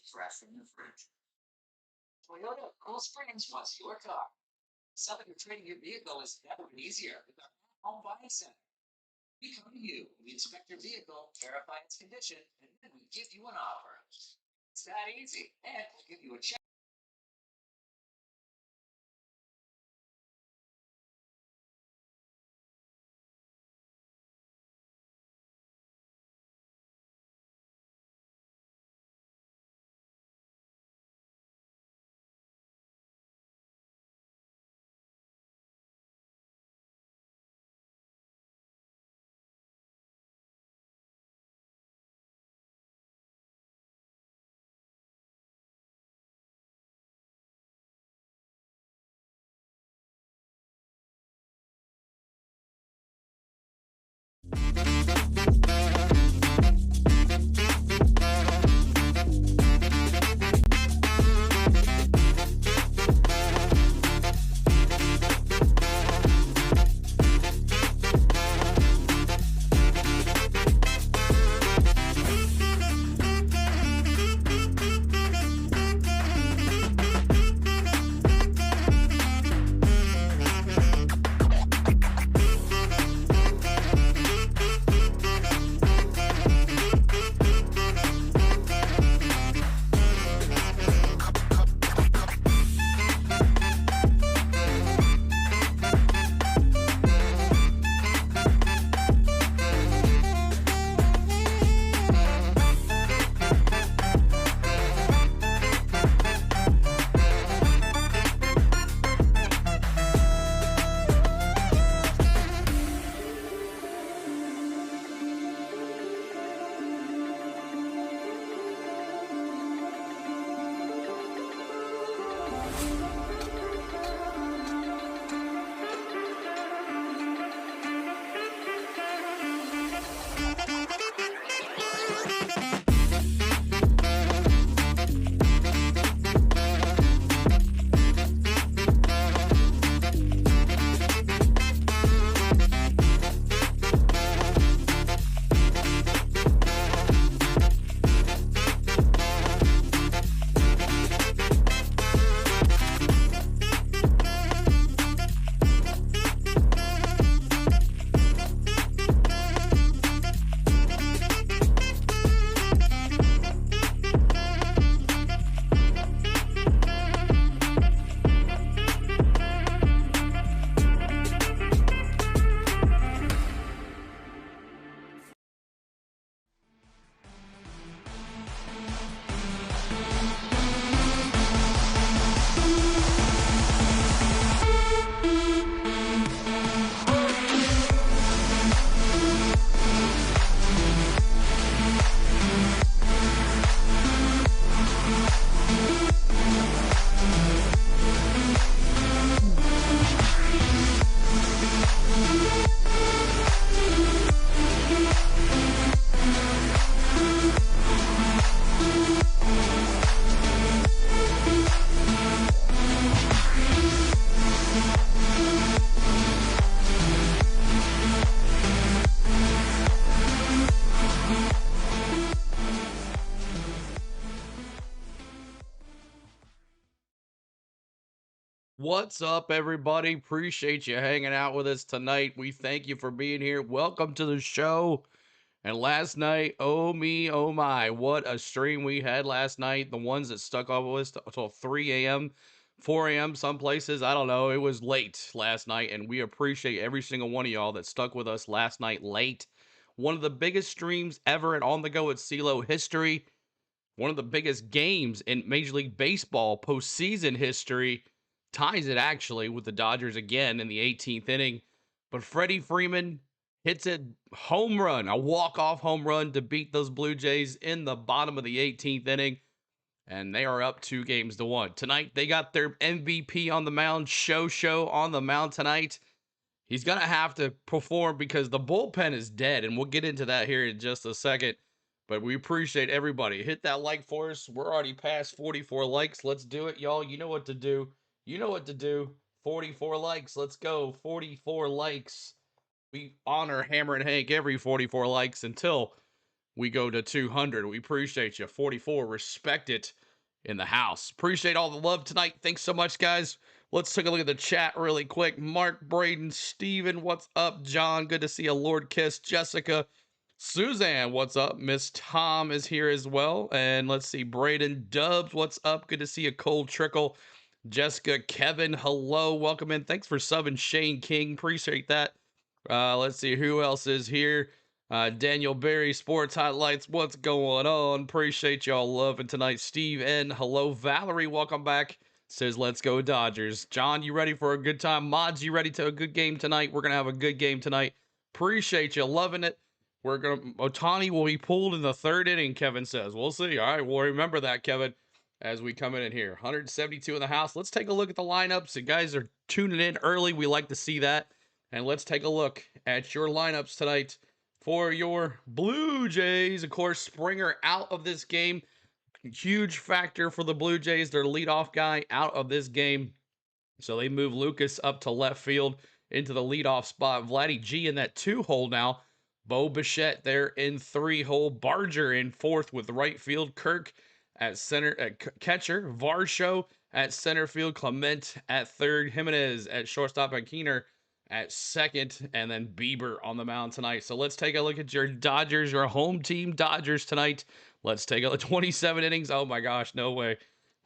fresh from your fridge. Toyota Cool Springs wants your car. Selling or trading your vehicle is never been easier with our home buying center. We come to you, we inspect your vehicle, verify its condition, and then we give you an offer. It's that easy, and we'll give you a check. What's up, everybody? Appreciate you hanging out with us tonight. We thank you for being here. Welcome to the show. And last night, oh me, oh my, what a stream we had last night. The ones that stuck up with us until 3 a.m., 4 a.m., some places. I don't know. It was late last night, and we appreciate every single one of y'all that stuck with us last night late. One of the biggest streams ever at On The Go at CeeLo history. One of the biggest games in Major League Baseball postseason history. Ties it actually with the Dodgers again in the 18th inning. But Freddie Freeman hits a home run, a walk-off home run to beat those Blue Jays in the bottom of the 18th inning. And they are up 2-1. Tonight, they got their MVP on the mound, Show on the mound tonight. He's going to have to perform because the bullpen is dead, and we'll get into that here in just a second. But we appreciate everybody. Hit that like for us. We're already past 44 likes. Let's do it, y'all. You know what to do. You know what to do. 44 likes. Let's go. 44 likes. We honor Hammer and Hank every 44 likes until we go to 200. We appreciate you. 44, respect it in the house. Appreciate all the love tonight. Thanks so much, guys. Let's take a look at the chat really quick. Mark, Braden, Steven, what's up? John, good to see you. Lord Kiss, Jessica, Suzanne, what's up? Miss Tom is here as well. And let's see, Braden, Dubs, what's up? Good to see you. Cold Trickle, Jessica, Kevin, hello, welcome in. Thanks for subbing, Shane King. Appreciate that. Let's see who else is here. Daniel Berry, Sports Highlights. What's going on? Appreciate y'all loving tonight. Steve N. Hello, Valerie. Welcome back. Says, let's go Dodgers. John, you ready for a good time? Mods, you ready to a good game tonight? We're going to have a good game tonight. Appreciate you loving it. Ohtani will be pulled in the third inning, Kevin says. We'll see. All right, we'll remember that, Kevin, as we come in here. 172 in the house. Let's take a look at the lineups. You guys are tuning in early. We like to see that. And let's take a look at your lineups tonight for your Blue Jays. Of course, Springer out of this game. Huge factor for the Blue Jays. Their leadoff guy out of this game. So they move Lucas up to left field into the leadoff spot. Vladdy G in that 2-hole now. Bo Bichette there in 3-hole. Barger in 4th with right field. Kirk at center at catcher. Varsho at center field. Clement at 3rd. Jimenez at shortstop. And Keener at 2nd, and then Bieber on the mound tonight. So let's take a look at your Dodgers, your home team Dodgers tonight. Let's take a look. 27 innings. Oh my gosh, no way.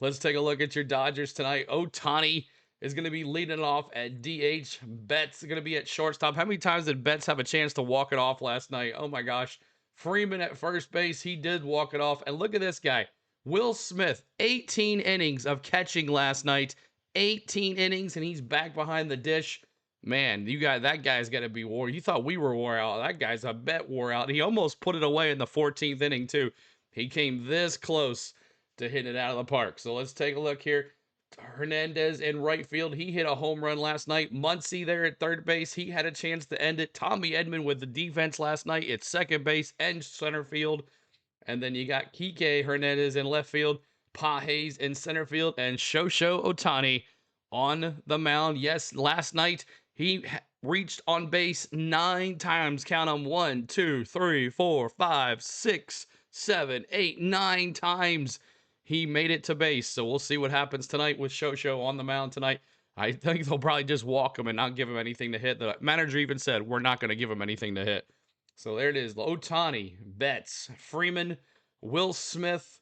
Let's take a look at your Dodgers tonight. Ohtani is going to be leading it off at DH. Betts going to be at shortstop. How many times did Betts have a chance to walk it off last night? Oh my gosh. Freeman at first base. He did walk it off. And look at this guy. Will Smith, 18 innings of catching last night. 18 innings, and he's back behind the dish. Man, that guy's got to be wore. You thought we were wore out. That guy's a bet wore out. He almost put it away in the 14th inning, too. He came this close to hitting it out of the park. So let's take a look here. Hernandez in right field. He hit a home run last night. Muncy there at third base. He had a chance to end it. Tommy Edman with the defense last night at second base and center field. And then you got Kike Hernandez in left field. Pages in center field. And Shosho Ohtani on the mound. Yes, last night he reached on base 9 times. Count them. 1, 2, 3, 4, 5, 6, 7, 8, 9 times he made it to base. So we'll see what happens tonight with Shosho on the mound tonight. I think they'll probably just walk him and not give him anything to hit. The manager even said, we're not going to give him anything to hit. So there it is. Ohtani, Betts, Freeman, Will Smith,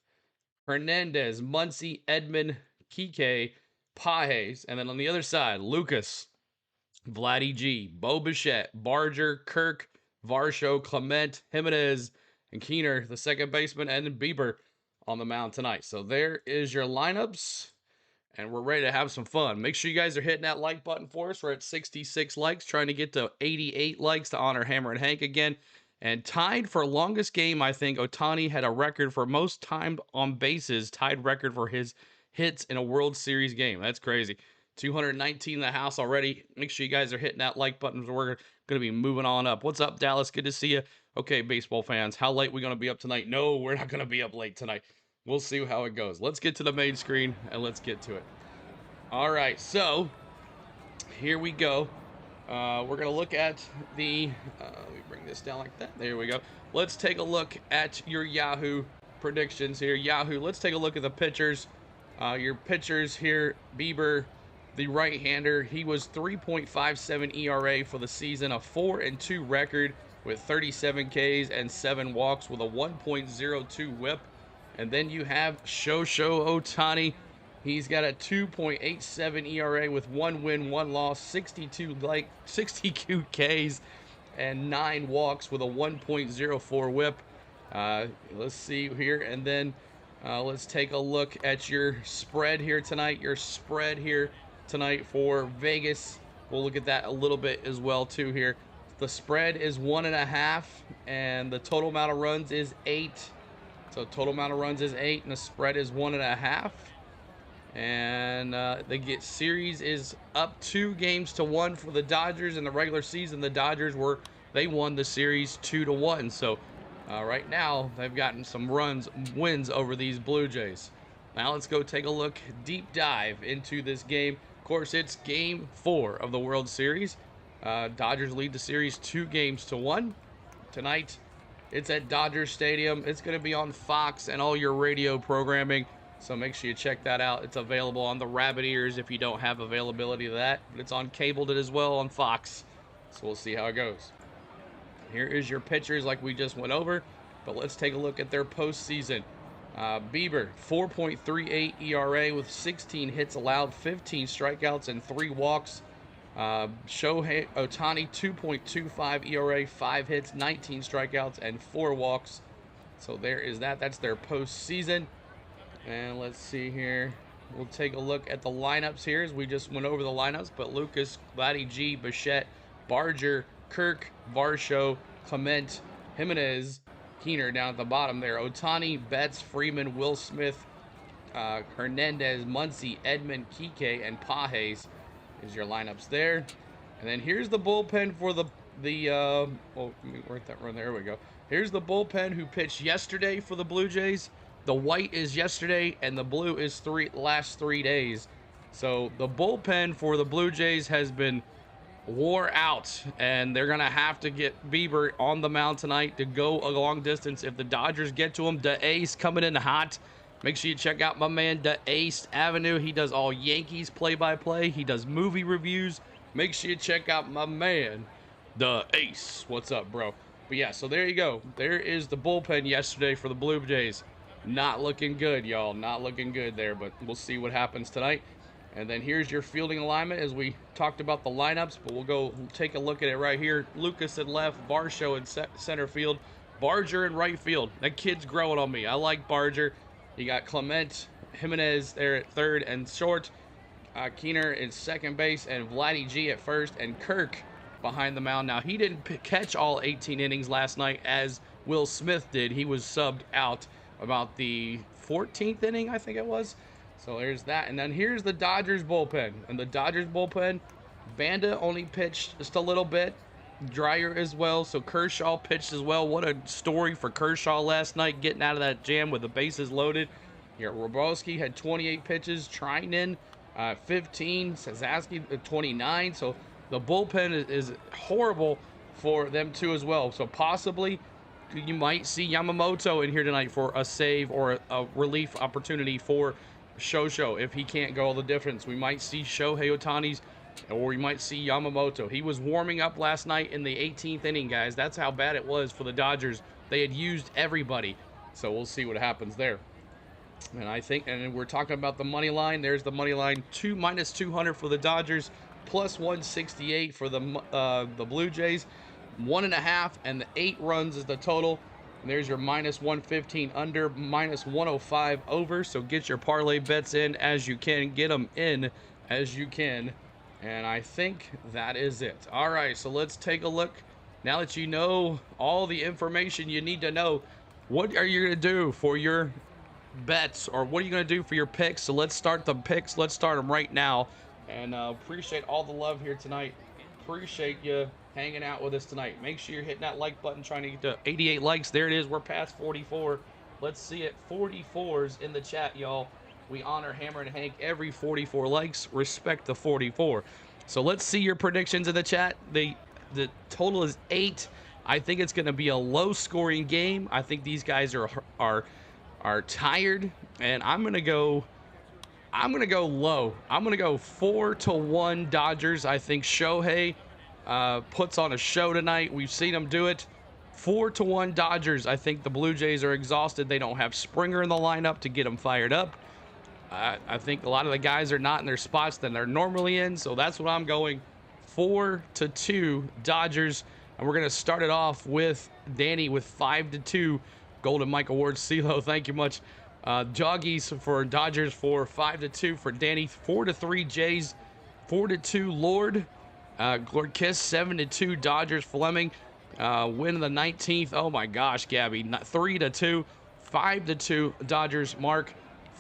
Hernandez, Muncy, Edman, Kike, Pages. And then on the other side, Lucas, Vladdy G, Bo Bichette, Barger, Kirk, Varsho, Clement, Jimenez, and Keener, the second baseman, and Bieber on the mound tonight. So there is your lineups, and we're ready to have some fun. Make sure you guys are hitting that like button for us. We're at 66 likes, trying to get to 88 likes to honor Hammer and Hank again. And tied for longest game, I think Ohtani had a record for most time on bases, tied record for his hits in a World Series game. That's crazy. 219 in the house already. Make sure you guys are hitting that like button. We're going to be moving on up. What's up, Dallas? Good to see you. Okay, baseball fans, how late we going to be up tonight? No, we're not going to be up late tonight. We'll see how it goes. Let's get to the main screen, and let's get to it. All right, so here we go. We're going to look at the, let me bring this down like that. There we go. Let's take a look at your Yahoo predictions here. Yahoo, let's take a look at the pitchers. Your pitchers here, Bieber, the right-hander, he was 3.57 ERA for the season, a 4-2 record with 37 Ks and 7 walks with a 1.02 whip. And then you have Shosho Ohtani. He's got a 2.87 ERA with 1 win, 1 loss, 62 Ks and 9 walks with a 1.04 whip. Let's see here, and then let's take a look at your spread here tonight. Your spread here tonight for Vegas. We'll look at that a little bit as well too here. The spread is 1.5, and the total amount of runs is 8. So total amount of runs is 8, and the spread is 1.5. And the series is up 2 games to 1 for the Dodgers. In the regular season, the Dodgers they won the series 2-1. So right now they've gotten some wins over these Blue Jays. Now let's go take a look, deep dive into this game. Of course, it's game 4 of the World Series. Dodgers lead the series 2 games to 1 tonight. It's at Dodger Stadium. It's going to be on Fox and all your radio programming. So make sure you check that out. It's available on the Rabbit Ears if you don't have availability to that. But it's on cable as well on Fox. So we'll see how it goes. Here is your pitchers like we just went over. But let's take a look at their postseason. Bieber, 4.38 ERA with 16 hits allowed, 15 strikeouts, and 3 walks. Shohei Ohtani, 2.25 ERA, 5 hits, 19 strikeouts, and 4 walks. So there is that. That's their postseason. And let's see here. We'll take a look at the lineups here as we just went over the lineups. But Lucas, Vladdy G, Bichette, Barger, Kirk, Varsho, Clement, Jimenez, Keener down at the bottom there. Ohtani, Betts, Freeman, Will Smith, Hernandez, Muncy, Edmund, Kike, and Pajes is your lineups there. And then here's the bullpen for the oh, let me work that run. There we go. Here's the bullpen who pitched yesterday for the Blue Jays. The white is yesterday, and the blue is last 3 days. So the bullpen for the Blue Jays has been wore out, and they're gonna have to get Bieber on the mound tonight to go a long distance if the Dodgers get to him. The Ace coming in hot. Make sure you check out my man, the Ace Avenue. He does all Yankees play-by-play. He does movie reviews. Make sure you check out my man, the Ace. What's up, bro? But yeah, so there you go. There is the bullpen yesterday for the Blue Jays. Not looking good, y'all. Not looking good there, but we'll see what happens tonight. And then here's your fielding alignment as we talked about the lineups, but we'll take a look at it right here. Lucas in left, Varsho in center field, Barger in right field. That kid's growing on me. I like Barger. You got Clement, Jimenez there at third and short, Keener in second base, and Vladdy G at first, and Kirk behind the mound. Now, he didn't catch all 18 innings last night as Will Smith did. He was subbed out about the 14th inning, I think it was. So there's that. And then here's the Dodgers bullpen. And the Dodgers bullpen, Banda only pitched just a little bit. Dreyer as well. So Kershaw pitched as well. What a story for Kershaw last night, getting out of that jam with the bases loaded. Here, Roboski had 28 pitches. Trinan, 15. Sazaski, 29. So the bullpen is horrible for them too as well. So possibly you might see Yamamoto in here tonight for a save or a relief opportunity for Shosho if he can't go all the difference. We might see Shohei Ohtani's, or we might see Yamamoto. He was warming up last night in the 18th inning, guys. That's how bad it was for the Dodgers. They had used everybody. So we'll see what happens there. And I think, and we're talking about the money line. There's the money line, minus 200 for the Dodgers, plus 168 for the Blue Jays. 1.5 and the 8 runs is the total. And there's your minus 115 under, minus 105 over. So get your parlay bets in as you can. Get them in as you can. And I think that is it. All right, so let's take a look. Now that you know all the information you need to know, what are you going to do for your bets, or what are you going to do for your picks? So let's start the picks. Let's start them right now. And appreciate all the love here tonight. Appreciate you hanging out with us tonight. Make sure you're hitting that like button, trying to get to 88 likes. There it is. We're past 44. Let's see it. 44s in the chat, y'all. We honor Hammer and Hank every 44 likes. Respect the 44. So let's see your predictions in the chat. The total is 8. I think it's going to be a low-scoring game. I think these guys are tired, and I'm going to go low. I'm going to go 4-1 Dodgers. I think Shohei puts on a show tonight. We've seen him do it. 4-1 Dodgers. I think the Blue Jays are exhausted. They don't have Springer in the lineup to get them fired up. I think a lot of the guys are not in their spots that they're normally in, so that's what I'm going. 4-2 Dodgers. And we're going to start it off with Danny with 5-2 Golden Mike Awards. CeeLo, thank you much. Joggies for Dodgers for 5-2 for Danny. 4-3 Jays. 4-2 Lord. Lord Kiss 7-2 Dodgers. Fleming win the 19th. Oh my gosh, Gabby. 3-2. 5-2 Dodgers. Mark.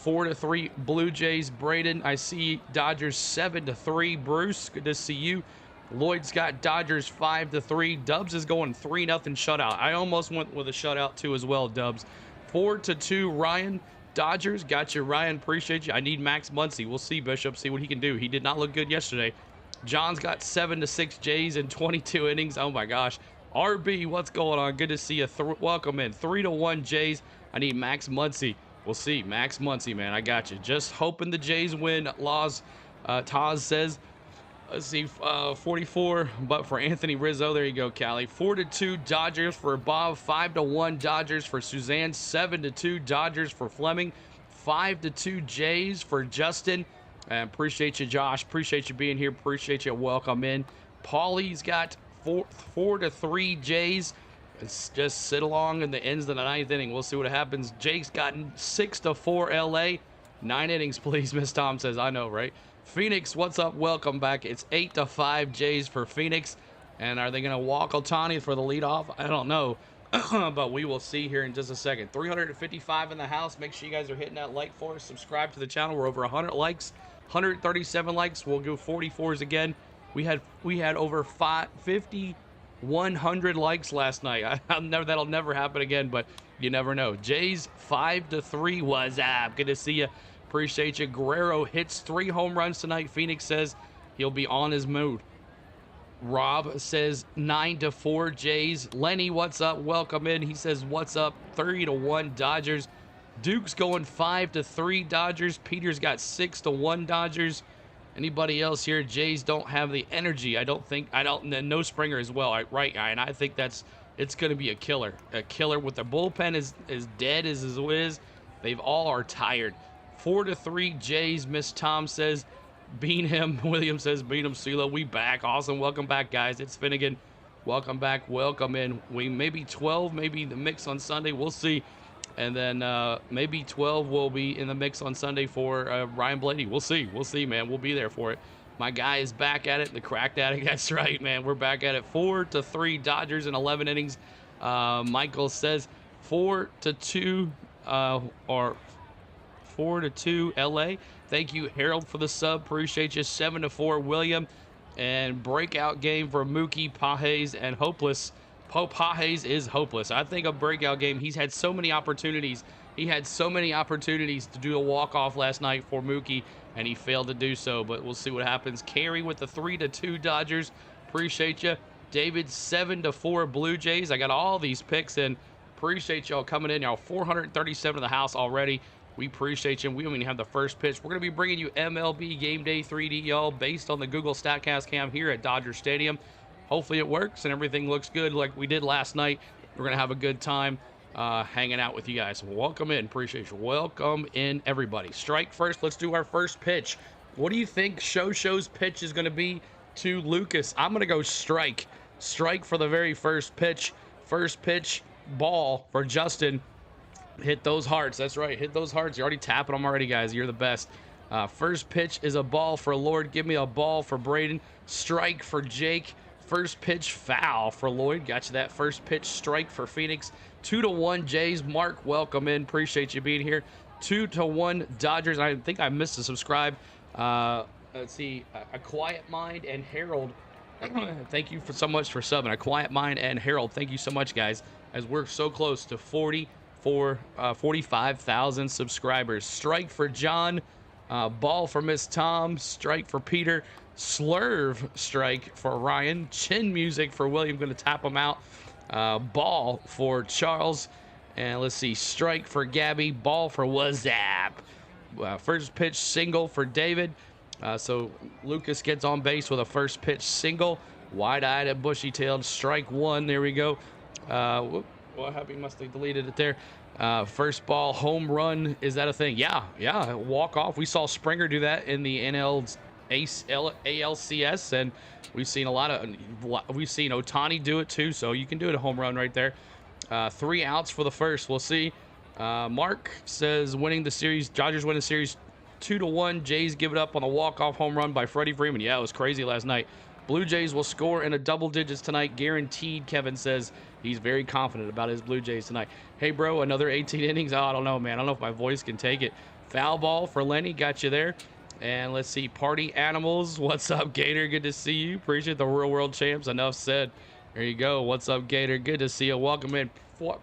4-3 Blue Jays. Braden, I see Dodgers 7-3. Bruce, good to see you. Lloyd's got Dodgers 5-3. Dubs is going 3-0 shutout. I almost went with a shutout too as well, Dubs. 4-2 Ryan. Dodgers, got you, Ryan. Appreciate you. I need Max Muncy. We'll see, Bishop. See what he can do. He did not look good yesterday. John's got 7-6 Jays in 22 innings. Oh my gosh. RB, what's going on? Good to see you. Welcome in. 3-1 Jays. I need Max Muncy. We'll see. Max Muncy, man. I got you. Just hoping the Jays win. Taz says, let's see, 44, but for Anthony Rizzo, there you go, Callie. 4-2 Dodgers for Bob, 5-1 Dodgers for Suzanne, 7-2 Dodgers for Fleming, 5-2 Jays for Justin. And appreciate you, Josh. Appreciate you being here. Appreciate you. Welcome in. Paulie's got 4-3 Jays. It's just sit along in the ends of the ninth inning. We'll see what happens. Jake's gotten 6-4 LA. 9 innings, please, Miss Tom says. I know, right? Phoenix, what's up? Welcome back. It's 8-5 Jays for Phoenix. And are they going to walk Ohtani for the leadoff? I don't know. But we will see here in just a second. 355 in the house. Make sure you guys are hitting that like for us. Subscribe to the channel. We're over 100 likes. 137 likes. We'll go 44s again. We had over 100 likes last night. That'll never happen again, but you never know. Jays 5-3. What's up? Good to see you. Appreciate you. Guerrero hits 3 home runs tonight. Phoenix says he'll be on his mood. Rob says 9-4 Jays. Lenny, what's up? Welcome in. He says, what's up? 3-1 Dodgers. Duke's going 5-3 Dodgers. Peter's got 6-1 Dodgers. Anybody else here? Jays don't have the energy. No Springer as well, right, guy? And I think it's going to be a killer. A killer with the bullpen is dead as it is. They've all are tired. 4-3 Jays. Miss Tom says, beat him. William says, beat him. CeeLo, we back. Awesome. Welcome back, guys. It's Finnegan. Welcome back. Welcome in. We maybe 12, maybe the mix on Sunday. We'll see. And then maybe 12 will be in the mix on Sunday for Ryan Blaney. We'll see. We'll see, man. We'll be there for it. My guy is back at it. The cracked addict. That's right, man. We're back at it. 4-3 Dodgers in 11 innings. Michael says 4-2 or 4-2 LA. Thank you, Harold, for the sub. Appreciate you. 7-4 William. And breakout game for Mookie, Pages, and Hopeless. Pages is hopeless. I think a breakout game. He's had so many opportunities. He had so many opportunities to do a walk-off last night for Mookie, and he failed to do so. But we'll see what happens. Carey with the 3-2 Dodgers. Appreciate you. David, 7-4 Blue Jays. I got all these picks in. Appreciate y'all coming in. Y'all 437 in the house already. We appreciate you. We don't even have the first pitch. We're going to be bringing you MLB Game Day 3D, y'all, based on the Google StatCast cam here at Dodger Stadium. Hopefully it works and everything looks good like we did last night. We're going to have a good time hanging out with you guys. Welcome in. Appreciate you. Welcome in, everybody. Strike first. Let's do our first pitch. What do you think Show's pitch is going to be to Lucas? I'm going to go strike. Strike for the very first pitch. First pitch, ball for Justin. Hit those hearts. That's right. Hit those hearts. You're already tapping them already, guys. You're the best. First pitch is a ball for Lord. Give me a ball for Braden. Strike for Jake. First pitch, foul for Lloyd. Got you that first pitch, strike for Phoenix. 2-1 Jays. Mark, welcome in. Appreciate you being here. 2-1 Dodgers. I think I missed to subscribe. Let's see. A Quiet Mind and Harold. Thank you so much for subbing. A Quiet Mind and Harold. Thank you so much, guys, as we're so close to 45,000 subscribers. Strike for John. Ball for Miss Tom. Strike for Peter. Slurve strike for Ryan. Chin music for William. Going to tap him out. Ball for Charles. And let's see. Strike for Gabby. Ball for Wazap. First pitch single for David. So Lucas gets on base with a first pitch single. Wide-eyed and bushy-tailed. Strike one. There we go. What happened? Must have deleted it there. First ball, home run. Is that a thing? Yeah. Walk off. We saw Springer do that in the ALCS, and we've seen Ohtani do it too. So you can do it a home run right there. 3 outs for the first. We'll see. Mark says winning the series. Dodgers win the series 2-1. Jays give it up on a walk-off home run by Freddie Freeman. Yeah, it was crazy last night. Blue Jays will score in a double digits tonight, guaranteed. Kevin says he's very confident about his Blue Jays tonight. Hey, bro, another 18 innings. Oh, I don't know, man. I don't know if my voice can take it. Foul ball for Lenny. Got you there. And let's see. Party Animals. What's up, Gator? Good to see you. Appreciate the Real World Champs. Enough said. There you go. What's up, Gator? Good to see you. Welcome in.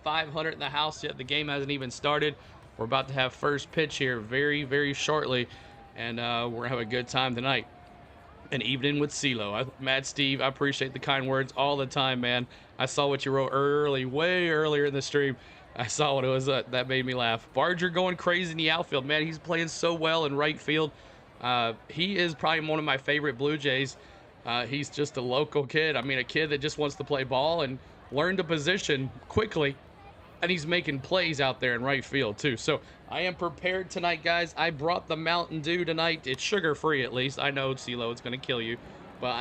500 in the house yet. The game hasn't even started. We're about to have first pitch here very, very shortly. And we're going to have a good time tonight. An evening with CeeLo. Mad Steve, I appreciate the kind words all the time, man. I saw what you wrote early, way earlier in the stream. I saw what it was. That made me laugh. Barger going crazy in the outfield, man. He's playing so well in right field. He is probably one of my favorite Blue Jays. He's just a local kid. I mean, a kid that just wants to play ball and learn the position quickly. And he's making plays out there in right field too. So I am prepared tonight, guys. I brought the Mountain Dew tonight. It's sugar-free at least. I know, CeeLo, it's going to kill you. But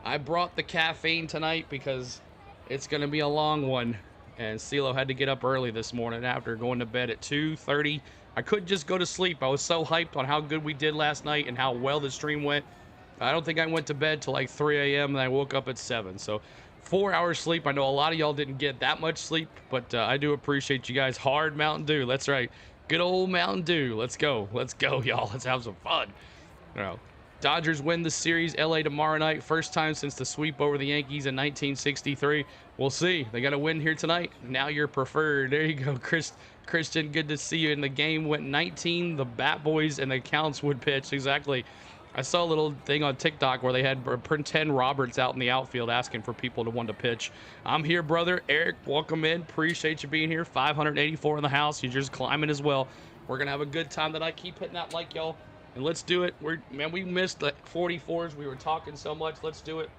I brought the caffeine tonight because it's going to be a long one. And CeeLo had to get up early this morning after going to bed at 2:30. I couldn't just go to sleep. I was so hyped on how good we did last night and how well the stream went. I don't think I went to bed till like 3 a.m. and I woke up at 7. So 4 hours sleep. I know a lot of y'all didn't get that much sleep, but I do appreciate you guys. Hard Mountain Dew. That's right. Good old Mountain Dew. Let's go. Let's go, y'all. Let's have some fun. You know, Dodgers win the series. LA tomorrow night. First time since the sweep over the Yankees in 1963. We'll see. They got to win here tonight. Now you're preferred. There you go, Christian. Good to see you. In the game went 19. The Bat Boys and the Counts would pitch. Exactly. I saw a little thing on TikTok where they had pretend Roberts out in the outfield asking for people to want to pitch. I'm here, brother. Eric, welcome in. Appreciate you being here. 584 in the house. You're just climbing as well. We're going to have a good time tonight. Keep hitting that like, y'all. And let's do it. We missed the 44s. We were talking so much. Let's do it.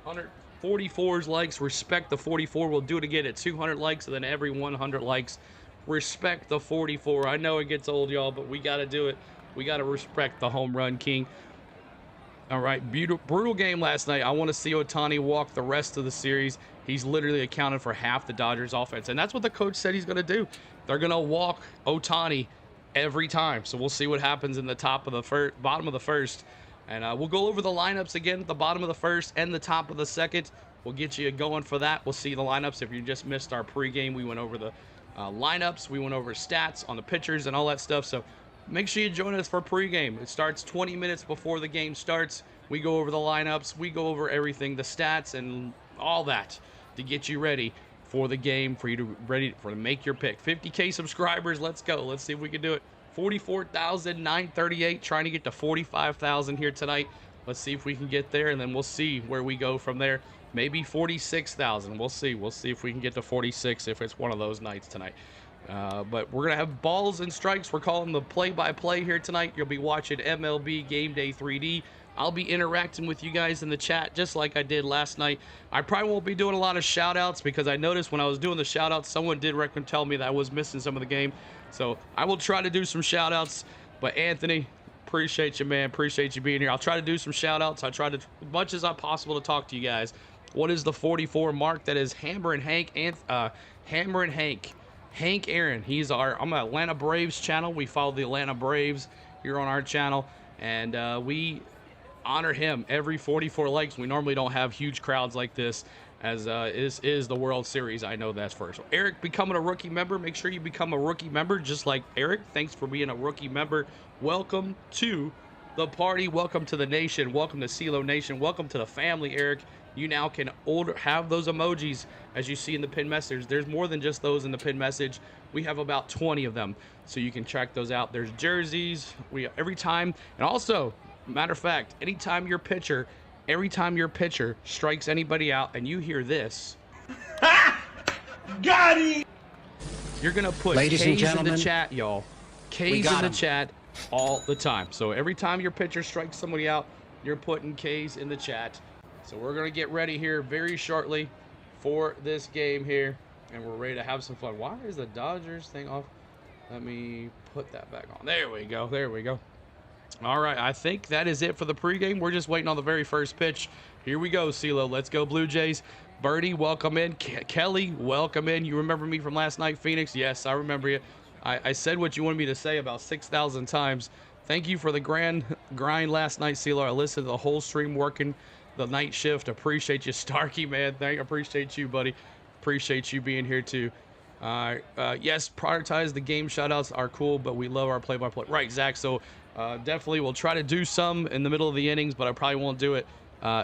144s likes. Respect the 44. We'll do it again at 200 likes, and then every 100 likes. Respect the 44. I know it gets old, y'all, but we got to do it. We got to respect the home run king. All right, brutal game last night. I want to see Ohtani walk the rest of the series. He's literally accounted for half the Dodgers offense, and that's what the coach said he's going to do. They're going to walk Ohtani every time. So we'll see what happens in the bottom of the first. And we'll go over the lineups again at the bottom of the first and the top of the second. We'll get you going for that. We'll see the lineups. If you just missed our pregame, we went over the lineups. We went over stats on the pitchers and all that stuff. So make sure you join us for pregame. It starts 20 minutes before the game starts. We go over the lineups. We go over everything, the stats and all that to get you ready for the game, for you to make your pick. 50K subscribers. Let's go. Let's see if we can do it. 44,938. Trying to get to 45,000 here tonight. Let's see if we can get there, and then we'll see where we go from there. Maybe 46,000. We'll see. We'll see if we can get to 46 if it's one of those nights tonight. But we're going to have balls and strikes. We're calling the play-by-play here tonight. You'll be watching MLB Game Day 3D. I'll be interacting with you guys in the chat just like I did last night. I probably won't be doing a lot of shout-outs because I noticed when I was doing the shout-outs, someone did tell me that I was missing some of the game. So I will try to do some shout-outs. But Anthony, appreciate you, man. Appreciate you being here. I'll try to do some shout-outs. I try to, as much as possible, to talk to you guys. What is the 44 mark? That is Hammer and Hank. Hammer and Hank. Hank Aaron. I'm an Atlanta Braves channel. We follow the Atlanta Braves here on our channel, and we honor him every 44 likes. We normally don't have huge crowds like this, as is the World Series. I know that's first. So Eric becoming a rookie member. Make sure you become a rookie member just like Eric. Thanks for being a rookie member. Welcome to the party. Welcome to the nation. Welcome to CeeLo Nation. Welcome to the family, Eric. You now can have those emojis as you see in the pinned message. There's more than just those in the pinned message. We have about 20 of them, so you can check those out. There's jerseys. Every time, and also, matter of fact, every time your pitcher strikes anybody out and you hear this, got it! You're gonna put Ladies and K's in gentlemen, the chat, y'all. K's in the chat all the time. So every time your pitcher strikes somebody out, you're putting K's in the chat. So we're going to get ready here very shortly for this game here, and we're ready to have some fun. Why is the Dodgers thing off? Let me put that back on. There we go. There we go. All right, I think that is it for the pregame. We're just waiting on the very first pitch. Here we go, CeeLo. Let's go, Blue Jays. Birdie, welcome in. Kelly, welcome in. You remember me from last night, Phoenix? Yes, I remember you. I said what you wanted me to say about 6,000 times. Thank you for the grind last night, CeeLo. I listened to the whole stream working the night shift. Appreciate you, Starkey, man. Appreciate you, buddy. Appreciate you being here too. Yes, prioritize the game shoutouts are cool, but we love our play-by-play. Right, Zach. So definitely we'll try to do some in the middle of the innings, but I probably won't do it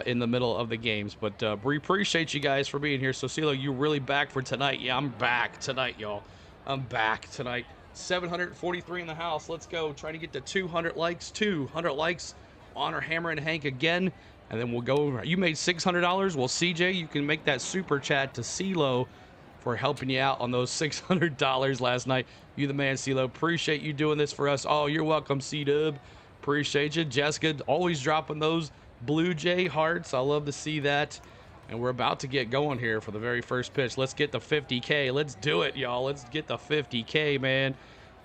in the middle of the games. But we appreciate you guys for being here. So CeeLo, you really back for tonight? Yeah, I'm back tonight, y'all. I'm back tonight. 743 in the house. Let's go. Trying to get to 200 likes. 200 likes honor Hammer and Hank again, and then we'll go over. You made $600. Well, CJ, you can make that super chat to CeeLo for helping you out on those $600 last night. You the man, CeeLo. Appreciate you doing this for us. Oh, you're welcome, C-Dub. Appreciate you. Jessica, always dropping those Blue Jay hearts. I love to see that. And we're about to get going here for the very first pitch. Let's get the 50K. Let's do it, y'all. Let's get the 50K, man.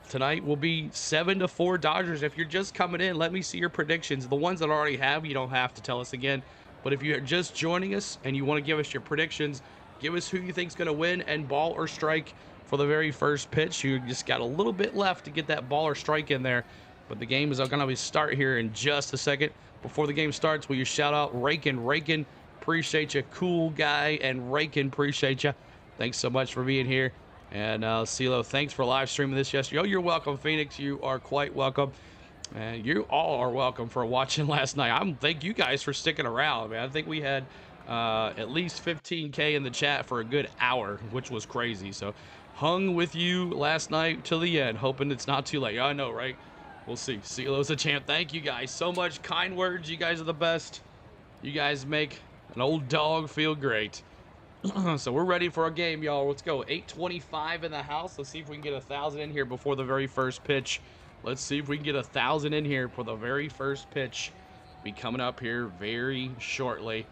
Tonight will be 7-4 Dodgers. If you're just coming in, let me see your predictions. The ones that I already have, you don't have to tell us again. But if you're just joining us and you want to give us your predictions, give us who you think's going to win and ball or strike for the very first pitch. You just got a little bit left to get that ball or strike in there. But the game is going to start here in just a second. Before the game starts, will you shout out Rakin? Appreciate you, cool guy, and Rakin, appreciate you. Thanks so much for being here. And CeeLo, thanks for live streaming this yesterday. Oh, you're welcome, Phoenix. You are quite welcome. And you all are welcome for watching last night. Thank you guys for sticking around, man. I think we had at least 15K in the chat for a good hour, which was crazy. So hung with you last night till the end, hoping it's not too late. I know, right? We'll see. CeeLo's a champ. Thank you guys so much. Kind words. You guys are the best. You guys make an old dog feel great. So we're ready for a game, y'all. Let's go. 825 in the house. Let's see if we can get 1,000 in here before the very first pitch. Let's see if we can get 1,000 in here for the very first pitch. Be coming up here very shortly.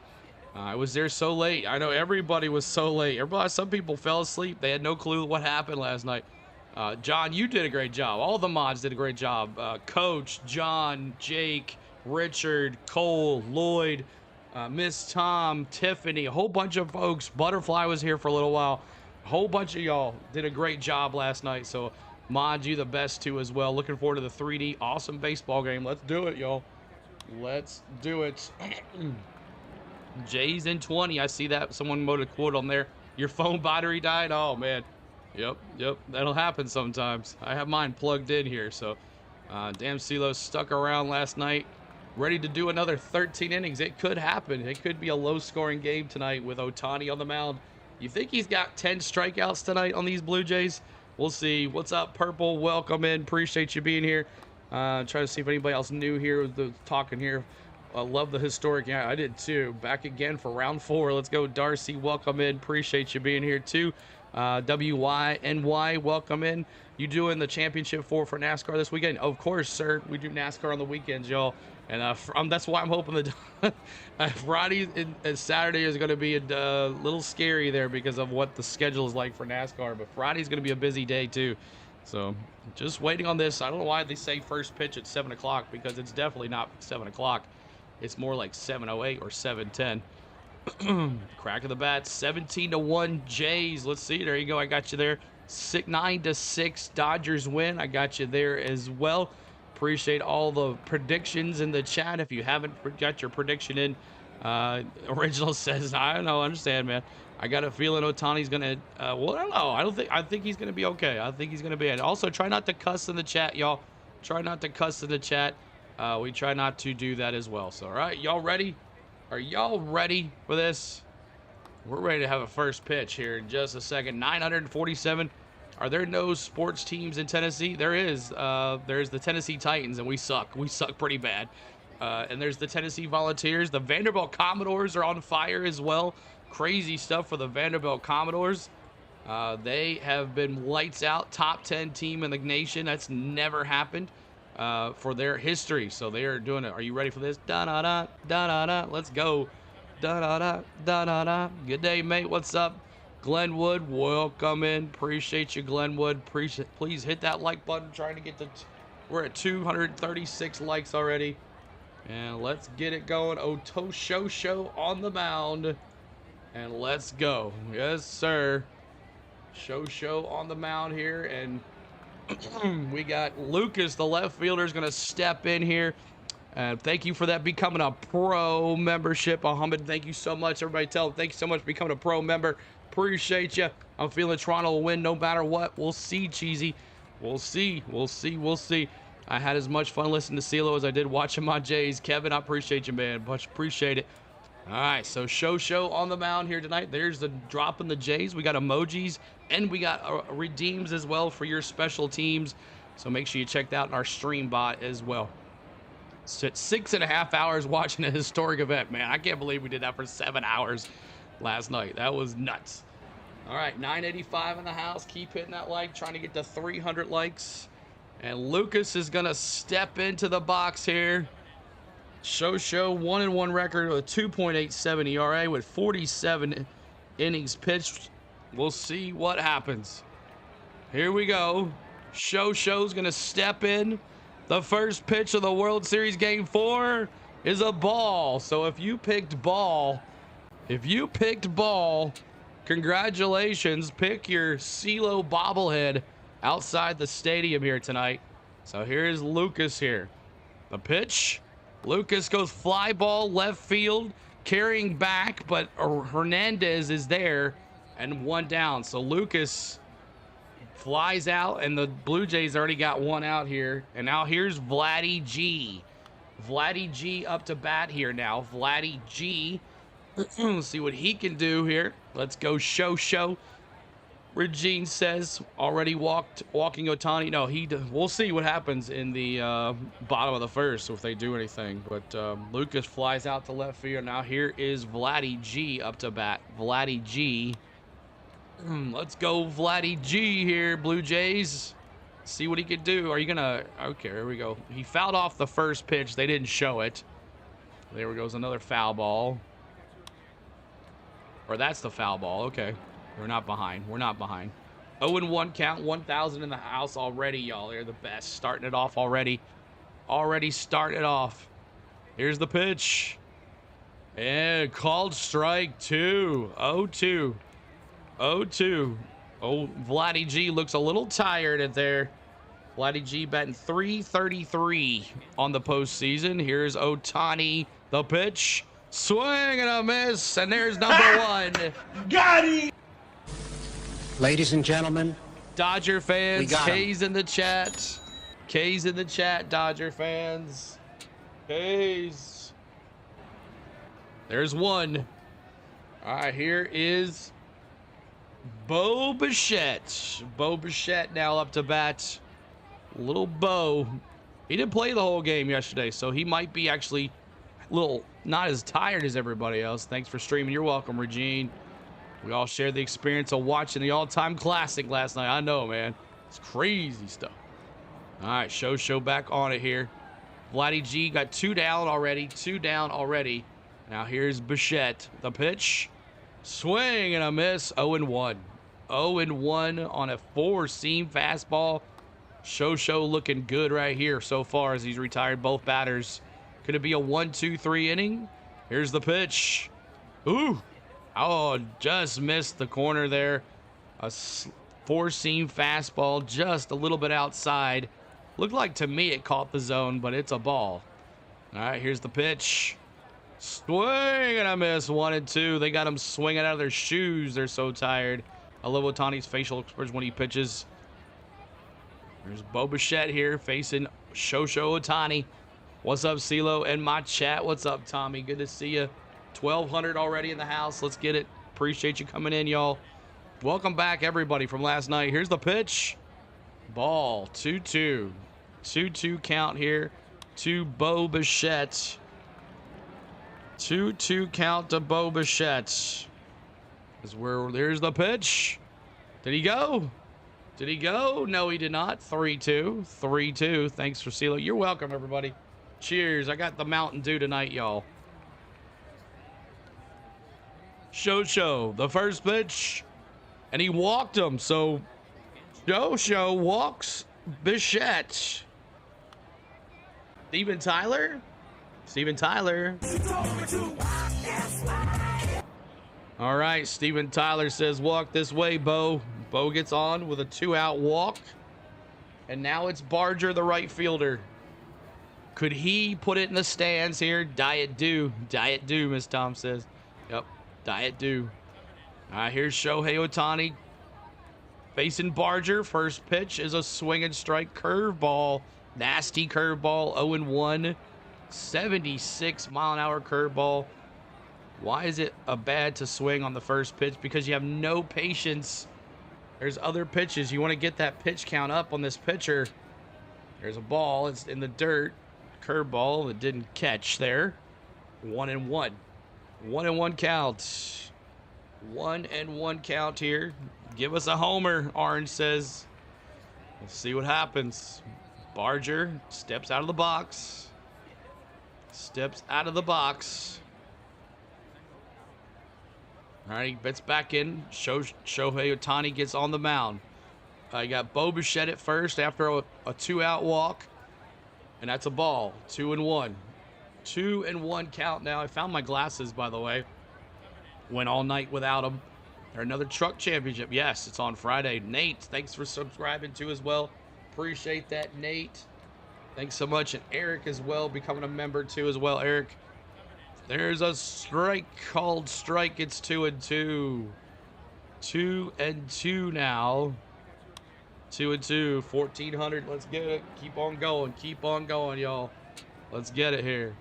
I was there so late. I know everybody was so late. Some people fell asleep. They had no clue what happened last night. John, you did a great job. All the mods did a great job. Coach, John, Jake, Richard, Cole, Lloyd, Miss Tom, Tiffany, a whole bunch of folks. Butterfly was here for a little while. A whole bunch of y'all did a great job last night. So, mod, you the best too as well. Looking forward to the 3D awesome baseball game. Let's do it, y'all. Let's do it. Jays in 20. I see that. Someone wrote a quote on there. Your phone battery died? Oh, man. Yep. That'll happen sometimes. I have mine plugged in here. So, damn, CeeLo stuck around last night. Ready to do another 13 innings. It could happen. It could be a low-scoring game tonight with Ohtani on the mound. You think he's got 10 strikeouts tonight on these Blue Jays? We'll see. What's up, Purple? Welcome in. Appreciate you being here. Trying to see if anybody else new here was talking here. I love the historic. Yeah, I did too. Back again for round 4. Let's go, Darcy. Welcome in. Appreciate you being here too. WYNY, welcome in. You doing the championship for NASCAR this weekend? Of course, sir. We do NASCAR on the weekends, y'all. And that's why I'm hoping that Friday and Saturday is going to be a little scary there because of what the schedule is like for NASCAR. But Friday's going to be a busy day too. So just waiting on this. I don't know why they say first pitch at 7 o'clock because it's definitely not 7 o'clock. It's more like 7:08 or 7:10. Crack of the bat, 17-1 Jays. Let's see. There you go. I got you there. 9-6 Dodgers win. I got you there as well. Appreciate all the predictions in the chat. If you haven't got your prediction in, Original says, I don't know. I understand, man. I got a feeling Ohtani's gonna. Well, I don't know. I think he's gonna be okay. I think he's gonna be. And also, try not to cuss in the chat, y'all. Try not to cuss in the chat. We try not to do that as well. So, all right, y'all ready? Are y'all ready for this? We're ready to have a first pitch here in just a second. 947. Are there no sports teams in Tennessee? There is. There's the Tennessee Titans, and we suck. We suck pretty bad. And there's the Tennessee Volunteers. The Vanderbilt Commodores are on fire as well. Crazy stuff for the Vanderbilt Commodores. They have been lights out, top 10 team in the nation. That's never happened for their history. So they are doing it. Are you ready for this? Da-da-da, da-da-da. Let's go. Da-da-da, da-da-da. Good day, mate. What's up? Glenwood, welcome in. Appreciate you, Glenwood. Please hit that like button. Trying to get we're at 236 likes already. And let's get it going. Show on the mound. And let's go. Yes, sir. Show on the mound here. And we got Lucas, the left fielder, is going to step in here. Thank you for that, becoming a pro membership. Ahmed, thank you so much. Everybody tell him thank you so much for becoming a pro member. Appreciate you. I'm feeling Toronto will win no matter what. We'll see, Cheesy. We'll see. I had as much fun listening to CeeLo as I did watching my Jays. Kevin, I appreciate you, man. Much appreciate it. All right, so show on the mound here tonight. There's the drop in the Jays. We got emojis, and we got redeems as well for your special teams. So make sure you check that out in our stream bot as well. Sit 6.5 hours watching a historic event, man. I can't believe we did that for 7 hours last night. That was nuts. All right, 985 in the house. Keep hitting that like, trying to get to 300 likes. And Lucas is going to step into the box here. Show 1-1 record with a 2.87 ERA with 47 innings pitched. We'll see what happens. Here we go. Show's going to step in. The first pitch of the World Series Game 4 is a ball. So if you picked ball, congratulations. Pick your CeeLo bobblehead outside the stadium here tonight. So here's Lucas here. The pitch. Lucas goes fly ball left field, carrying back, but Hernandez is there and one down. So Lucas flies out, and the Blue Jays already got one out here. And now here's Vladdy G. Vladdy G up to bat here now. Vladdy G. Let's see what he can do here. Let's go show. Regine says already walking Ohtani. No, we'll see what happens in the bottom of the first if they do anything. But Lucas flies out to left field. Now here is Vladdy G up to bat. Vladdy G. Let's go Vladdy G here, Blue Jays. See what he can do. Are you gonna? Okay, here we go. He fouled off the first pitch. They didn't show it. There goes another foul ball. Or that's the foul ball. Okay. We're not behind. 0-1 count, 1,000 in the house already, y'all. They're the best. Starting it off already. Starting it off. Here's the pitch. And called strike 2. 0-2. Oh, Vladdy G looks a little tired at there. Vladdy G batting .333 on the postseason. Here's Ohtani. The pitch. Swing and a miss. And there's number 1. Got him! Ladies and gentlemen, Dodger fans, K's in the chat. K's in the chat, Dodger fans. K's. There's one. All right, here is Bo Bichette. Bo Bichette now up to bat. Little Bo. He didn't play the whole game yesterday, so he might be actually a little not as tired as everybody else. Thanks for streaming. You're welcome, Regine. We all shared the experience of watching the all-time classic last night. I know, man. It's crazy stuff. All right, show back on it here. Vladdy G got 2 down already. Now here's Bichette. The pitch. Swing and a miss. 0-1. 0-1 on a 4-seam fastball. Show looking good right here so far as he's retired both batters. Could it be a 1-2-3 inning? Here's the pitch. Ooh. Oh, just missed the corner there. A 4-seam fastball just a little bit outside. Looked like to me it caught the zone, but it's a ball. All right, here's the pitch. Swing and a miss. 1-2. They got him swinging out of their shoes. They're so tired. I love Ohtani's facial expression when he pitches. There's Bo Bichette here facing Show Ohtani. What's up, CeeLo? And my chat. What's up, Tommy? Good to see you. 1,200 already in the house. Let's get it. Appreciate you coming in, y'all. Welcome back, everybody, from last night. Here's the pitch. Ball. 2-2. 2-2 count here to Bo Bichette. 2-2 count to Bo Bichette. There's the pitch. Did he go? No, he did not. 3-2. 3-2. Thanks for CeeLo. You're welcome, everybody. Cheers. I got the Mountain Dew tonight, y'all. Show. The first pitch. And he walked him. So, Show walks Bichette. Steven Tyler. All right, Steven Tyler says, walk this way, Bo. Bo gets on with a 2-out walk. And now it's Barger, the right fielder. Could he put it in the stands here? Diet Dew, Miss Tom says. Yep, Diet Dew. All right, here's Shohei Ohtani facing Barger. First pitch is a swing and strike curveball. Nasty curveball, 0-1. 76-mile-an-hour curveball. Why is it a bad to swing on the first pitch? Because you have no patience. There's other pitches. You want to get that pitch count up on this pitcher. There's a ball. It's in the dirt. curveball that didn't catch there. 1-1. 1-1 count. 1-1 count here. Give us a homer, Orange says. Let's see what happens. Barger steps out of the box. Steps out of the box. All right, he gets back in. Shohei Ohtani gets on the mound. You got Bo Bichette at first after a 2-out walk. And that's a ball. 2-1. 2-1 count now. I found my glasses, by the way. Went all night without them. They're another truck championship. Yes, it's on Friday. Nate, thanks for subscribing too as well. Appreciate that, Nate. Thanks so much. And Eric as well, becoming a member too as well. Eric, there's a strike called strike. It's 2-2. 2-2 now. 2-2. 1,400. Let's get it. Keep on going. Keep on going, y'all. Let's get it here.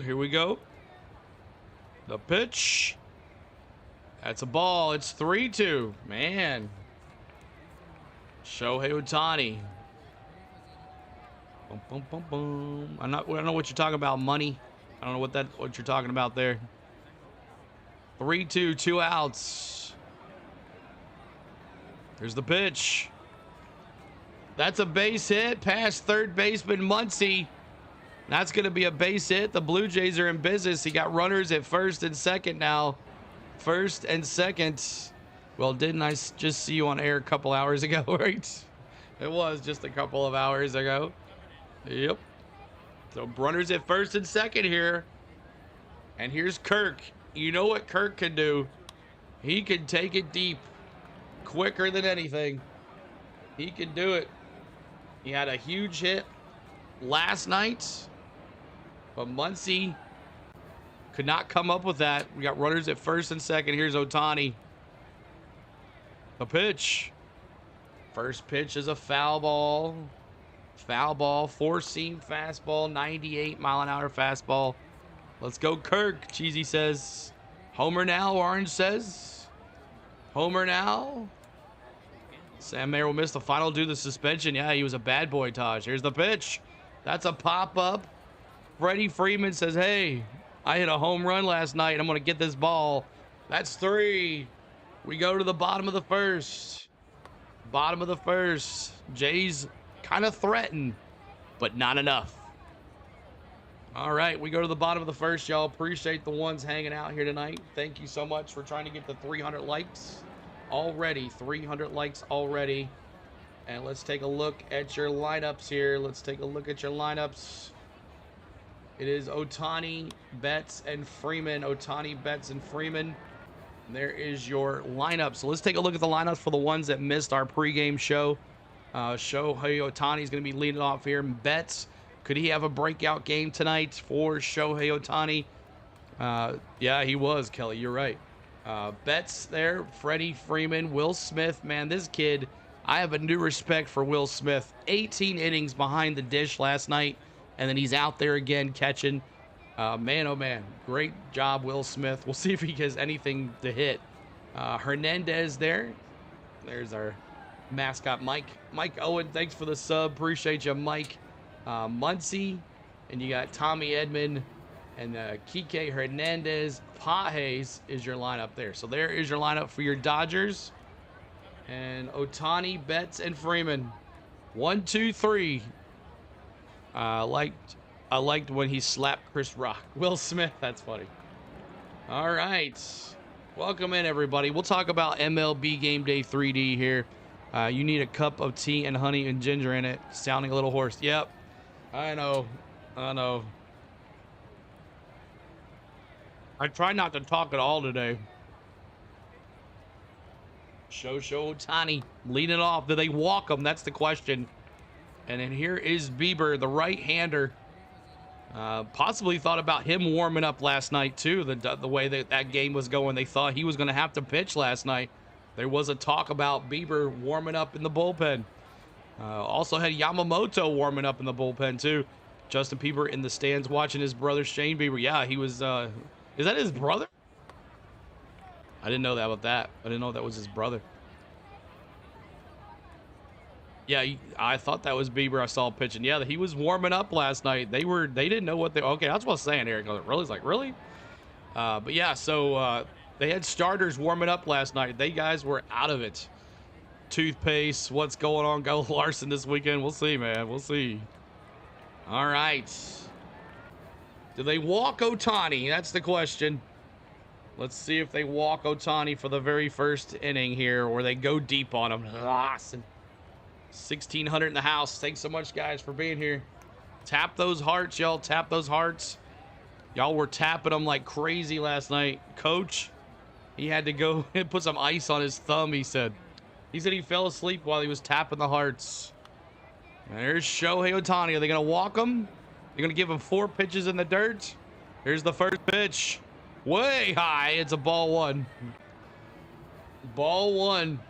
Here we go. The pitch. That's a ball. It's 3-2. Man. Shohei Ohtani. Boom, boom, boom, boom. I don't know what you're talking about, money. I don't know what you're talking about there. 3-2, 2 outs. Here's the pitch. That's a base hit past third baseman Muncy. That's going to be a base hit. The Blue Jays are in business. He got runners at first and second now. First and second. Well, didn't I just see you on air a couple hours ago, right? It was just a couple of hours ago. Yep. So runners at first and second here. And here's Kirk. You know what Kirk can do. He can take it deep quicker than anything. He can do it. He had a huge hit last night, but Muncy could not come up with that. We got runners at first and second. Here's Ohtani. The pitch. First pitch is a foul ball. Foul ball. Four-seam fastball. 98-mile-an-hour fastball. Let's go, Kirk. Cheesy says. Homer now, Orange says. Homer now. Sam Merrill missed the final due to the suspension. Yeah, he was a bad boy, Taj. Here's the pitch. That's a pop-up. Freddie Freeman says, hey, I hit a home run last night. I'm going to get this ball. That's 3. We go to the bottom of the first. Bottom of the first. Jays kind of threaten, but not enough. All right, we go to the bottom of the first, y'all. Appreciate the ones hanging out here tonight. Thank you so much for trying to get the 300 likes already. 300 likes already. And let's take a look at your lineups here. Let's take a look at your lineups. It is Ohtani, Betts, and Freeman. Ohtani, Betts, and Freeman. And there is your lineup. So let's take a look at the lineups for the ones that missed our pregame show. Shohei Ohtani is going to be leading off here. Betts, could he have a breakout game tonight for Shohei Ohtani? Yeah, he was, Kelly. You're right. Betts there, Freddie Freeman, Will Smith. Man, this kid, I have a new respect for Will Smith. 18 innings behind the dish last night, and then he's out there again catching. Man, oh man, great job, Will Smith. We'll see if he has anything to hit. Hernandez there. There's our mascot, Mike. Mike Owen, thanks for the sub. Appreciate you, Mike. Muncy, and you got Tommy Edman and Kike Hernandez. Pages is your lineup there. So there is your lineup for your Dodgers. And Ohtani, Betts, and Freeman. 1, 2, 3. I liked when he slapped Chris Rock. Will Smith, that's funny. All right. Welcome in, everybody. We'll talk about MLB Game Day 3D here. You need a cup of tea and honey and ginger in it. Sounding a little hoarse. Yep. I know. I know. I try not to talk at all today. Shohei Ohtani leading off. Do they walk him? That's the question. And then here is Bieber, the right-hander. Possibly thought about him warming up last night, too. The way that game was going, they thought he was going to have to pitch last night. There was a talk about Bieber warming up in the bullpen. Also had Yamamoto warming up in the bullpen, too. Justin Bieber in the stands watching his brother Shane Bieber. Yeah, he was... is that his brother? I didn't know that about that. I didn't know that was his brother. Yeah, I thought that was Bieber. I saw pitching. Yeah, he was warming up last night. They didn't know what they. Okay, that's what I was saying, Eric. Really? It's like, really? But yeah, so they had starters warming up last night. They guys were out of it. Toothpaste. What's going on, Go Larson this weekend? We'll see, man. We'll see. All right. Do they walk Ohtani? That's the question. Let's see if they walk Ohtani for the very first inning here, or they go deep on him. Awesome. 1,600 in the house. Thanks so much, guys, for being here. Tap those hearts, y'all. Tap those hearts. Y'all were tapping them like crazy last night. Coach, he had to go and put some ice on his thumb, he said. He said he fell asleep while he was tapping the hearts. And there's Shohei Ohtani. Are they going to walk him? They're going to give him 4 pitches in the dirt. Here's the first pitch. Way high. It's a ball 1. Ball 1.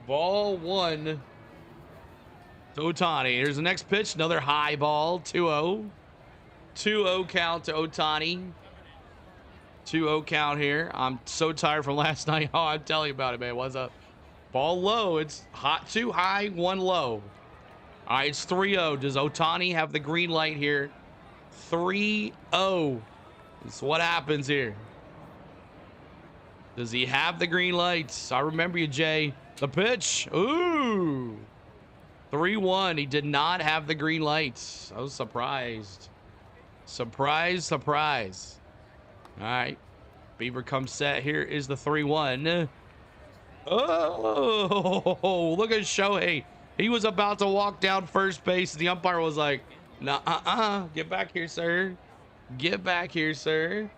Ball 1 to Ohtani. Here's the next pitch. Another high ball. 2-0. 2-0 count to Ohtani. 2-0 count here. I'm so tired from last night. Oh, I'm telling you about it, man. What's up? Ball low. It's hot. 2 high, 1 low. All right, it's 3-0. Does Ohtani have the green light here? 3-0. That's what happens here. Does he have the green lights? I remember you, Jay. The pitch. Ooh. 3-1. He did not have the green lights. I was surprised. Surprise, surprise. All right. Bieber comes set. Here is the 3-1. Oh, look at Shohei. He was about to walk down first base. The umpire was like, nah, get back here, sir. Get back here, sir.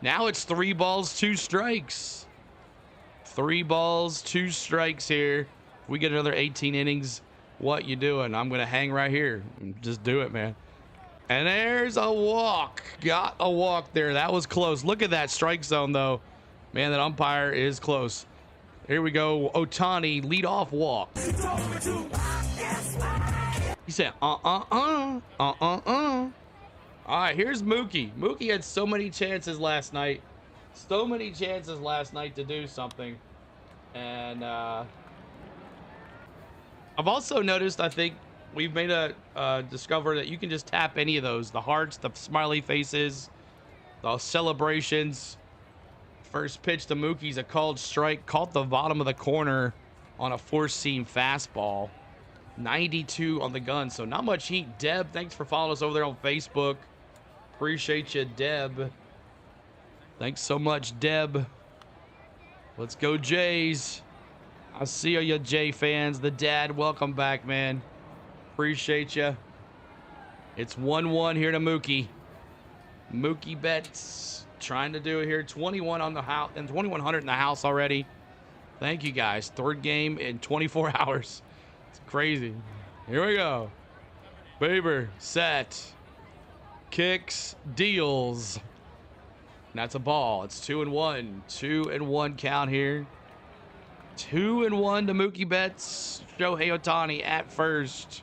Now it's 3 balls, 2 strikes. 3 balls, 2 strikes here. If we get another 18 innings, what you doing? I'm going to hang right here. Just do it, man. And there's a walk. Got a walk there. That was close. Look at that strike zone, though. Man, that umpire is close. Here we go. Ohtani, leadoff walk. He said, All right, here's Mookie. Mookie had so many chances last night. So many chances last night to do something. And I've also noticed, I think, we've made a discover that you can just tap any of those. The hearts, the smiley faces, the celebrations. First pitch to Mookie's a called strike. Caught the bottom of the corner on a 4-seam fastball. 92 on the gun, so not much heat. Deb, thanks for following us over there on Facebook. Appreciate you, Deb. Thanks so much, Deb. Let's go, Jays. I see you, Jay fans. The dad, welcome back, man. Appreciate you. It's 1-1 here to Mookie. Mookie Betts trying to do it here. 21 on the house and 2,100 in the house already. Thank you, guys. 3rd game in 24 hours. It's crazy. Here we go. Bieber set. Kicks, deals. And that's a ball. It's 2-1. 2-1 count here. 2-1 to Mookie Betts. Shohei Ohtani at first.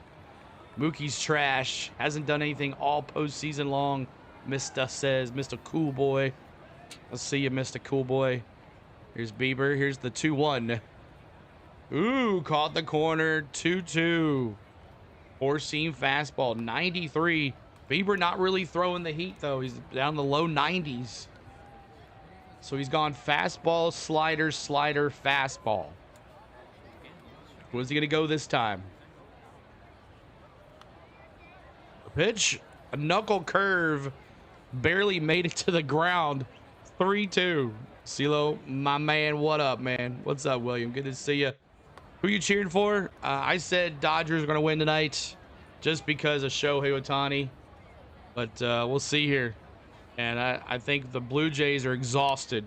Mookie's trash. Hasn't done anything all postseason long. Mr. says, Mr. Cool Boy. Let's see you, Mr. Cool Boy. Here's Bieber. Here's the 2-1. Ooh, caught the corner. 2-2. 4-seam fastball. 93. Bieber not really throwing the heat, though. He's down the low 90s. So he's gone fastball, slider, slider, fastball. Where's he going to go this time? A pitch. A knuckle curve. Barely made it to the ground. 3-2. CeeLo, my man, what up, man? What's up, William? Good to see you. Who you cheering for? I said Dodgers are going to win tonight just because of Shohei Ohtani. But we'll see here. And I think the Blue Jays are exhausted.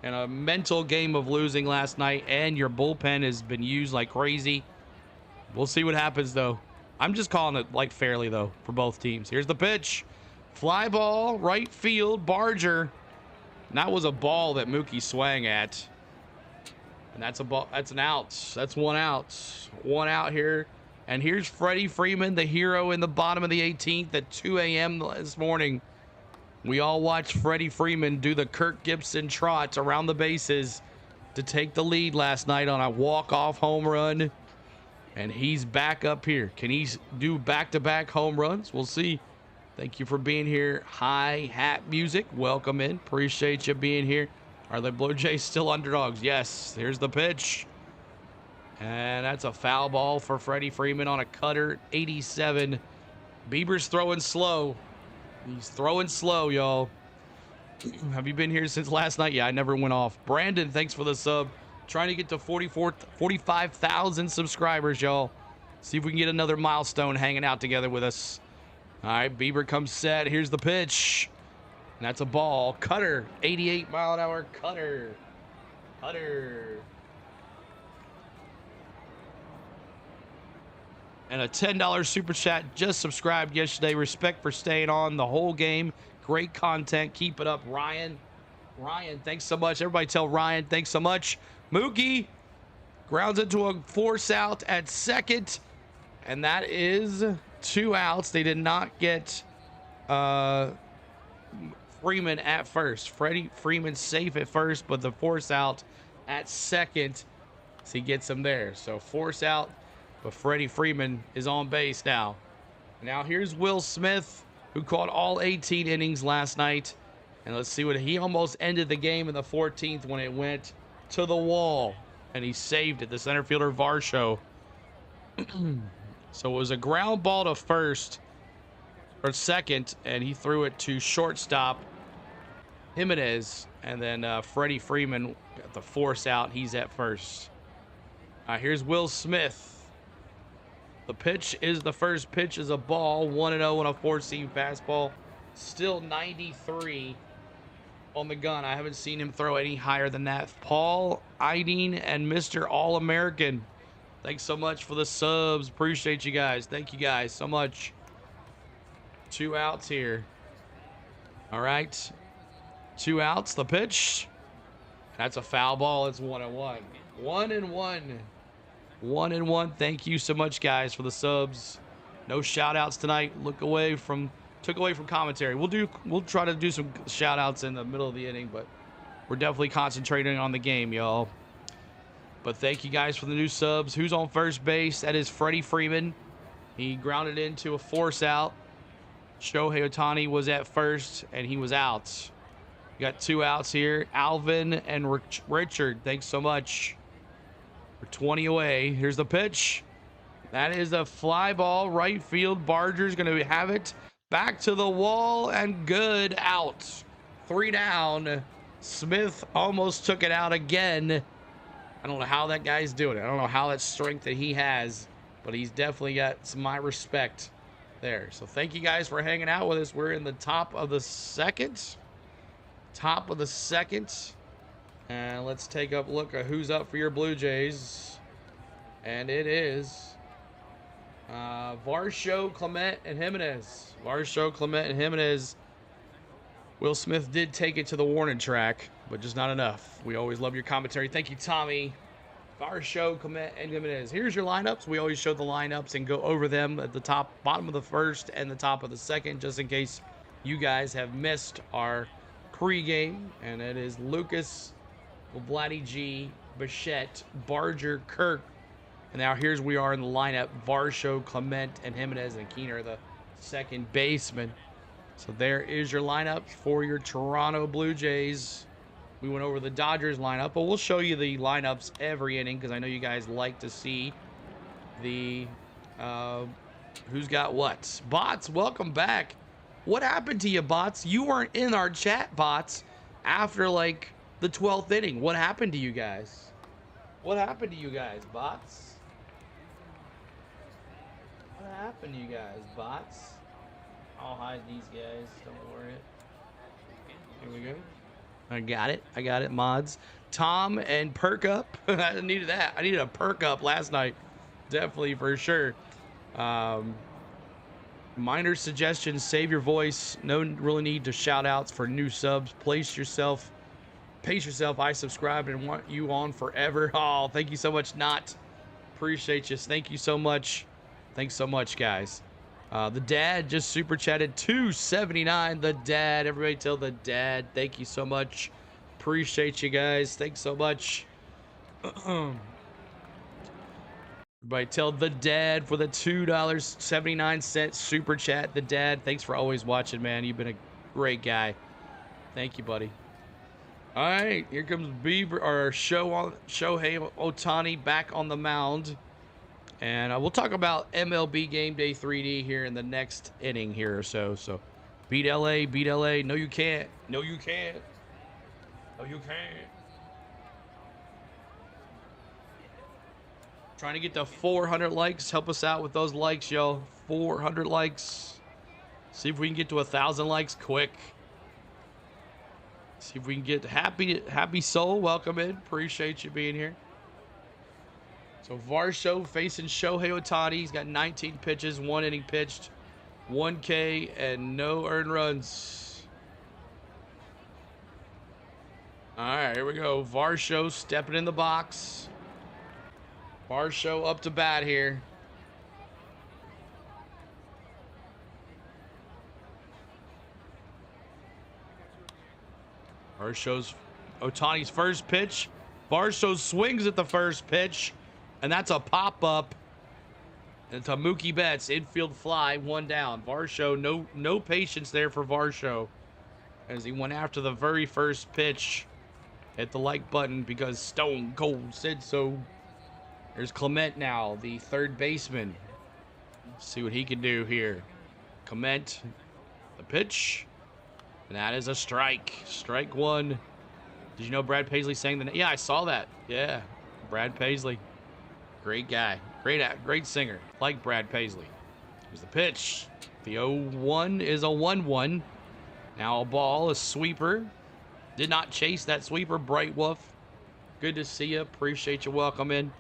And a mental game of losing last night. And your bullpen has been used like crazy. We'll see what happens, though. I'm just calling it like fairly, though, for both teams. Here's the pitch. Fly ball, right field, Barger. And that was a ball that Mookie swang at. And that's a ball. That's an out. That's 1 out. 1 out here. And here's Freddie Freeman, the hero in the bottom of the 18th at 2 a.m. this morning. We all watched Freddie Freeman do the Kirk Gibson trot around the bases to take the lead last night on a walk-off home run. And he's back up here. Can he do back-to-back home runs? We'll see. Thank you for being here. Hi Hat Music, welcome in. Appreciate you being here. Are the Blue Jays still underdogs? Yes. Here's the pitch. And that's a foul ball for Freddie Freeman on a cutter. 87. Bieber's throwing slow. He's throwing slow, y'all. Have you been here since last night? Yeah, I never went off. Brandon, thanks for the sub. Trying to get to 45,000 subscribers, y'all. See if we can get another milestone hanging out together with us. All right, Bieber comes set. Here's the pitch. And that's a ball. Cutter. 88-mile-an-hour cutter. Cutter. And a $10 super chat. Just subscribed yesterday. Respect for staying on the whole game. Great content. Keep it up, Ryan. Ryan, thanks so much. Everybody tell Ryan, thanks so much. Mookie grounds into a force out at second. And that is 2 outs. They did not get Freeman at first. Freddie Freeman safe at first, but the force out at second. So he gets him there. So force out, but Freddie Freeman is on base now. Now here's Will Smith, who caught all 18 innings last night. And let's see what he almost ended the game in the 14th when it went to the wall. And he saved it. The center fielder Varsho. So it was a ground ball to first or second, and he threw it to shortstop Jimenez. And then Freddie Freeman got the force out. He's at first. Here's Will Smith. The pitch is the first pitch is a ball. 1-0 on a 4-seam fastball. Still 93 on the gun. I haven't seen him throw any higher than that. Paul Iding and Mr. All-American. Thanks so much for the subs. Appreciate you guys. Thank you guys so much. 2 outs here. All right. 2 outs. The pitch. That's a foul ball. It's 1-1. 1-1. 1-1. Thank you so much, guys, for the subs. No shout outs tonight. Took away from commentary. We'll try to do some shout outs in the middle of the inning, but we're definitely concentrating on the game, y'all. But thank you guys for the new subs. Who's on first base? That is Freddie Freeman. He grounded into a force out. Shohei Ohtani was at first, and he was out. We got 2 outs here. Alvin and Richard, thanks so much. We're 20 away. Here's the pitch. That is a fly ball. Right field. Barger's going to have it. Back to the wall, and good. Out. 3 down. Smith almost took it out again. I don't know how that guy's doing it. I don't know how that strength that he has, but he's definitely got my respect there. So thank you guys for hanging out with us. We're in the top of the second. Top of the second. And let's take a look at who's up for your Blue Jays. And it is Varsho, Clement, and Jimenez. Varsho, Clement, and Jimenez. Will Smith did take it to the warning track, but just not enough. We always love your commentary. Thank you, Tommy. Varsho, Clement, and Jimenez. Here's your lineups. We always show the lineups and go over them at the top, bottom of the first and the top of the second, just in case you guys have missed our pregame. And it is Lucas, Vladdy G, Bichette, Barger, Kirk. And now here's we are in the lineup. Varsho, Clement, and Jimenez, and Keener, the second baseman. So there is your lineup for your Toronto Blue Jays. We went over the Dodgers lineup, but we'll show you the lineups every inning because I know you guys like to see the who's got what. Bots, welcome back. What happened to you, Bots? You weren't in our chat, Bots, after like the 12th inning. What happened to you guys? What happened to you guys, Bots? What happened to you guys, Bots? I'll hide these guys. Don't worry. Here we go. I got it, mods. Tom and Perk Up. I needed that. I needed a Perk Up last night. Definitely, for sure. Minor suggestions. Save your voice. No really need to shout outs for new subs. Pace yourself. I subscribed and want you on forever. Oh, thank you so much, Not. Appreciate you. Thank you so much. Thanks so much, guys. The dad just super chatted $2.79. The dad, everybody tell the dad. Thank you so much. Appreciate you guys. Thanks so much. Everybody tell the dad for the $2.79 super chat. The dad, thanks for always watching, man. You've been a great guy. Thank you, buddy. All right, here comes Bieber or Shohei Ohtani back on the mound. And we'll talk about MLB Game Day 3D here in the next inning here or so. So beat LA, beat LA. No, you can't. No, you can't. No, you can't. Trying to get to 400 likes. Help us out with those likes, yo. 400 likes. See if we can get to 1,000 likes quick. See if we can get Happy Soul. Welcome in. Appreciate you being here. So Varsho facing Shohei Ohtani. He's got 19 pitches, 1 inning pitched, 1K, and no earned runs. All right, here we go. Varsho stepping in the box. Varsho up to bat here. Ohtani's first pitch. Varsho swings at the first pitch, and that's a pop-up. And to Mookie Betts, infield fly, 1 down. Varsho, no patience there for Varsho as he went after the very first pitch. Hit the like button because Stone Cold said so. There's Clement now, the third baseman. Let's see what he can do here. Clement, the pitch. And that is a strike. Strike 1. Did you know Brad Paisley sang the... Yeah, I saw that. Yeah, Brad Paisley. Great guy. Great singer. Like Brad Paisley. Here's the pitch. The 0-1 is a 1-1. Now a ball, a sweeper. Did not chase that sweeper, Bright Wolf. Good to see you. Appreciate you. Welcome in.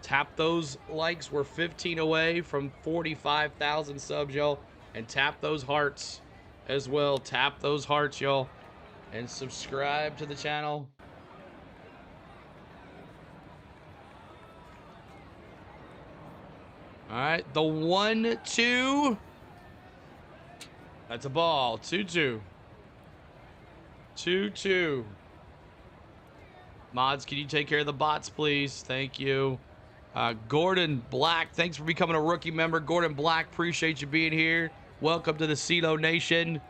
Tap those likes. We're 15 away from 45,000 subs, y'all. And tap those hearts as well. Tap those hearts, y'all. And subscribe to the channel. All right, the 1-2. That's a ball. 2-2. 2-2. Mods, can you take care of the bots, please? Thank you. Gordon Black, thanks for becoming a rookie member. Gordon Black, appreciate you being here. Welcome to the CeeLo Nation.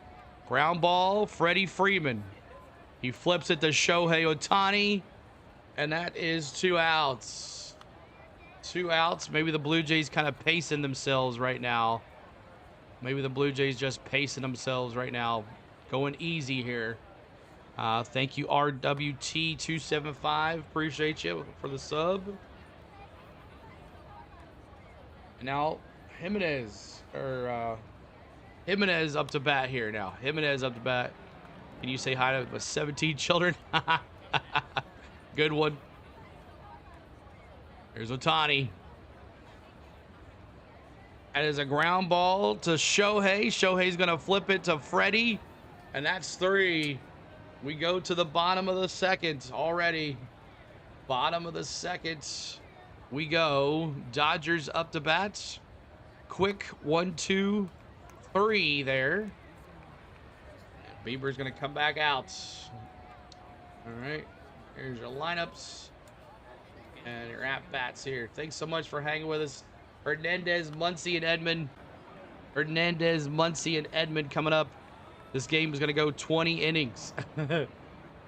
Ground ball, Freddie Freeman. He flips it to Shohei Ohtani, and that is 2 outs. 2 outs. Maybe the Blue Jays kind of pacing themselves right now. Maybe the Blue Jays just pacing themselves right now. Going easy here. Thank you, RWT275. Appreciate you for the sub. And now Jimenez up to bat here now. Jimenez up to bat. Can you say hi to my 17 children? Good one. Here's Ohtani. That is a ground ball to Shohei. Shohei's going to flip it to Freddie. And that's 3. We go to the bottom of the second already. Bottom of the second. We go. Dodgers up to bat. Quick 1, 2, 3 there. Bieber's going to come back out. All right. Here's your lineups. And your at-bats here. Thanks so much for hanging with us. Hernandez, Muncy, and Edmond. Hernandez, Muncy, and Edmond coming up. This game is going to go 20 innings.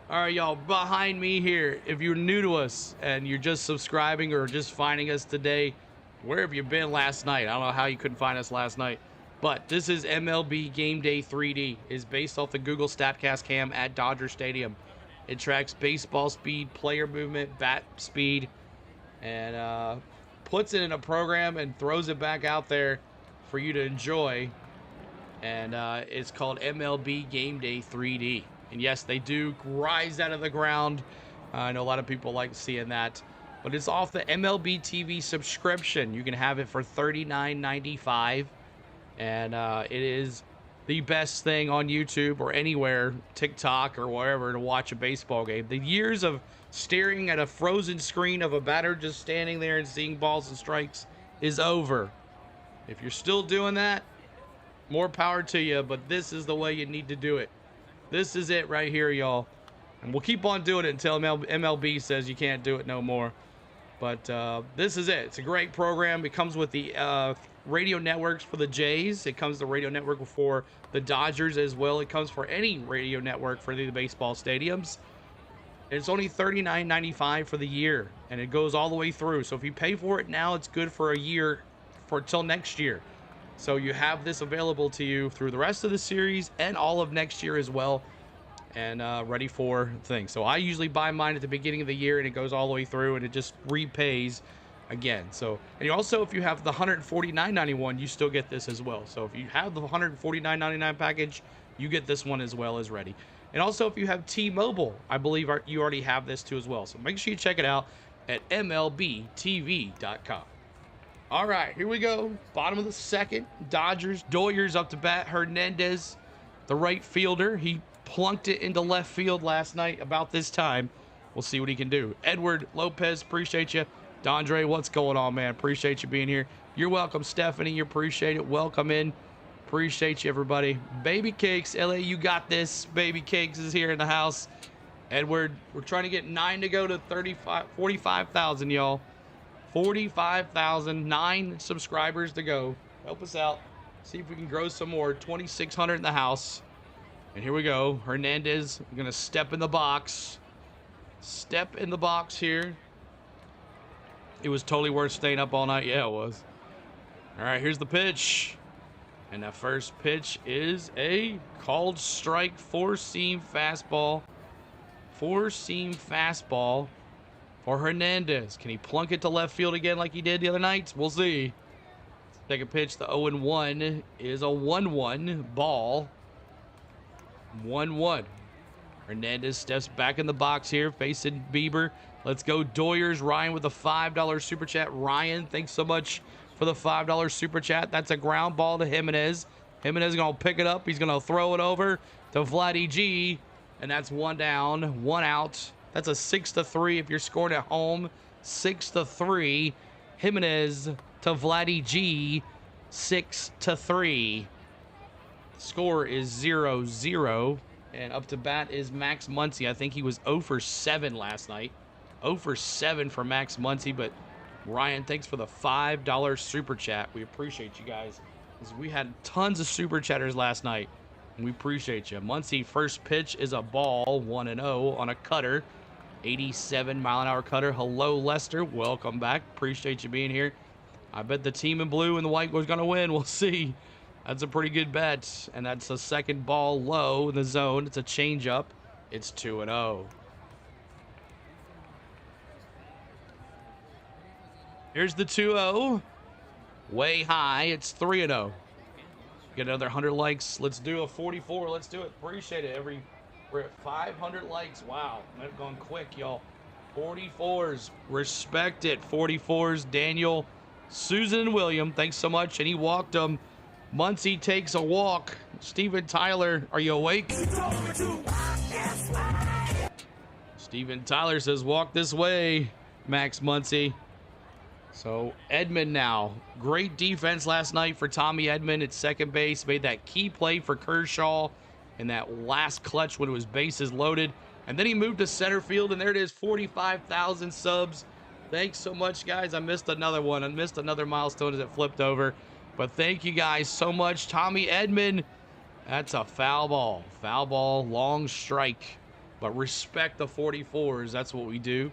All right, y'all. Behind me here, if you're new to us and you're just subscribing or just finding us today, where have you been last night? I don't know how you couldn't find us last night. But this is MLB Game Day 3D. It's based off the Google StatCast cam at Dodger Stadium. It tracks baseball speed, player movement, bat speed, and puts it in a program and throws it back out there for you to enjoy. And it's called MLB Game Day 3D. And yes, they do rise out of the ground. I know a lot of people like seeing that. But it's off the MLB TV subscription. You can have it for $39.95. And it is the best thing on YouTube or anywhere, TikTok or wherever, to watch a baseball game. The years of staring at a frozen screen of a batter just standing there and seeing balls and strikes is over. If you're still doing that, more power to you, but this is the way you need to do it. This is it right here, y'all. And we'll keep on doing it until MLB says you can't do it no more. But this is it. It's a great program. It comes with the radio networks for the Jays. It comes with the radio network for the Dodgers as well. It comes for any radio network for the baseball stadiums. And it's only $39.95 for the year, and it goes all the way through. So if you pay for it now, it's good for a year, for till next year. So you have this available to you through the rest of the series and all of next year as well, and ready for things. So I usually buy mine at the beginning of the year, and it goes all the way through, and it just repays again. So, and you also, if you have the $149.91, you still get this as well. So if you have the $149.99 package, you get this one as well as ready. And also, if you have T-Mobile, I believe you already have this too as well. So make sure you check it out at MLBTV.com. All right, here we go. Bottom of the second. Dodgers. Doyers up to bat. Hernandez, the right fielder. He plunked it into left field last night about this time. We'll see what he can do. Edward Lopez, appreciate you. Dondre, what's going on, man? Appreciate you being here. You're welcome, Stephanie. You appreciate it. Welcome in. Appreciate you, everybody. Baby Cakes, LA, you got this. Baby Cakes is here in the house. Edward, we're trying to get 9 to go to 45,000, y'all. 45,000, 9 subscribers to go. Help us out. See if we can grow some more. 2,600 in the house. And here we go. Hernandez, we're going to step in the box. Step in the box here. It was totally worth staying up all night. Yeah, it was. All right, here's the pitch. And that first pitch is a called strike, four-seam fastball. Four-seam fastball for Hernandez. Can he plunk it to left field again like he did the other night? We'll see. Second pitch, the 0-1 is a 1-1 ball. 1-1. Hernandez steps back in the box here, facing Bieber. Let's go, Doyers. Ryan with a $5 super chat. Ryan, thanks so much for the $5 super chat. That's a ground ball to Jimenez. Jimenez is going to pick it up. He's going to throw it over to Vladdy G. And that's one down, one out. That's a 6-3 if you're scoring at home. 6-3. Jimenez to Vladdy G. 6-3. Score is 0-0. And up to bat is Max Muncy. I think he was 0 for 7 last night. 0 for 7 for Max Muncy. But Ryan, thanks for the $5 super chat. We appreciate you guys. We had tons of super chatters last night. And we appreciate you. Muncy, first pitch is a ball. 1-0 on a cutter. 87-mile-an-hour cutter. Hello, Lester. Welcome back. Appreciate you being here. I bet the team in blue and the white was going to win. We'll see. That's a pretty good bet. And that's a second ball low in the zone. It's a changeup. It's 2-0. Here's the 2-0. Way high. It's 3-0. Get another 100 likes. Let's do a 44. Let's do it. Appreciate it. We're at 500 likes. Wow. Might have gone quick, y'all. 44s. Respect it. 44s. Daniel, Susan, and William. Thanks so much. And he walked them. Muncy takes a walk. Steven Tyler, are you awake? Steven Tyler says, walk this way, Max Muncy. So Edman now. Great defense last night for Tommy Edman at second base. Made that key play for Kershaw in that last clutch when it was bases loaded. And then he moved to center field, and there it is, 45,000 subs. Thanks so much, guys. I missed another one. I missed another milestone as it flipped over. But thank you guys so much. Tommy Edman, that's a foul ball. Foul ball, long strike. But respect the 44s. That's what we do.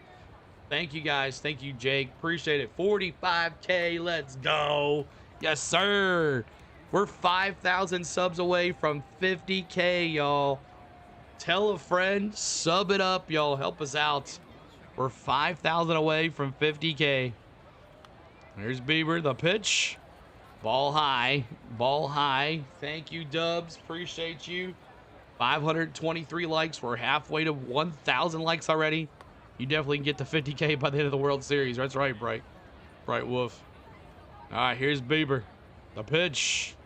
Thank you, guys. Thank you, Jake. Appreciate it. 45K. Let's go. Yes, sir. We're 5,000 subs away from 50K, y'all. Tell a friend. Sub it up, y'all. Help us out. We're 5,000 away from 50K. There's Bieber. The pitch. Ball high. Ball high. Thank you, Dubs. Appreciate you. 523 likes. We're halfway to 1,000 likes already. You definitely can get to 50K by the end of the World Series. That's right, Bright Wolf. All right, here's Bieber. The pitch.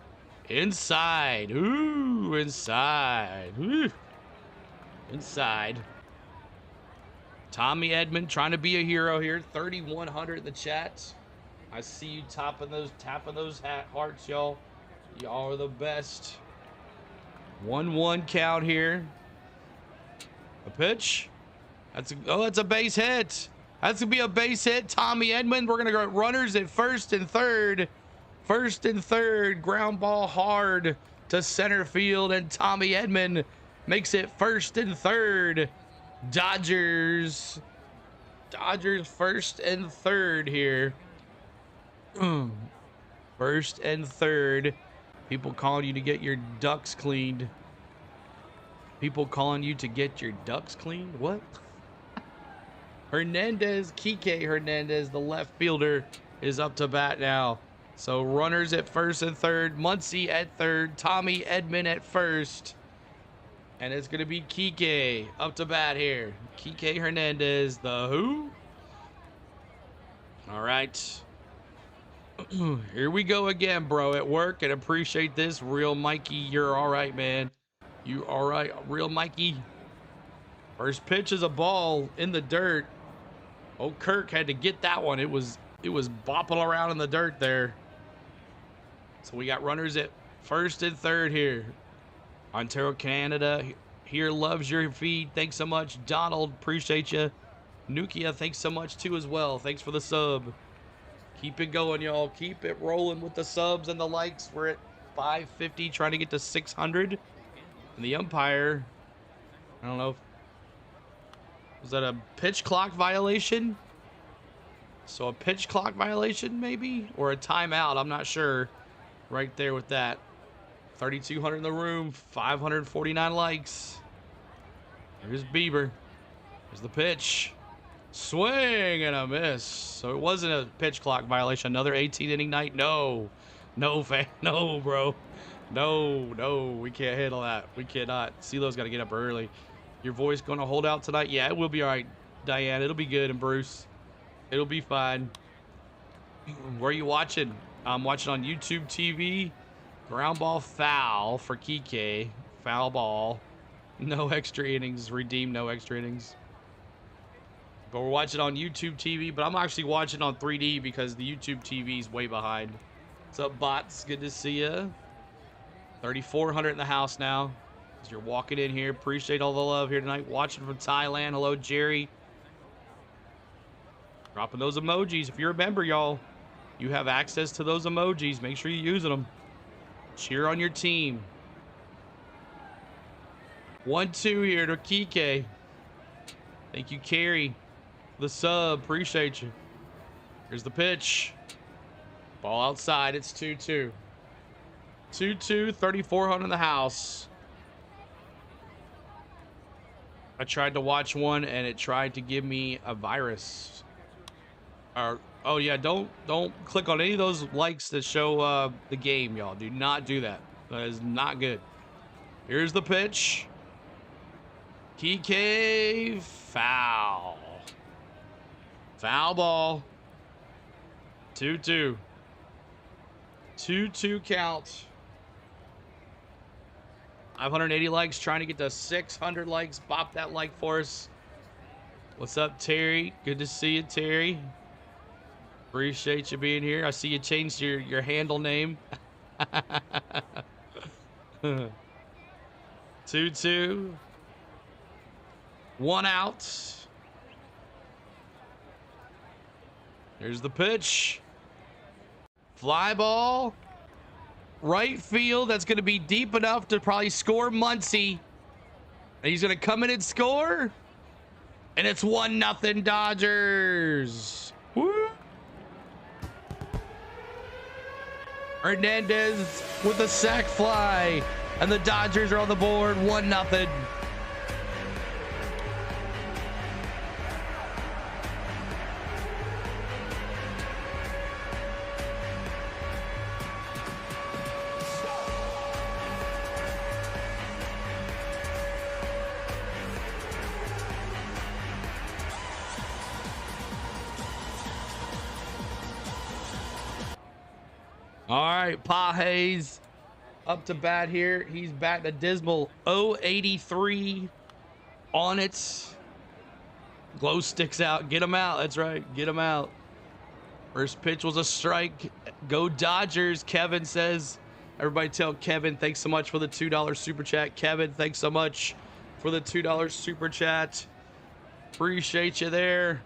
Inside. Ooh, inside. Ooh. Inside. Tommy Edman trying to be a hero here. 3,100 in the chat. I see you tapping those hearts, y'all. Y'all are the best. 1-1 count here. A pitch. That's a base hit. That's going to be a base hit. Tommy Edman. We're going to go runners at first and third. First and third. Ground ball hard to center field. And Tommy Edman makes it first and third. Dodgers first and third here. First and third. People calling you to get your ducks cleaned. People calling you to get your ducks cleaned? What? Hernandez, Kike Hernandez, the left fielder, is up to bat now. So runners at first and third. Muncy at third. Tommy Edman at first. And it's going to be Kike up to bat here. Kike Hernandez, the who? All right. Here we go again, bro. At work, and appreciate this. Real Mikey, you're all right, man. You all right, Real Mikey? First pitch is a ball in the dirt. Oh, Kirk had to get that one. It was bopping around in the dirt there. So we got runners at first and third here. Ontario, Canada, here loves your feed. Thanks so much, Donald. Appreciate you. Nukia, thanks so much too as well. Thanks for the sub. Keep it going, y'all. Keep it rolling with the subs and the likes. We're at 550, trying to get to 600. And the umpire, I don't know, was that a pitch clock violation? So a pitch clock violation maybe? Or a timeout, I'm not sure. Right there with that. 3,200 in the room, 549 likes. Here's Bieber. Here's the pitch. Swing and a miss. So it wasn't a pitch clock violation. Another 18th inning night. No, no, bro. No, we can't handle that. We cannot. CeeLo's got to get up early. Your voice going to hold out tonight? Yeah, it will be all right, Diane. It'll be good. And Bruce, it'll be fine. Where are you watching? I'm watching on YouTube TV. Ground ball foul for Kike. Foul ball. No extra innings. Redeem no extra innings. But we're watching on YouTube TV. But I'm actually watching on 3D because the YouTube TV is way behind. What's up, bots? Good to see you. 3,400 in the house now. As you're walking in here. Appreciate all the love here tonight. Watching from Thailand. Hello, Jerry. Dropping those emojis. If you're a member, y'all, you have access to those emojis. Make sure you're using them. Cheer on your team. 1-2 here to Kike. Thank you, Carrie. The sub. Appreciate you. Here's the pitch. Ball outside. It's 2-2. 2-2, 3,400 in the house. I tried to watch one and it tried to give me a virus. Oh yeah, don't click on any of those likes that show the game, y'all. Do not do that. That is not good. Here's the pitch. Kike, foul. Foul ball. 2-2. 2-2 count. 580 likes, trying to get to 600 likes. Bop that like for us. What's up, Terry? Good to see you, Terry. Appreciate you being here. I see you changed your handle name. 2-2. 1 out. Here's the pitch. Fly ball. Right field. That's going to be deep enough to probably score Muncy. And he's going to come in and score. And it's 1-0 Dodgers. Woo. Hernandez with a sac fly. And the Dodgers are on the board. 1-0. All right, Pajes up to bat here. He's batting a dismal 083 on it. Glow sticks out. Get him out. That's right. Get him out. First pitch was a strike. Go Dodgers, Kevin says. Everybody tell Kevin, thanks so much for the $2 super chat. Kevin, thanks so much for the $2 super chat. Appreciate you there.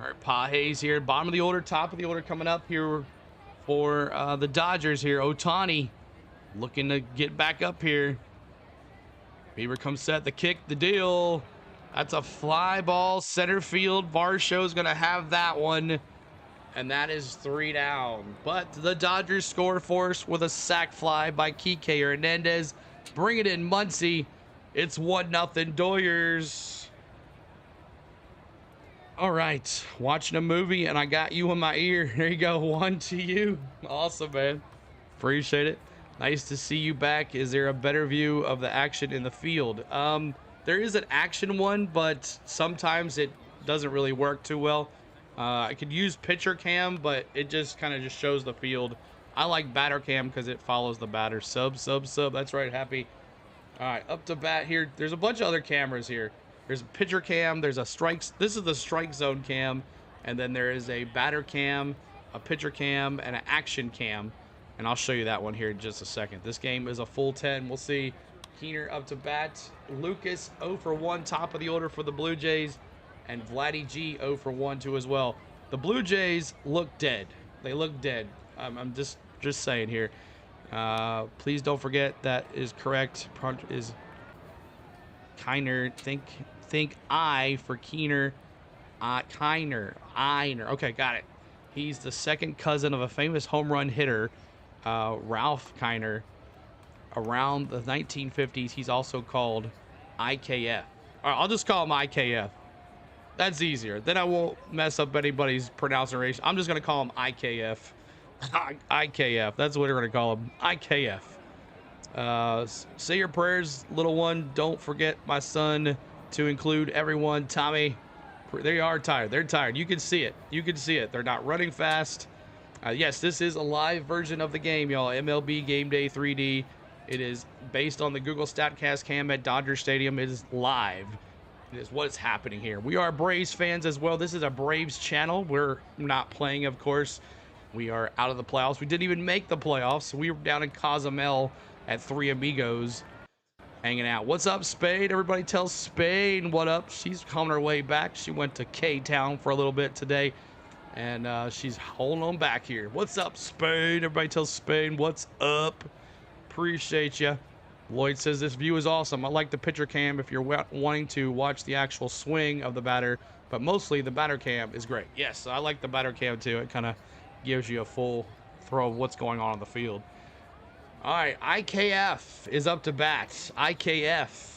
All right, Pages here, bottom of the order, top of the order coming up here for the Dodgers here. Ohtani looking to get back up here. Bieber comes set, the kick, the deal. That's a fly ball, center field. Varsho's going to have that one. And that is 3 down. But the Dodgers score for us with a sac fly by Kike Hernandez. Bring it in, Muncy. It's 1-0 Doyers. All right, watching a movie and I got you in my ear. There you go, 1 to you. Awesome, man. Appreciate it. Nice to see you back. Is there a better view of the action in the field? There is an action one, but sometimes it doesn't really work too well. I could use pitcher cam, but it just kind of just shows the field. I like batter cam because it follows the batter. Sub. That's right, Happy. All right, up to bat here. There's a bunch of other cameras here. There's a pitcher cam. There's a strikes. This is the strike zone cam. And then there is a batter cam, a pitcher cam, and an action cam. And I'll show you that one here in just a second. This game is a full 10. We'll see. Keener up to bat. Lucas 0 for 1, top of the order for the Blue Jays. And Vladdy G 0 for 1 too as well. The Blue Jays look dead. They look dead. I'm just saying here. Please don't forget that is correct. Is Kiner. Think I for Keener. Kiner. Okay, got it. He's the second cousin of a famous home run hitter, Ralph Kiner. Around the 1950s, he's also called IKF. All right, I'll just call him IKF. That's easier. Then I won't mess up anybody's pronunciation. I'm just going to call him IKF. IKF. That's what we're going to call him. IKF. Say your prayers, little one. Don't forget my son to include everyone. Tommy, they are tired. They're tired. You can see it. You can see it. They're not running fast. Yes, this is a live version of the game, y'all. MLB Game Day 3D. It is based on the Google StatCast cam at Dodger Stadium. It is live. It is what's happening here. We are Braves fans as well. This is a Braves channel. We're not playing, of course. We are out of the playoffs. We didn't even make the playoffs. We were down in Cozumel at Three Amigos hanging out. What's up, Spade? Everybody tell Spade what up. She's coming her way back. She went to K-Town for a little bit today, and she's holding on back here. What's up, Spade? Everybody tell Spade what's up. Appreciate you. Lloyd says this view is awesome. I like the pitcher cam if you're wanting to watch the actual swing of the batter, but mostly the batter cam is great. Yes, I like the batter cam too. It kind of gives you a full throw of what's going on the field. All right, IKF is up to bat. IKF.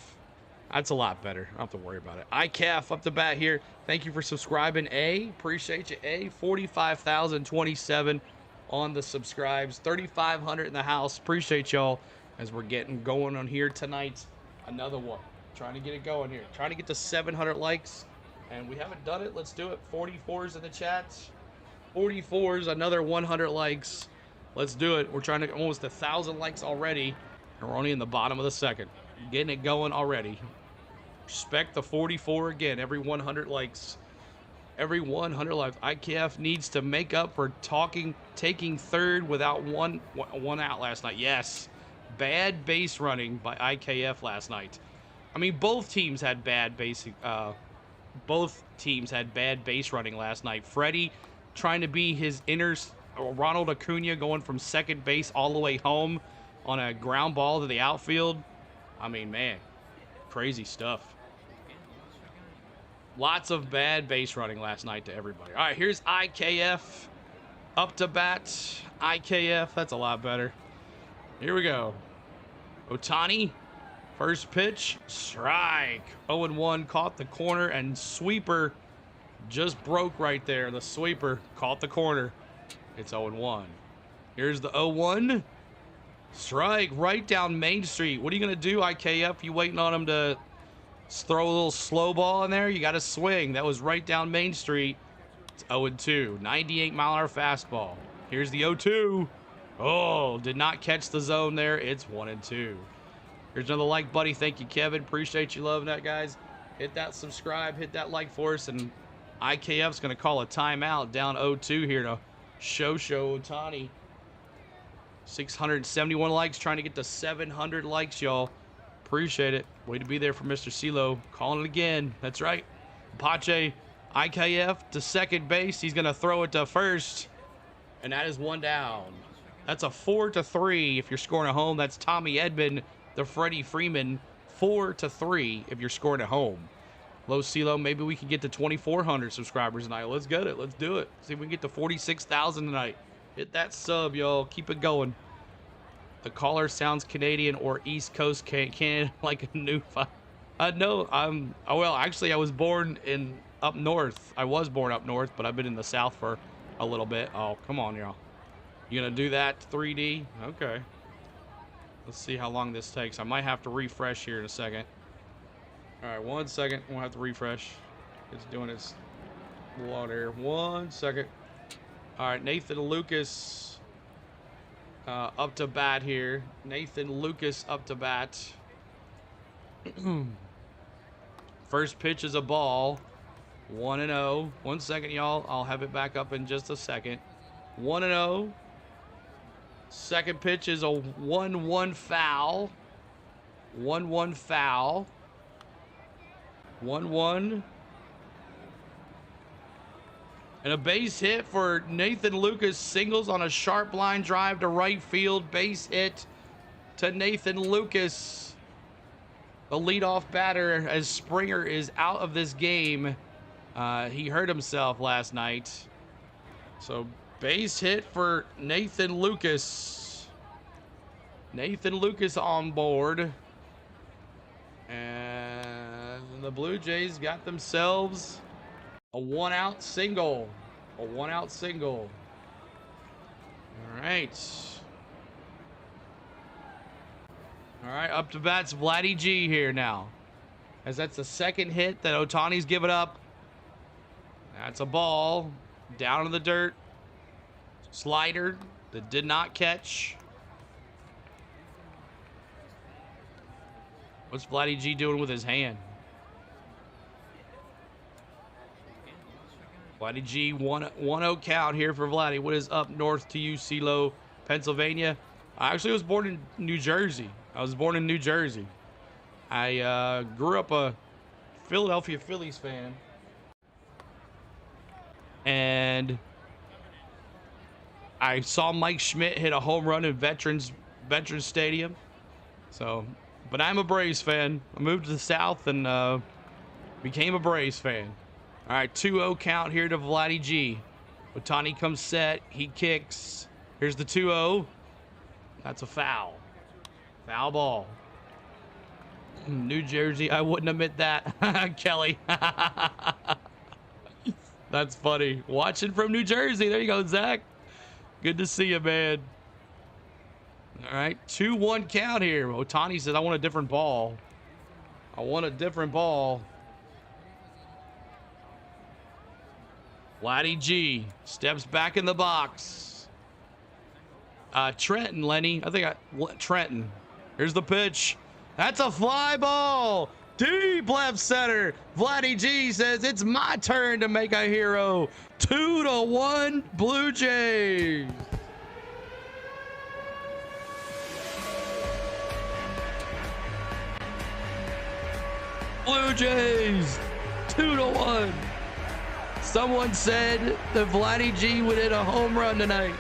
That's a lot better. I don't have to worry about it. IKF up to bat here. Thank you for subscribing, A. Appreciate you, A. 45,027 on the subscribes. 3,500 in the house. Appreciate y'all as we're getting going on here tonight. Another one. Trying to get it going here. Trying to get to 700 likes, and we haven't done it. Let's do it. 44s in the chat. 44s, another 100 likes. Let's do it. We're trying to almost 1,000 likes already, and we're only in the bottom of the second. Getting it going already. Respect the 44 again. Every 100 likes. Every 100 likes. IKF needs to make up for taking third without one out last night. Yes. Bad base running by IKF last night. I mean, both teams had bad base running last night. Freddie trying to be his inner Ronald Acuna, going from second base all the way home on a ground ball to the outfield. I mean, man, crazy stuff. Lots of bad base running last night to everybody. All right, here's IKF up to bat. IKF, that's a lot better. Here we go. Ohtani, first pitch, strike. 0-1, caught the corner, and sweeper just broke right there. The sweeper caught the corner. It's 0-1. Here's the 0-1. Strike right down Main Street. What are you going to do, IKF? You waiting on him to throw a little slow ball in there? You got to swing. That was right down Main Street. It's 0-2. 98-mile-an-hour fastball. Here's the 0-2. Oh, did not catch the zone there. It's 1-2. Here's another like, buddy. Thank you, Kevin. Appreciate you loving that, guys. Hit that subscribe. Hit that like for us. And IKF's going to call a timeout down 0-2 here to show Ohtani. 671 likes. Trying to get to 700 likes, y'all. Appreciate it. Way to be there for Mr. CeeLo. Calling it again. That's right. Apache. IKF to second base. He's going to throw it to first. And that is one down. That's a 4-3 if you're scoring at home. That's Tommy Edman, the Freddie Freeman. 4-3 if you're scoring at home. Low CeeLo, maybe we can get to 2,400 subscribers tonight. Let's get it. Let's do it. See if we can get to 46,000 tonight. Hit that sub, y'all. Keep it going. The caller sounds Canadian or East Coast Canadian like a new. No, well, actually, I was born up north. I was born up north, but I've been in the South for a little bit. Oh, come on, y'all. You gonna do that 3D? Okay. Let's see how long this takes. I might have to refresh here in a second. All right, 1 second. We'll have to refresh. It's doing its load here. 1 second. All right, Nathan Lucas up to bat here. Nathan Lucas up to bat. First pitch is a ball. 1-0. 1 second, y'all. I'll have it back up in just a second. 1-0. Second pitch is a 1-1 foul. 1-1 foul. 1-1. And a base hit for Nathan Lucas. Singles on a sharp line drive to right field. Base hit to Nathan Lucas. The leadoff batter as Springer is out of this game. He hurt himself last night. So base hit for Nathan Lucas. Nathan Lucas on board. And the Blue Jays got themselves a one-out single. A one-out single. All right. All right, up to bat's Vladdy G here now. As that's the second hit that Ohtani's given up. That's a ball. Down in the dirt. Slider that did not catch. What's Vladdy G doing with his hand? Vladdy G, 1-0 count here for Vladdy. What is up north to you, CeeLo, Pennsylvania? I actually was born in New Jersey. I grew up a Philadelphia Phillies fan. And I saw Mike Schmidt hit a home run in Veterans Stadium. So, but I'm a Braves fan. I moved to the South and became a Braves fan. All right, 2-0 count here to Vladdy G. Ohtani comes set. He kicks. Here's the 2-0. That's a foul. Foul ball. New Jersey. I wouldn't admit that. Kelly. That's funny. Watching from New Jersey. There you go, Zach. Good to see you, man. All right, 2-1 count here. Ohtani says, I want a different ball. I want a different ball. Vladdy G steps back in the box. Trenton, Lenny. Trenton. Here's the pitch. That's a fly ball. Deep left center. Vladdy G says, it's my turn to make a hero. 2-1 Blue Jays. Blue Jays, 2-1. Someone said that Vladdy G would hit a home run tonight.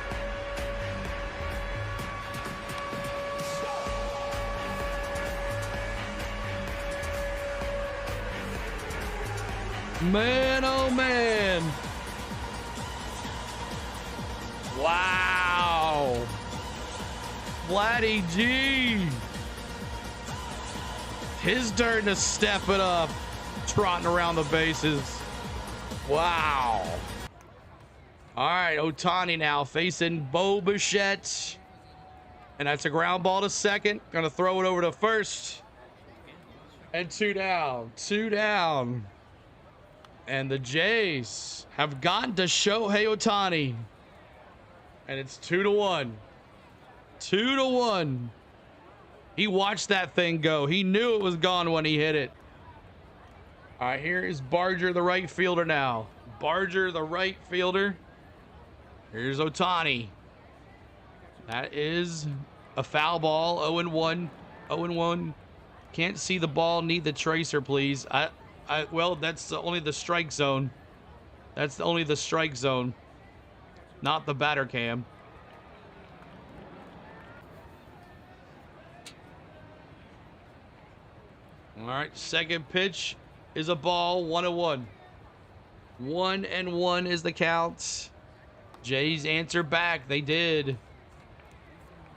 Man, oh man. Wow. Vladdy G. His turn to step it up. Trotting around the bases. Wow. All right, Ohtani now facing Bo Bichette. And that's a ground ball to second. Gonna throw it over to first. And 2 down. 2 down. And the Jays have gotten to Shohei Ohtani. And it's 2-1. 2-1. He watched that thing go. He knew it was gone when he hit it. All right, here is Barger, the right fielder now. Barger, the right fielder. Here's Ohtani. That is a foul ball. 0-1. 0-1. Can't see the ball. Need the tracer, please. Well, that's only the strike zone. That's only the strike zone, not the batter cam. All right, second pitch is a ball, 1-1. 1-1 is the count. Jays answer back. They did.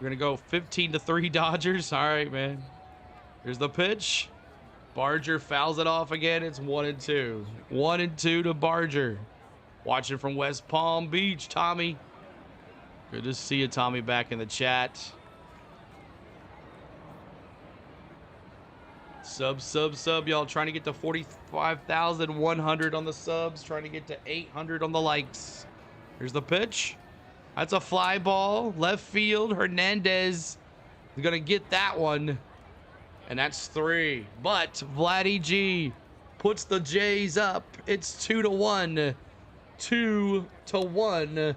We're going to go 15-3 Dodgers. All right, man. Here's the pitch. Barger fouls it off again. It's 1-2. 1-2 to Barger. Watching from West Palm Beach, Tommy. Good to see you, Tommy, back in the chat. Sub, y'all. Trying to get to 45,100 on the subs. Trying to get to 800 on the likes. Here's the pitch. That's a fly ball. Left field. Hernandez is going to get that one. And that's 3. But Vladdy G puts the Jays up. It's 2-1. 2-1.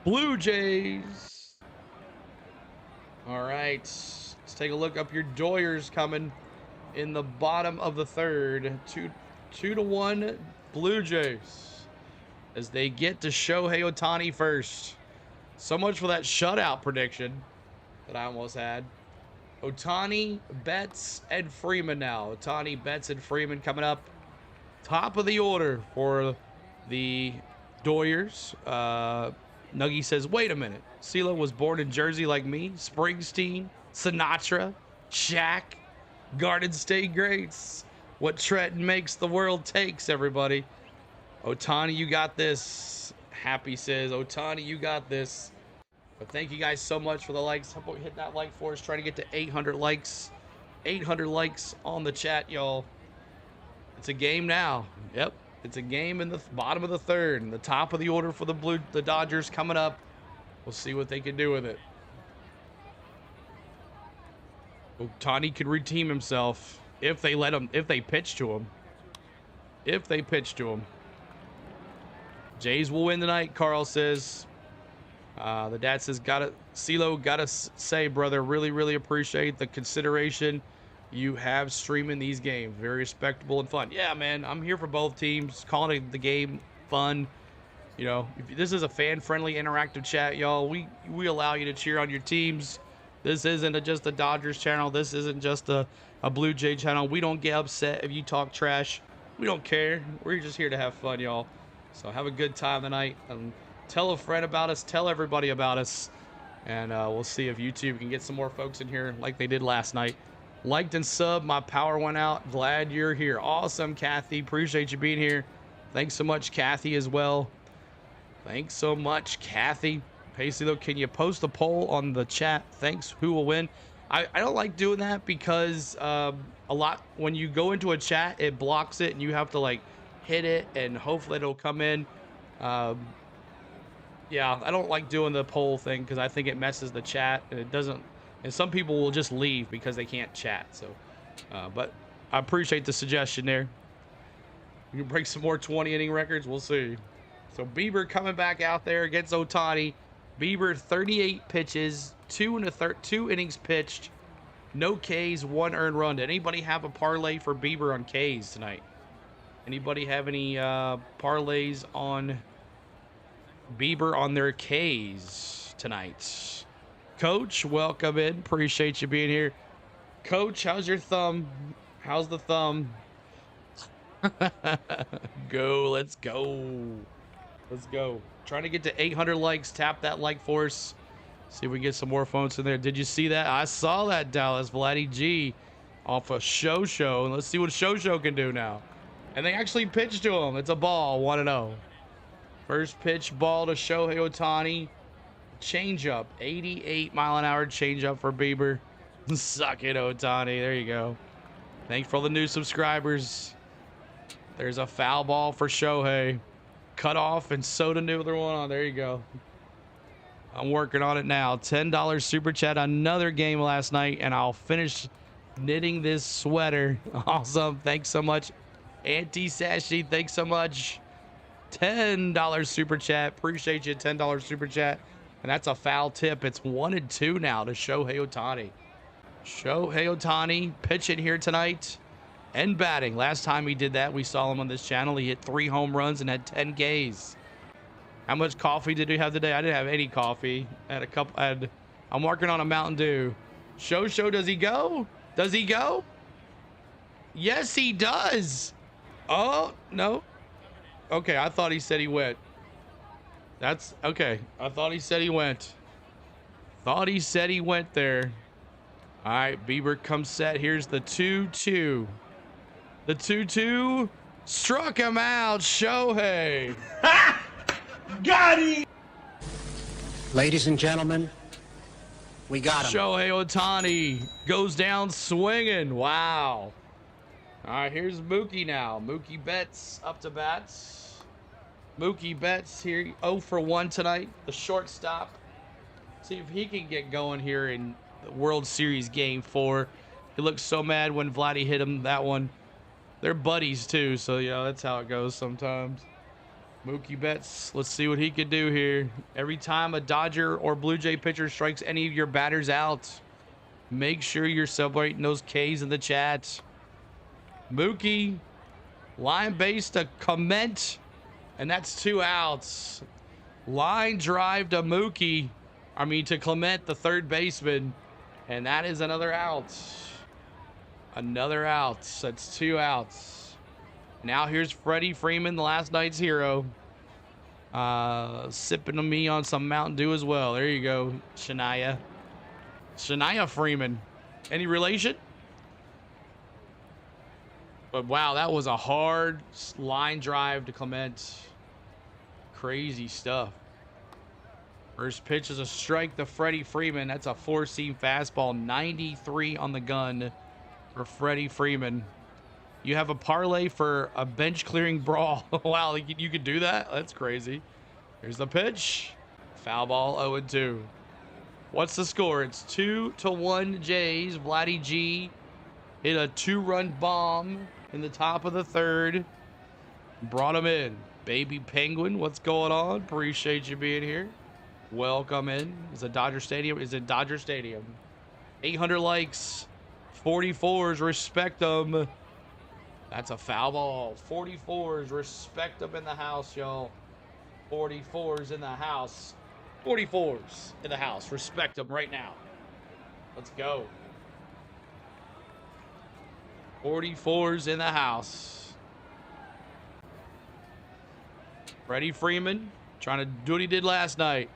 Blue Jays. All right. Let's take a look up. Your Doyers coming in the bottom of the third. 2-1 Blue Jays as they get to Shohei Ohtani first. So much for that shutout prediction that I almost had. Ohtani, Betts, and Freeman now. Ohtani, Betts, and Freeman coming up. Top of the order for the Doyers. Nuggy says, wait a minute. CeeLo was born in Jersey like me. Springsteen, Sinatra, Shaq, Garden State greats. What Trenton makes, the world takes, everybody. Ohtani, you got this. Happy says, Ohtani, you got this. But thank you guys so much for the likes. How about we hit that like for us? Try to get to 800 likes. 800 likes on the chat, y'all. It's a game now. Yep. It's a game in the bottom of the third. And the top of the order for the Dodgers coming up. We'll see what they can do with it. Ohtani could redeem himself if they let him, if they pitch to him. If they pitch to him. Jays will win tonight, Carl says. The dad says, CeeLo, gotta say, brother, really appreciate the consideration you have streaming these games. Very respectable and fun. Yeah, man, I'm here for both teams. Calling the game fun. You know, if this is a fan-friendly, interactive chat, y'all. We allow you to cheer on your teams. This isn't just a Dodgers channel. This isn't just a Blue Jay channel. We don't get upset if you talk trash. We don't care. We're just here to have fun, y'all. So have a good time tonight. Tell a friend about us. Tell everybody about us. And we'll see if YouTube can get some more folks in here like they did last night. Liked and sub. My power went out. Glad you're here. Awesome, Kathy. Appreciate you being here. Thanks so much, Kathy, as well. Thanks so much, Kathy. Hey, CeeLo, can you post a poll on the chat? Thanks. Who will win? I don't like doing that because a lot, when you go into a chat, it blocks it and you have to like hit it and hopefully it'll come in. Yeah, I don't like doing the poll thing because I think it messes the chat and it doesn't. And some people will just leave because they can't chat. So, but I appreciate the suggestion there. We can break some more 20-inning records. We'll see. So Bieber coming back out there against Ohtani. Bieber 38 pitches, 2 innings pitched, no Ks, 1 earned run. Did anybody have a parlay for Bieber on Ks tonight? Anybody have any parlays on Bieber on their Ks tonight? Coach, welcome in. Appreciate you being here. Coach, how's your thumb? How's the thumb? Go, let's go. Let's go. Trying to get to 800 likes. Tap that like for us. See if we get some more phones in there. Did you see that? I saw that, Dallas. Vladdy G off of Show. And let's see what Show can do now. And they actually pitched to him. It's a ball, 1-0. First pitch ball to Shohei Ohtani. Changeup, 88-mile-an-hour changeup for Bieber. Suck it, Ohtani. There you go. Thanks for all the new subscribers. There's a foul ball for Shohei. Cut off and sewed another one on. There you go. I'm working on it now. $10 super chat. Another game last night, and I'll finish knitting this sweater. Awesome. Thanks so much. Auntie Sashi, thanks so much. $10 super chat. Appreciate you. $10 super chat. And that's a foul tip. It's 1-2 now to Shohei Ohtani. Shohei Ohtani pitching here tonight and batting. Last time he did that, we saw him on this channel. He hit 3 home runs and had 10 Ks. How much coffee did he have today? I didn't have any coffee. I had a couple. I'm working on a Mountain Dew. Show, does he go? Does he go? Yes, he does. Oh, no. Okay, I thought he said he went. That's okay. I thought he said he went. Thought he said he went there. All right, Bieber comes set. Here's the 2-2. The 2-2 struck him out. Shohei. Got him! Ladies and gentlemen, we got him. Shohei Ohtani goes down swinging. Wow. All right, here's Mookie now. Mookie Betts up to bats. Mookie Betts here 0 for 1 tonight. The shortstop. See if he can get going here in the World Series Game 4. He looked so mad when Vladdy hit him that one. They're buddies too, so you know that's how it goes sometimes. Mookie Betts, let's see what he can do here. Every time a Dodger or Blue Jay pitcher strikes any of your batters out, make sure you're celebrating those Ks in the chat. Mookie, line base to Clement, and that's 2 outs. Line drive to Mookie, to Clement, the third baseman, and that is another out. Another out. That's 2 outs. Now here's Freddie Freeman, the last night's hero. Sipping on me on some Mountain Dew as well. There you go, Shania. Shania Freeman. Any relation? But wow, that was a hard line drive to Clement. Crazy stuff. First pitch is a strike to Freddie Freeman. That's a 4-seam fastball. 93 on the gun for Freddie Freeman. You have a parlay for a bench clearing brawl. Wow, you could do that? That's crazy. Here's the pitch. Foul ball, 0-2. What's the score? It's 2-1 Jays. Vladdy G hit a 2-run bomb in the top of the 3rd. Brought him in. Baby Penguin, what's going on? Appreciate you being here. Welcome in. Is it Dodger Stadium? Is it Dodger Stadium? 800 likes. 44s, respect them. That's a foul ball. 44s, respect them in the house, y'all. 44s in the house. 44s in the house. Respect them right now. Let's go. 44s in the house. Freddie Freeman trying to do what he did last night.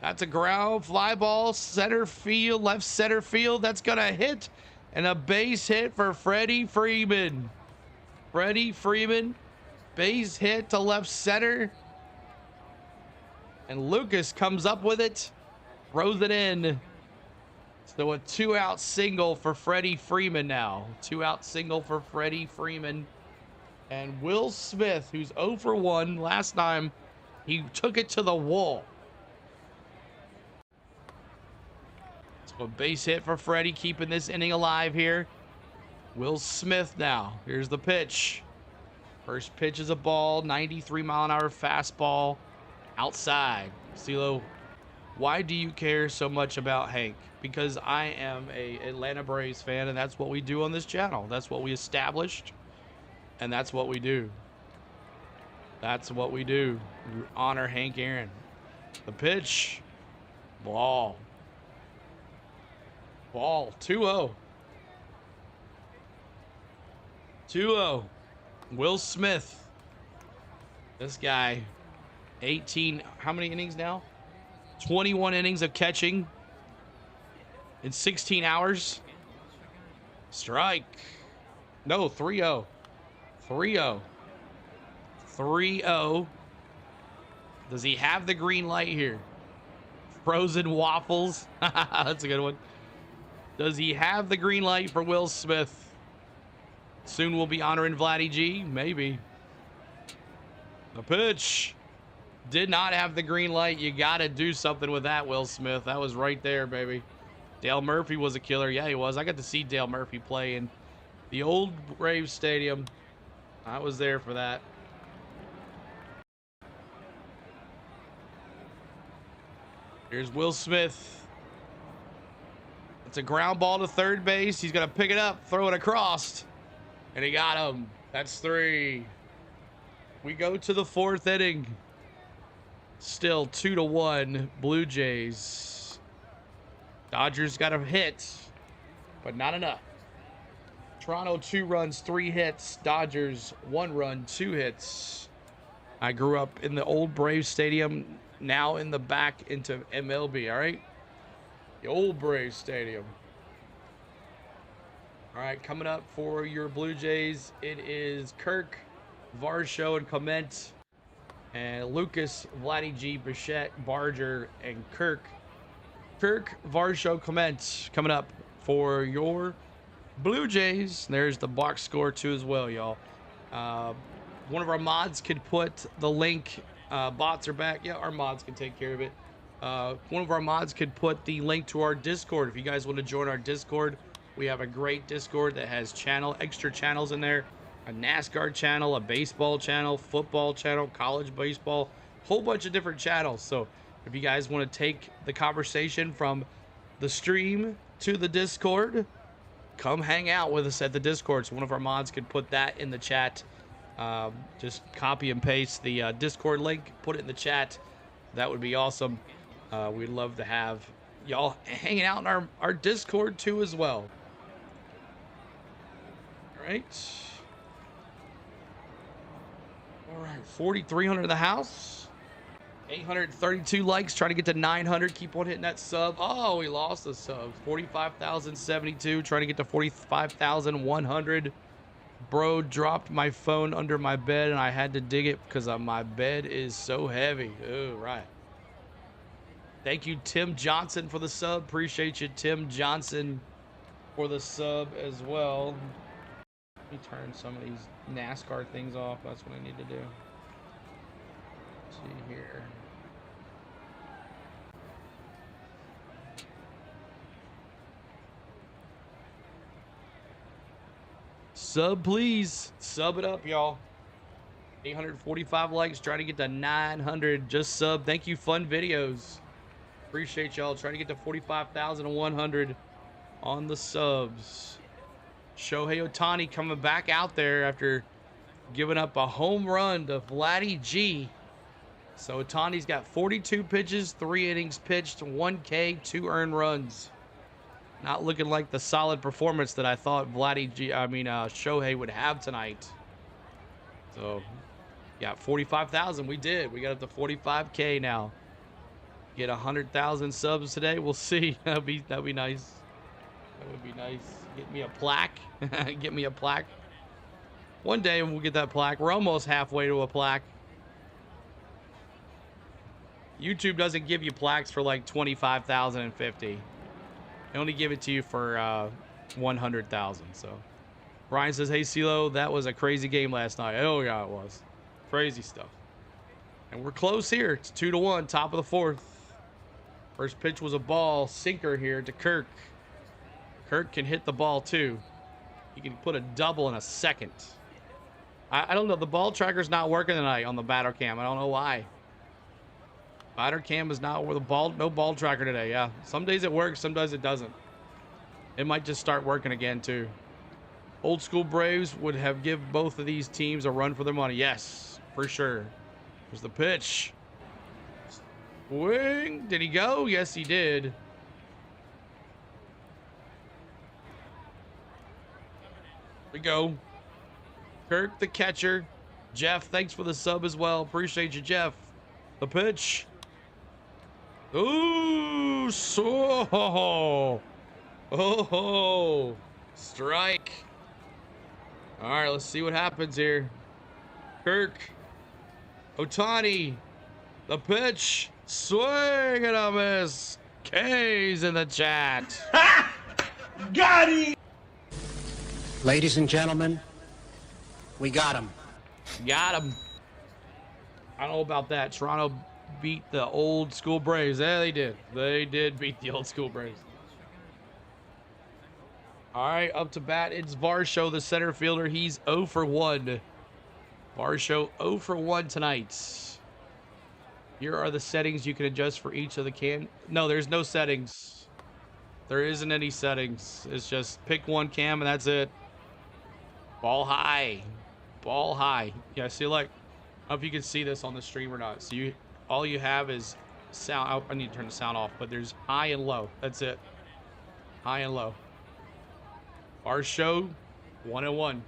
That's a ground fly ball, center field, left center field. That's going to hit. And a base hit for Freddie Freeman. Freddie Freeman, base hit to left center. And Lucas comes up with it, throws it in. So a 2-out single for Freddie Freeman now. 2-out single for Freddie Freeman. And Will Smith, who's 0 for 1 last time, he took it to the wall. A base hit for Freddie, keeping this inning alive here. Will Smith now. Here's the pitch. First pitch is a ball, 93-mile-an-hour fastball outside. CeeLo, why do you care so much about Hank? Because I am a Atlanta Braves fan, and that's what we do on this channel. That's what we established, and that's what we do. That's what we do. We honor Hank Aaron. The pitch. Ball. Ball, 2-0. 2-0. Will Smith. This guy, 18, how many innings now? 21 innings of catching in 16 hours. Strike. No, 3-0. 3-0. 3-0. Does he have the green light here? Frozen waffles. That's a good one. Does he have the green light for Will Smith? Soon we'll be honoring Vladdy G. Maybe. The pitch. Did not have the green light. You got to do something with that, Will Smith. That was right there, baby. Dale Murphy was a killer. Yeah, he was. I got to see Dale Murphy play in the old Braves Stadium. I was there for that. Here's Will Smith. It's a ground ball to third base. He's going to pick it up, throw it across. And he got him. That's 3. We go to the 4th inning. Still 2-1 Blue Jays. Dodgers got a hit, but not enough. Toronto 2 runs, 3 hits. Dodgers 1 run, 2 hits. I grew up in the old Braves Stadium, now in the back into MLB, all right? The old Braves Stadium. All right, coming up for your Blue Jays, it is Kirk, Varsho, and Clement, and Lucas, Vladdy G, Bichette, Barger, and Kirk. Kirk, Varsho, Clement coming up for your Blue Jays. There's the box score too as well, y'all. One of our mods could put the link. Bots are back. Yeah, our mods can take care of it. One of our mods could put the link to our Discord. If you guys want to join our Discord, we have a great Discord that has extra channels in there. A NASCAR channel, a baseball channel, football channel, college baseball, whole bunch of different channels. So if you guys want to take the conversation from the stream to the Discord, come hang out with us at the Discord. So one of our mods could put that in the chat. Just copy and paste the Discord link, put it in the chat. That would be awesome. We'd love to have y'all hanging out in our Discord too as well. All right, 4,300 in the house. 832 likes, trying to get to 900. Keep on hitting that sub. Oh, we lost the sub. 45,072, trying to get to 45,100. Bro dropped my phone under my bed and I had to dig it because my bed is so heavy. Oh, right. Thank you, Tim Johnson, for the sub. Appreciate you, Tim Johnson, for the sub as well. Let me turn some of these NASCAR things off. That's what I need to do. Let's see here. Sub, please. Sub it up, y'all. 845 likes, trying to get to 900. Just sub. Thank you, Fun Videos. Appreciate y'all. Trying to get to 45,100 on the subs. Shohei Ohtani coming back out there after giving up a home run to Vladdy G. So Ohtani's got 42 pitches, 3 innings pitched, 1 K, 2 earned runs. Not looking like the solid performance that I thought Shohei would have tonight. So, yeah, 45,000. We did. We got up to 45K now. Get 100,000 subs today. We'll see. That'd be nice. That would be nice. Get me a plaque. Get me a plaque. One day we'll get that plaque. We're almost halfway to a plaque. YouTube doesn't give you plaques for like 25,000 and 50. They only give it to you for 100,000. So Brian says, hey CeeLo, that was a crazy game last night. Oh yeah, it was. Crazy stuff. And we're close here. It's 2-1, top of the 4th. First pitch was a ball sinker here to Kirk. Kirk can hit the ball too. He can put a double in a second. I don't know. The ball tracker's not working tonight on the batter cam. I don't know why. Batter cam is not where the ball, no ball tracker today. Yeah. Some days it works, some days it doesn't. It might just start working again too. Old school Braves would have give both of these teams a run for their money. Yes, for sure. There's the pitch. Swing. Did he go? Yes, he did. Here we go. Kirk, the catcher. Jeff, thanks for the sub as well. Appreciate you, Jeff. The pitch. Ooh, so. Oh, strike. All right, let's see what happens here. Kirk. Ohtani. The pitch. Swing and a miss. K's in the chat. Ha! Got him! Ladies and gentlemen, we got him. Got him. I don't know about that. Toronto beat the old school Braves. Yeah, they did. They did beat the old school Braves. All right, up to bat. It's Varsho, the center fielder. He's 0 for 1. Varsho 0 for 1 tonight. Here are the settings you can adjust for each of the cam. No, there's no settings. There isn't any settings. It's just pick one cam and that's it. Ball high. Ball high. Yeah, see, like, I don't know if you can see this on the stream or not. So all you have is sound. Oh, I need to turn the sound off, but there's high and low. That's it. High and low. Our show, 1-1.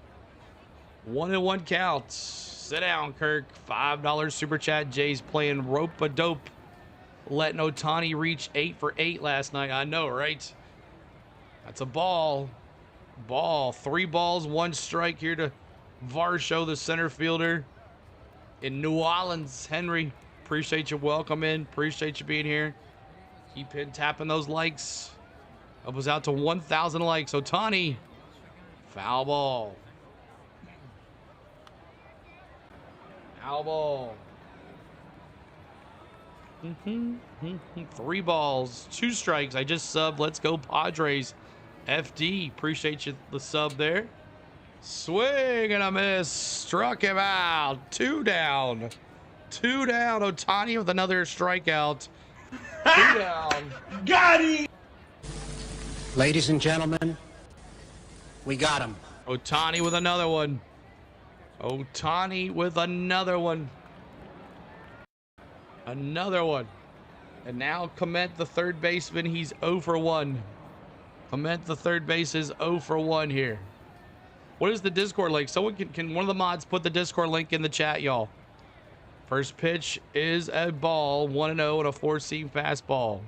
1-1 counts. Sit down, Kirk. $5 super chat. Jay's playing rope-a-dope. Letting Ohtani reach 8 for 8 last night. I know, right? That's a ball. Ball. 3 balls, 1 strike here to Varsho, the center fielder in New Orleans. Henry, appreciate you. Welcome in. Appreciate you being here. Keep tapping those likes. Up was out to 1,000 likes. Ohtani. Foul ball. Foul ball. 3 balls, 2 strikes. I just subbed. Let's go Padres. FD, appreciate you the sub there. Swing and a miss. Struck him out. 2 down. 2 down. Ohtani with another strikeout. 2 down. Got him! Ladies and gentlemen, we got him. Ohtani with another one. Ohtani with another one. Another one. And now Clement, the third baseman, he's 0 for 1. Clement, the third base, is 0 for 1 here. What is the Discord link? Someone can one of the mods put the Discord link in the chat, y'all. First pitch is a ball, 1-0 and a 4-seam fastball.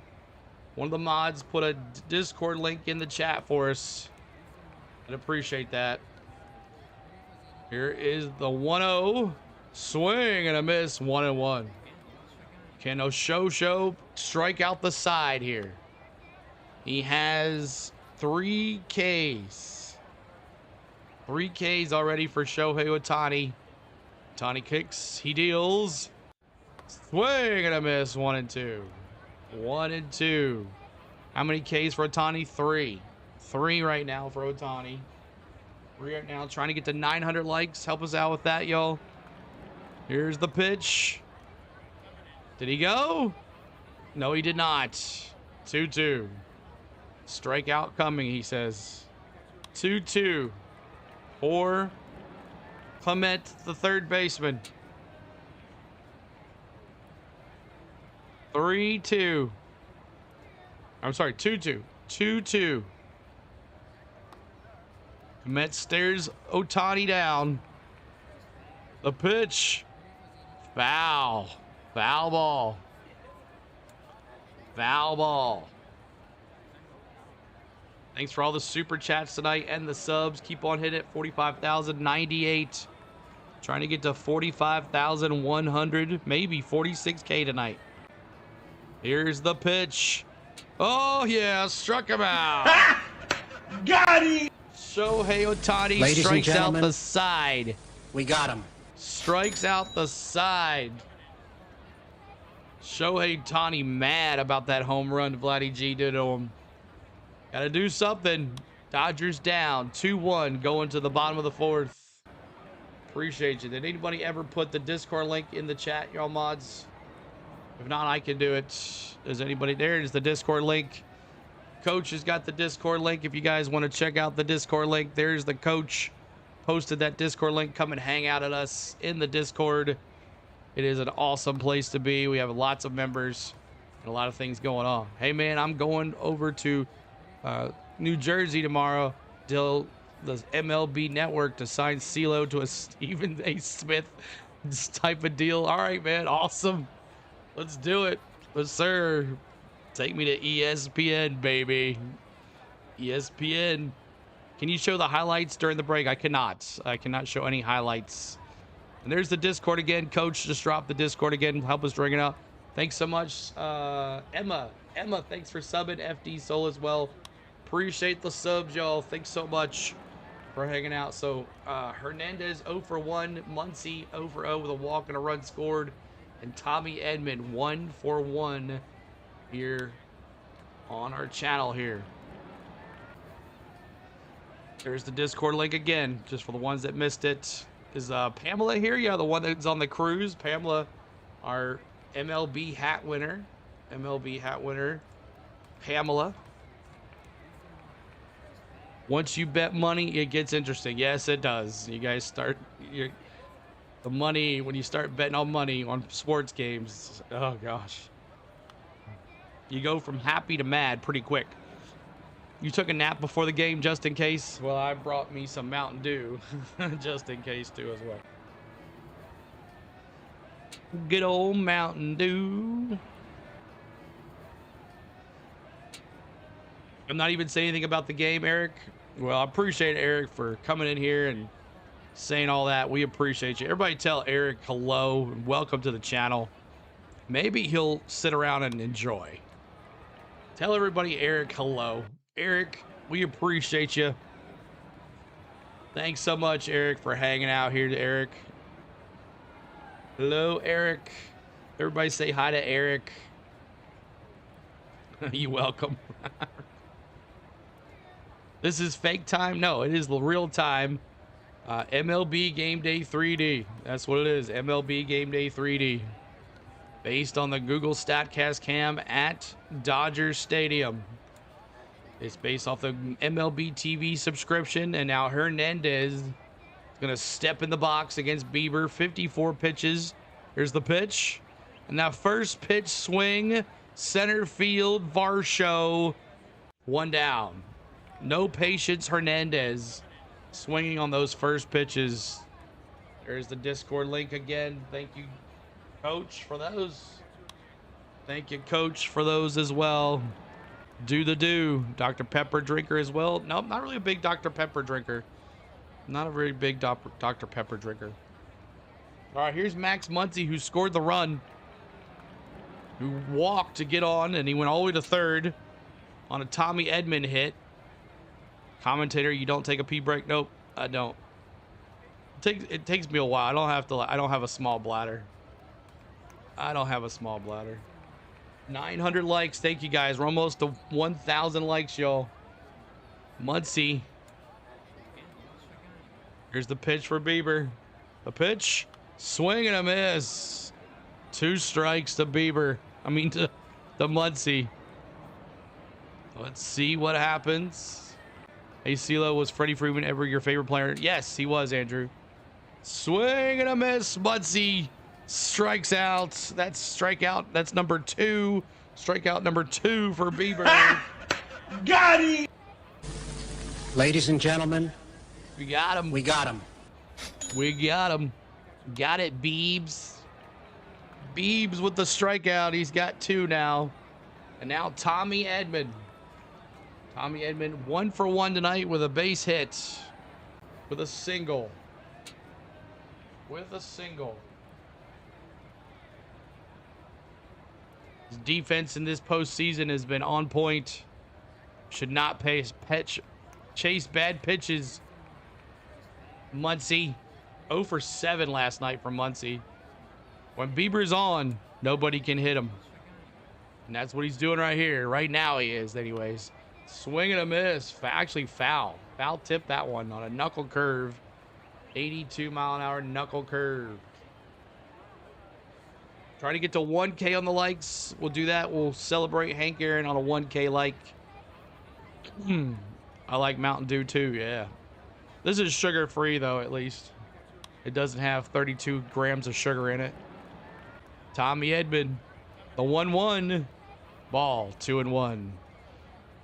One of the mods put a Discord link in the chat for us. I'd appreciate that. Here is the 1-0. Swing and a miss, 1-1. Can Osho strike out the side here? He has 3 Ks. 3 Ks already for Shohei Ohtani. Ohtani kicks, he deals. Swing and a miss, 1-2. 1-2. How many Ks for Ohtani? 3. 3 right now for Ohtani. We are now trying to get to 900 likes. Help us out with that, y'all. Here's the pitch. Did he go? No, he did not. 2-2. Strikeout coming, he says. 2-2 for Clement, the third baseman. 3-2. I'm sorry, 2-2. 2-2. Clement stares Ohtani down. The pitch. Foul. Foul ball. Foul ball. Thanks for all the super chats tonight and the subs. Keep on hitting it. 45,098. Trying to get to 45,100. Maybe 46K tonight. Here's the pitch. Oh, yeah. Struck him out. Got him! Shohei Ohtani Ladies and strikes out gentlemen, the side. We got him. Strikes out the side. Shohei Ohtani mad about that home run Vladdy G did to him. Gotta do something. Dodgers down 2-1 going to the bottom of the 4th. Appreciate you. Did anybody ever put the Discord link in the chat, y'all mods? If not, I can do it. Is anybody there? Is the Discord link? Coach has got the Discord link. If you guys want to check out the Discord link, there's the coach. Posted that Discord link. Come and hang out at us in the Discord. It is an awesome place to be. We have lots of members and a lot of things going on. Hey, man, I'm going over to New Jersey tomorrow till the MLB network to sign CeeLo to a Stephen A. Smith type of deal. All right, man. Awesome. Let's do it. Yes, sir. Take me to ESPN, baby. ESPN. Can you show the highlights during the break? I cannot. I cannot show any highlights. And there's the Discord again. Coach just dropped the Discord again. Help us bring it up. Thanks so much, Emma. Emma, thanks for subbing. FD Soul as well. Appreciate the subs, y'all. Thanks so much for hanging out. So, Hernandez 0 for 1. Muncy 0 for 0 with a walk and a run scored. And Tommy Edmond 1 for 1 here on our channel here. There's the Discord link again, just for the ones that missed it. Is Pamela here? Yeah, the one that's on the cruise. Pamela, our MLB hat winner. MLB hat winner. Pamela. Once you bet money, it gets interesting. Yes, it does. You guys start the money when you start betting on money on sports games. Oh gosh, you go from happy to mad pretty quick. You took a nap before the game just in case. Well, I brought me some Mountain Dew just in case too as well. Good old Mountain Dew. I'm not even saying anything about the game, Eric. Well, I appreciate Eric for coming in here and saying all that. We appreciate you. Everybody tell Eric hello and welcome to the channel. Maybe he'll sit around and enjoy. Tell everybody Eric hello. Eric, we appreciate you. Thanks so much, Eric, for hanging out here. To Eric. Hello, Eric. Everybody say hi to Eric. You welcome. This is fake time? No, it is the real time. MLB Game Day 3D. That's what it is. MLB Game Day 3D. Based on the Google StatCast cam at Dodger Stadium. It's based off the MLB TV subscription. And now Hernandez is going to step in the box against Bieber. 54 pitches. Here's the pitch. And that first pitch swing. Center field. Varsho. One down. No patience, Hernandez. Swinging on those first pitches. There's the Discord link again. Thank you, Coach, for those. Thank you, Coach, for those as well. Do the do. Dr. Pepper drinker as well. Nope, not really a big Dr. Pepper drinker. Not a very big Dr. Pepper drinker. All right, here's Max Muncy, who scored the run. Who walked to get on, and he went all the way to third on a Tommy Edman hit. Commentator, you don't take a pee break? Nope, I don't. It takes me a while. I don't have a small bladder. I don't have a small bladder. 900 likes. Thank you guys. We're almost to 1,000 likes, y'all. Muncy. Here's the pitch for Bieber. The pitch. Swing and a miss. 2 strikes to Bieber. I mean to Muncy. Let's see what happens. Hey, CeeLo, was Freddie Freeman ever your favorite player? Yes, he was, Andrew. Swing and a miss. Muncy strikes out. That's strikeout. That's number 2. Strikeout number 2 for Bieber. Got him! Ladies and gentlemen, We got him. we got him. We got him. Got it, Biebs. Biebs with the strikeout. He's got 2 now. And now Tommy Edman. Tommy Edman 1 for 1 tonight with a base hit. With a single. With a single. His defense in this postseason has been on point. Should not chase bad pitches. Muncy. 0 for 7 last night from Muncy. When Bieber's on, nobody can hit him. And that's what he's doing right here. Right now he is, anyways. Swing and a miss. Actually foul. Foul tip that one on a knuckle curve. 82-mile-an-hour knuckle curve. Trying to get to 1K on the likes. We'll do that. We'll celebrate Hank Aaron on a 1K like. I like Mountain Dew too, yeah. This is sugar-free, though, at least. It doesn't have 32 grams of sugar in it. Tommy Edman. The 1-1. Ball. 2-1.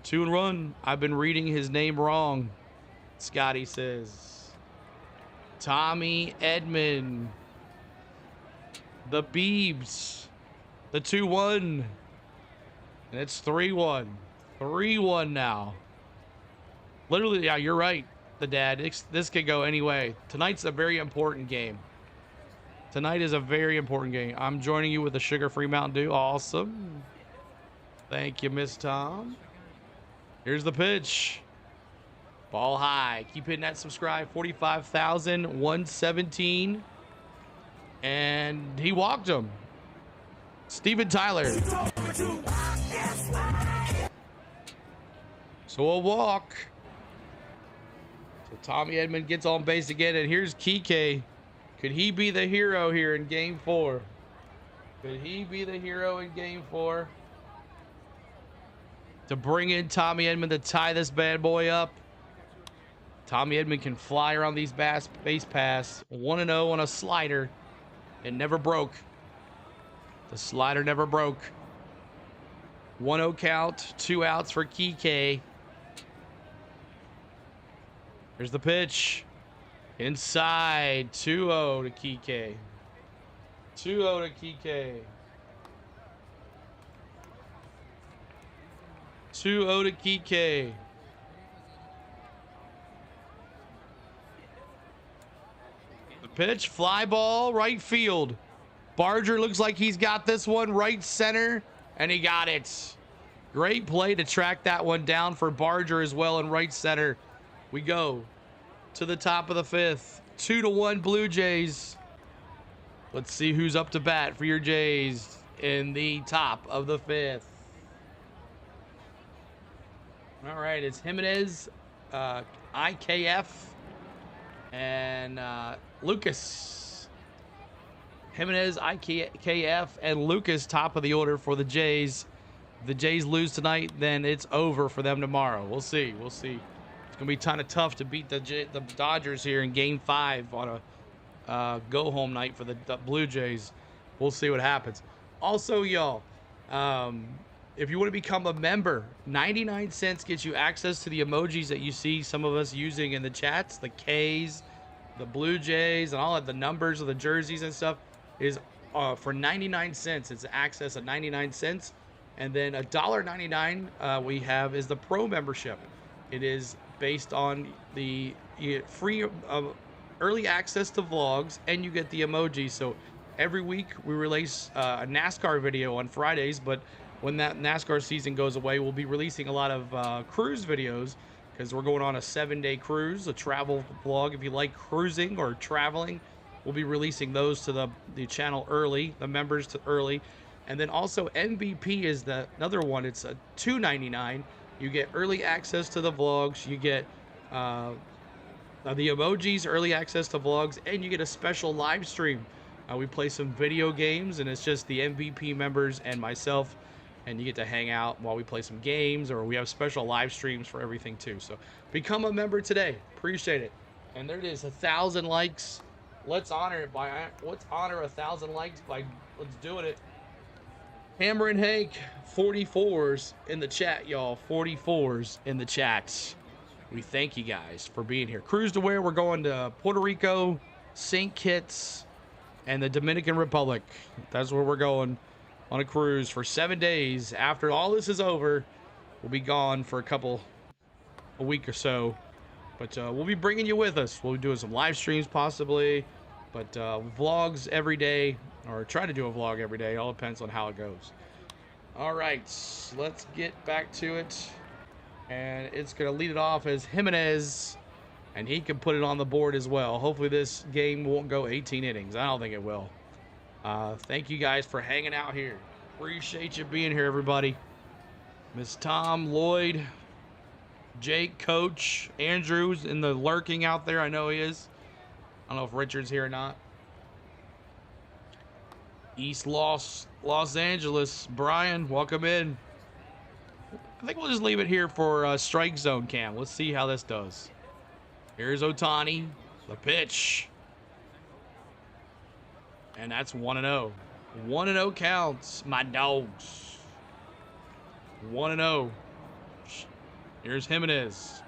2-1. I've been reading his name wrong. Scotty says. Tommy Edman. The Biebs. The 2-1. And it's 3-1. 3-1 now. Literally, yeah, you're right, the dad. This could go any way. Tonight's a very important game. Tonight is a very important game. I'm joining you with a sugar-free Mountain Dew. Awesome. Thank you, Miss Tom. Here's the pitch. Ball high. Keep hitting that subscribe. 45,117. And he walked him. Steven Tyler. So a walk. So Tommy Edman gets on base again. And here's Kike. Could he be the hero here in Game 4? Could he be the hero in Game 4? To bring in Tommy Edman to tie this bad boy up. Tommy Edman can fly around these base pass. 1-0 on a slider. It never broke. The slider never broke. 1-0 count. 2 outs for Kike. Here's the pitch. Inside. 2-0 to Kike. 2-0 to Kike. 2-0 to Kike. The pitch, fly ball, right field. Barger looks like he's got this one, right center, and he got it. Great play to track that one down for Barger as well in right center. We go to the top of the 5th. 2-1 Blue Jays. Let's see who's up to bat for your Jays in the top of the 5th. All right, it's Jimenez, IKF, and Lucas. Jimenez, IKF, and Lucas top of the order for the Jays. If the Jays lose tonight, then it's over for them tomorrow. We'll see. We'll see. It's going to be kind of tough to beat the Dodgers here in Game 5 on a go-home night for the Blue Jays. We'll see what happens. Also, y'all, if you want to become a member, 99 cents gets you access to the emojis that you see some of us using in the chats, the Ks, the Blue Jays, and all of the numbers of the jerseys and stuff is for 99 cents. It's access at 99 cents. And then $1.99 we have is the pro membership. It is based on the free early access to vlogs, and you get the emojis. So every week we release a NASCAR video on Fridays, but when that NASCAR season goes away, we'll be releasing a lot of cruise videos because we're going on a 7-day cruise, a travel vlog. If you like cruising or traveling, we'll be releasing those to the channel early, the members to early. And then also MVP is another one. It's a $2.99. You get early access to the vlogs. You get the emojis, early access to vlogs, and you get a special live stream. We play some video games, and it's just the MVP members and myself. And you get to hang out while we play some games, or we have special live streams for everything too. So become a member today. Appreciate it. And there it is, 1,000 likes. Let's honor it by 1,000 likes by let's do it. Hammer and Hank, 44s in the chat, y'all. 44s in the chats. We thank you guys for being here. Cruise to where we're going to Puerto Rico, St. Kitts, and the Dominican Republic. That's where we're going. On a cruise for 7 days. After all this is over, we'll be gone for a week or so. But we'll be bringing you with us. We'll be doing some live streams possibly, but vlogs every day, or try to do a vlog every day. It all depends on how it goes. All right, let's get back to it. And it's going to lead it off as Jimenez, and he can put it on the board as well. Hopefully this game won't go 18 innings. I don't think it will. Thank you guys for hanging out here. Appreciate you being here, everybody. Miss Tom, Lloyd, Jake, Coach, Andrew's in the lurking out there. I know he is. I don't know if Richard's here or not. East Los Angeles. Brian, welcome in. I think we'll just leave it here for strike zone cam. Let's see how this does. Here's Ohtani. The pitch. And that's 1-0. 1-0 counts, my dogs. 1-0. Here's Jimenez.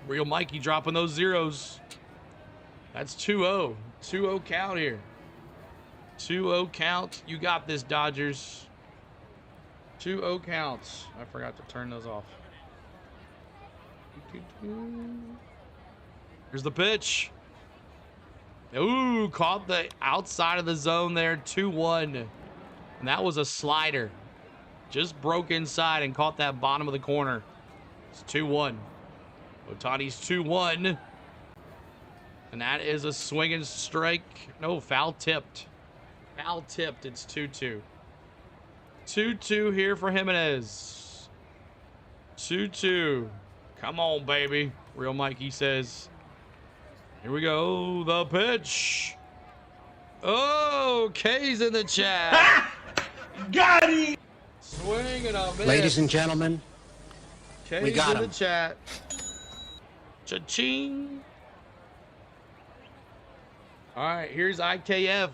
Real Mikey dropping those zeros. That's 2-0. 2-0 count here. 2-0 count. You got this, Dodgers. 2-0 counts. I forgot to turn those off. Here's the pitch. Ooh, caught the outside of the zone there. 2-1. And that was a slider. Just broke inside and caught that bottom of the corner. It's 2-1. Ohtani's 2-1. And that is a swinging strike. No, foul tipped. Foul tipped. It's 2-2. 2-2 here for Jimenez. 2-2. Come on, baby. Real Mikey says. Here we go. The pitch. Oh, K's in the chat. Got him! Swing and a miss. Ladies and gentlemen, K's we got in him. the chat. Cha-ching. All right, here's IKF.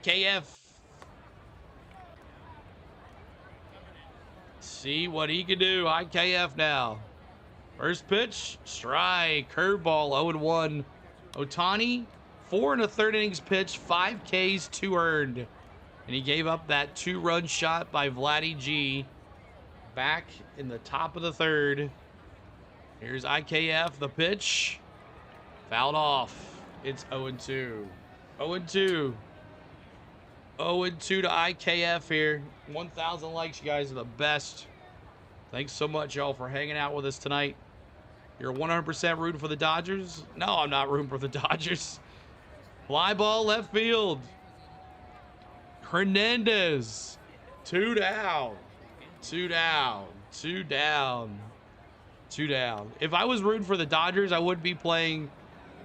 IKF. See what he can do. IKF now. First pitch, strike, curveball, 0-1. Ohtani, 4 1/3 innings pitched, 5 Ks, 2 earned. And he gave up that 2-run shot by Vladdy G back in the top of the third. Here's IKF, the pitch. Fouled off. It's 0-2. 0-2. 0-2 to IKF here. 1,000 likes. You guys are the best. Thanks so much, y'all, for hanging out with us tonight. You're 100% rooting for the Dodgers? No, I'm not rooting for the Dodgers. Fly ball left field. Hernandez. 2 down. 2 down. 2 down. 2 down. If I was rooting for the Dodgers, I wouldn't be playing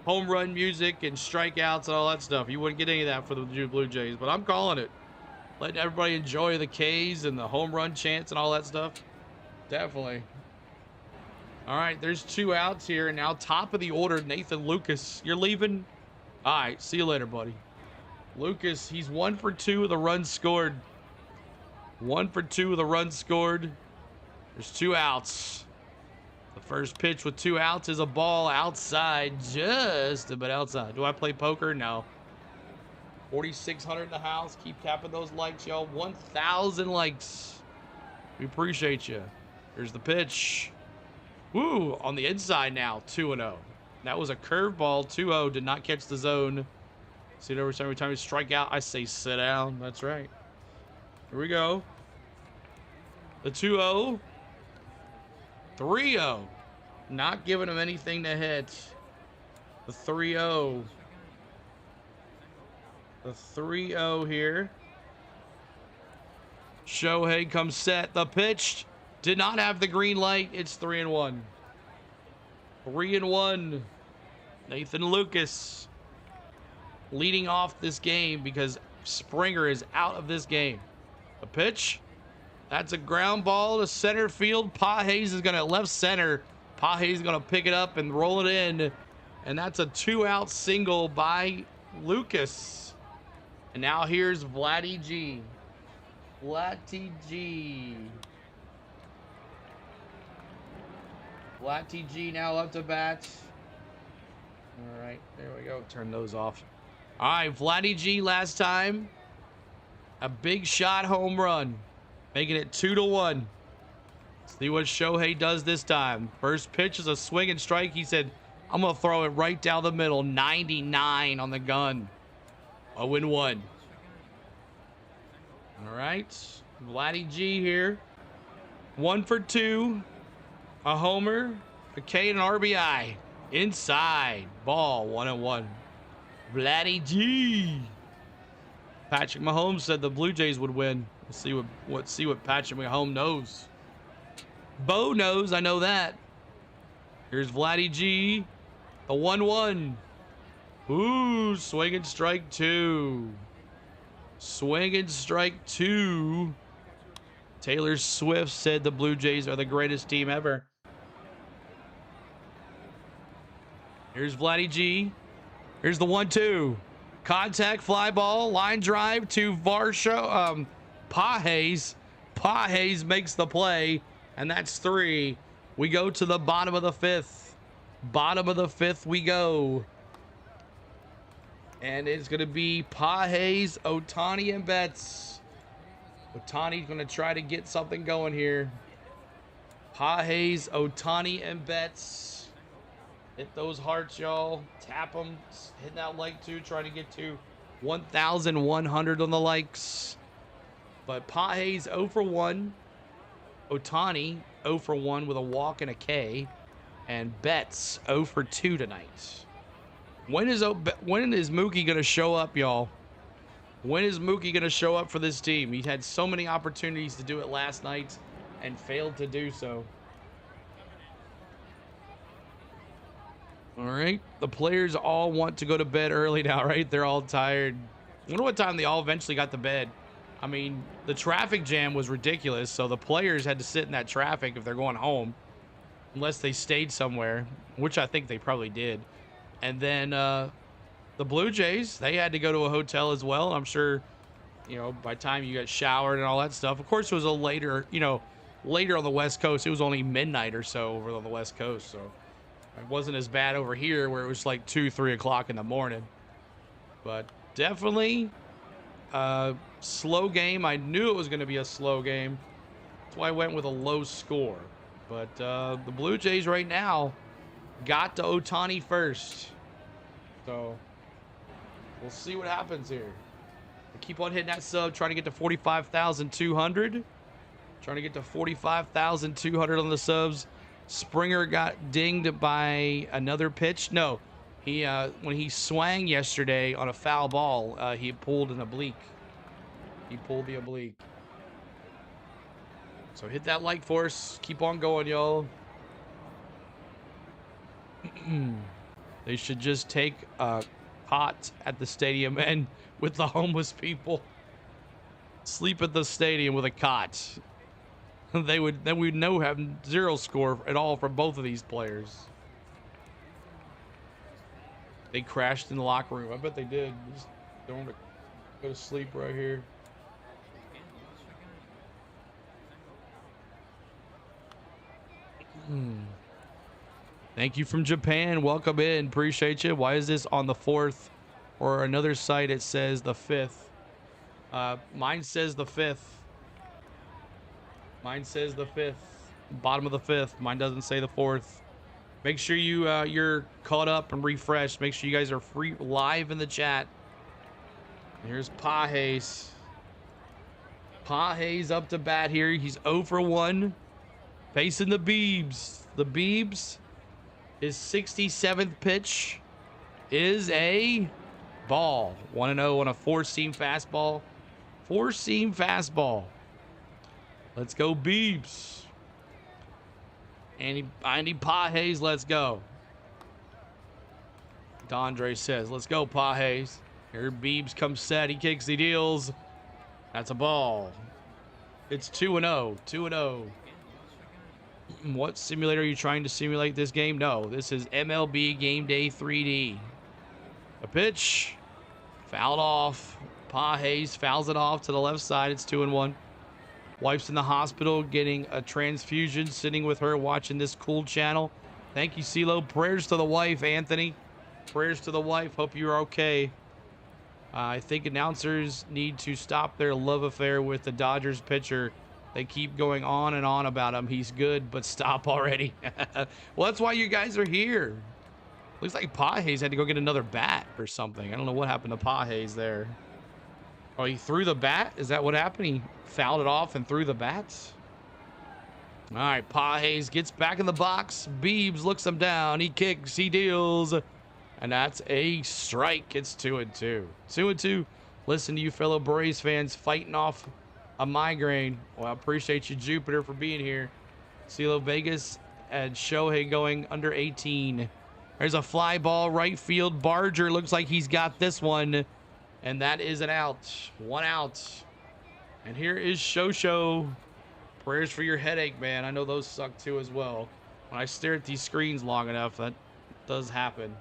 home run music and strikeouts and all that stuff. You wouldn't get any of that for the Blue Jays, but I'm calling it. Letting everybody enjoy the Ks and the home run chants and all that stuff. Definitely. All right, there's 2 outs here. And now top of the order, Nathan Lucas. You're leaving? All right, see you later, buddy. Lucas, he's 1 for 2 with a run scored. 1 for 2 with a run scored. There's 2 outs. The first pitch with 2 outs is a ball outside, just a bit outside. Do I play poker? No. 4,600 in the house. Keep tapping those likes, y'all. 1,000 likes. We appreciate you. Here's the pitch. Woo, on the inside now, 2-0. That was a curveball, 2-0. Did not catch the zone. See, every time we strike out, I say sit down. That's right. Here we go. The 2-0. 3-0. Not giving him anything to hit. The 3-0. The 3-0 here. Shohei comes set. The pitch did not have the green light. It's 3-1. 3-1. Nathan Lucas leading off this game because Springer is out of this game. A pitch. That's a ground ball to center field. Pages is going to left center. Pages is going to pick it up and roll it in. And that's a 2-out single by Lucas. And now here's Vladdy G. Vladdy G. Vladdy G now up to bat. All right, there we go. Turn those off. All right, Vladdy G last time. A big shot home run. Making it 2-1. See what Shohei does this time. First pitch is a swing and strike. He said, I'm going to throw it right down the middle. 99 on the gun. 0-1. All right. Vladdy G here. 1 for 2. A homer. A K and an RBI. Inside. Ball. 1-1. Vladdy G. Patrick Mahomes said the Blue Jays would win. Let's see what Patrick Mahomes knows. Bo knows, I know that. Here's Vladdy G. The 1-1. Ooh, swing and strike 2. Swing and strike 2. Taylor Swift said the Blue Jays are the greatest team ever. Here's Vladdy G. Here's the 1-2. Contact, fly ball, line drive to Pages. Pages makes the play, and that's 3. We go to the bottom of the 5th. Bottom of the 5th we go. And it's going to be Pages, Ohtani, and Betts. Ohtani's going to try to get something going here. Pages, Ohtani, and Betts. Hit those hearts, y'all. Tap them. Hit that like too. Trying to get to 1,100 on the likes. But Pages 0 for 1. Ohtani 0 for 1 with a walk and a K. And Betts 0 for 2 tonight. When is Mookie going to show up, y'all? When is Mookie going to show up for this team? He had so many opportunities to do it last night and failed to do so. All right. The players all want to go to bed early now, right? They're all tired. I wonder what time they all eventually got to bed. I mean, the traffic jam was ridiculous, so the players had to sit in that traffic if they're going home. unless they stayed somewhere, which I think they probably did. And then the Blue Jays, they had to go to a hotel as well. I'm sure, you know, by the time you got showered and all that stuff. Of course, it was a later, you know, later on the West Coast. It was only midnight or so over on the West Coast, so it wasn't as bad over here where it was like 2, 3 o'clock in the morning. But definitely slow game. I knew it was going to be a slow game. That's why I went with a low score. But the Blue Jays right now got to Ohtani first. So we'll see what happens here. I keep on hitting that sub, trying to get to 45,200. Trying to get to 45,200 on the subs. Springer got dinged by another pitch. No, he when he swang yesterday on a foul ball, he pulled an oblique. He pulled the oblique. So hit that like for us. Keep on going, y'all. They should just take a cot at the stadium and with the homeless people sleep at the stadium with a cot. Then we'd know have 0 score at all for both of these players. They crashed in the locker room. I bet they did. Just don't want to go to sleep right here. Thank you from Japan. Welcome in. Appreciate you. Why is this on the 4th? Or another site it says the 5th. Mine says the 5th. Mine says the 5th. Bottom of the 5th. Mine doesn't say the 4th. Make sure you're caught up and refreshed. Make sure you guys are free live in the chat. Here's Pages. Pages up to bat here. He's 0 for 1. Facing the Beebs. The Beebs. His 67th pitch is a ball. 1-0 on a 4-seam fastball. 4-seam fastball. Let's go, Beebs. Andy Pages, let's go. Dondre says, let's go, Pages. Here Beebs comes set. He kicks, he deals. That's a ball. It's 2-0. 2-0. What simulator are you trying to simulate this game? No, this is MLB Game Day 3D. A pitch. Fouled off. Pages fouls it off to the left side. It's 2-1. Wife's in the hospital getting a transfusion, sitting with her watching this cool channel. Thank you, CeeLo. Prayers to the wife, Anthony. Prayers to the wife. Hope you're okay. I think announcers need to stop their love affair with the Dodgers pitcher. They keep going on and on about him. He's good, but stop already. Well, that's why you guys are here. Looks like Pages had to go get another bat or something. I don't know what happened to Pages there. Oh, he threw the bat? Is that what happened? He fouled it off and threw the bats? All right, Pages gets back in the box. Beebs looks him down. He kicks, he deals. And that's a strike. It's 2-2. 2-2. Listen to you fellow Braves fans fighting off a migraine. Well, I appreciate you, Jupiter, for being here. CeeLo Vegas and Shohei going under 18. There's a fly ball right field. Barger looks like he's got this one. And that is an out. 1 out. And here is Shosho. Prayers for your headache, man. I know those suck too as well. When I stare at these screens long enough, that does happen.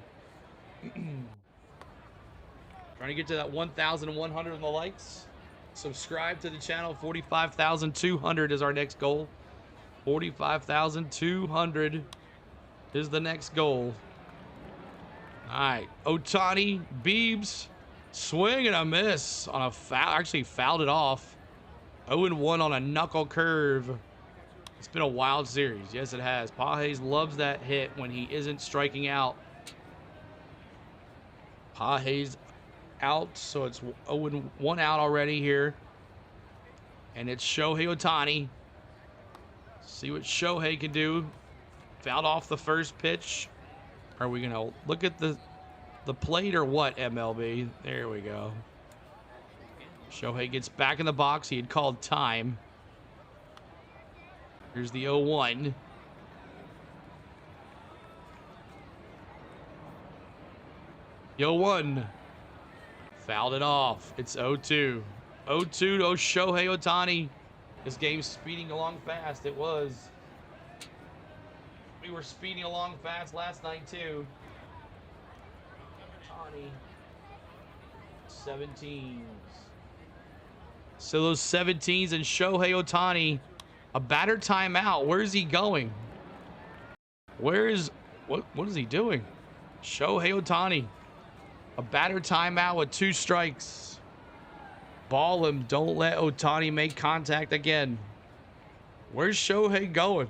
Trying to get to that 1,100 on the likes. Subscribe to the channel. 45,200 is our next goal. 45,200 is the next goal. All right, Ohtani, Beebs, swing and a miss on a foul. Actually fouled it off. 0-1 on a knuckle curve. It's been a wild series. Yes, it has. Pages loves that hit when he isn't striking out. Pages out, so it's 0-1 out already here. And it's Shohei Ohtani. See what Shohei can do. Fouled off the first pitch. Are we gonna look at the plate or what, MLB? There we go. Shohei gets back in the box. He had called time. Here's the 0-1. Yo, 1. Fouled it off. It's 0-2. 0-2 to Shohei Ohtani. This game's speeding along fast. It was. We were speeding along fast last night, too. Ohtani. 17s. So those 17s and Shohei Ohtani, a batter timeout. Where is he going? Where is, what is he doing? Shohei Ohtani, a batter timeout with 2 strikes. Ball him. Don't let Ohtani make contact again. Where's Shohei going?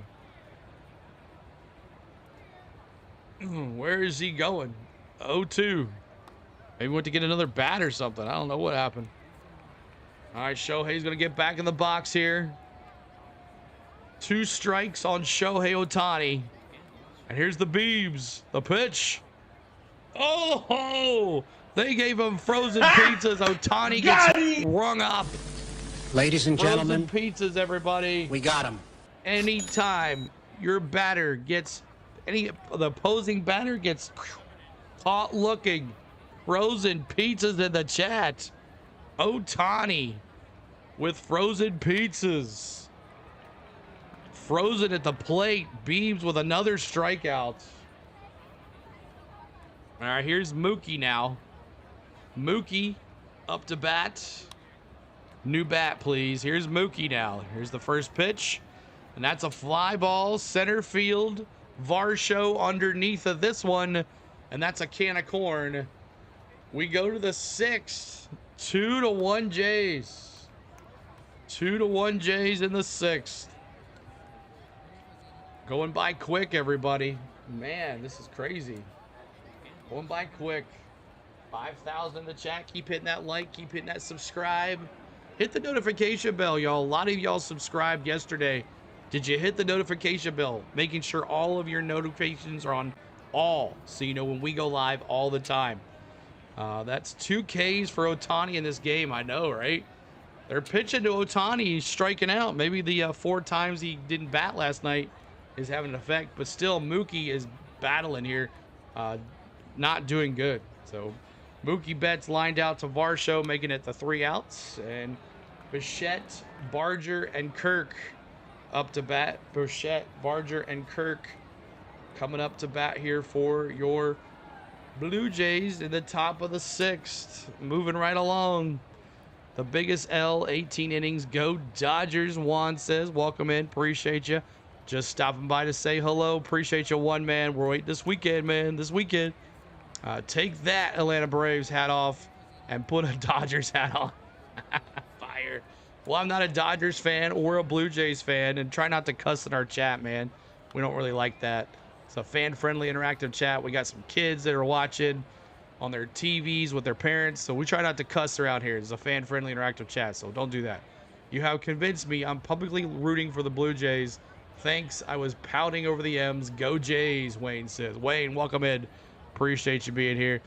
Where is he going? 0-2. Maybe went to get another bat or something. I don't know what happened. All right, Shohei's going to get back in the box here. 2 strikes on Shohei Ohtani. And here's the Beebs. The pitch. Oh, they gave him frozen pizzas. Ohtani gets rung up. Ladies and gentlemen, frozen pizzas, everybody. we got him. Anytime your batter gets, the opposing batter gets caught looking, frozen pizzas in the chat. Ohtani with frozen pizzas. Frozen at the plate. Beebs with another strikeout. All right, here's Mookie now. Mookie up to bat. New bat, please. Here's Mookie now. Here's the first pitch. And that's a fly ball, center field. Varsho underneath of this one. And that's a can of corn. We go to the 6th. 2-1 Jays. 2-1 Jays in the 6th. Going by quick, everybody. Man, this is crazy. Going by quick. 5,000 in the chat. Keep hitting that like. Keep hitting that subscribe. Hit the notification bell, y'all. A lot of y'all subscribed yesterday. Did you hit the notification bell? Making sure all of your notifications are on all, so you know when we go live all the time. That's 2 Ks for Ohtani in this game. I know, right? They're pitching to Ohtani. He's striking out. Maybe the 4 times he didn't bat last night is having an effect. But still, Mookie is battling here. Not doing good. So Mookie Betts lined out to Varsho, making it the 3 outs. And Bichette, Barger, and Kirk up to bat. Bichette, Barger, and Kirk coming up to bat here for your Blue Jays in the top of the 6th. Moving right along. The biggest L, 18 innings. Go Dodgers, Juan says. Welcome in. Appreciate you. Just stopping by to say hello. Appreciate you, one man. We're waiting this weekend, man. This weekend. Take that, Atlanta Braves hat off and put a Dodgers hat on. Fire. Well, I'm not a Dodgers fan or a Blue Jays fan, and try not to cuss in our chat, man. We don't really like that. It's a fan-friendly, interactive chat. We got some kids that are watching on their TVs with their parents, so we try not to cuss around here. It's a fan-friendly, interactive chat, so don't do that. You have convinced me. I'm publicly rooting for the Blue Jays. Thanks. I was pouting over the M's. Go Jays, Wayne says. Wayne, welcome in. Appreciate you being here.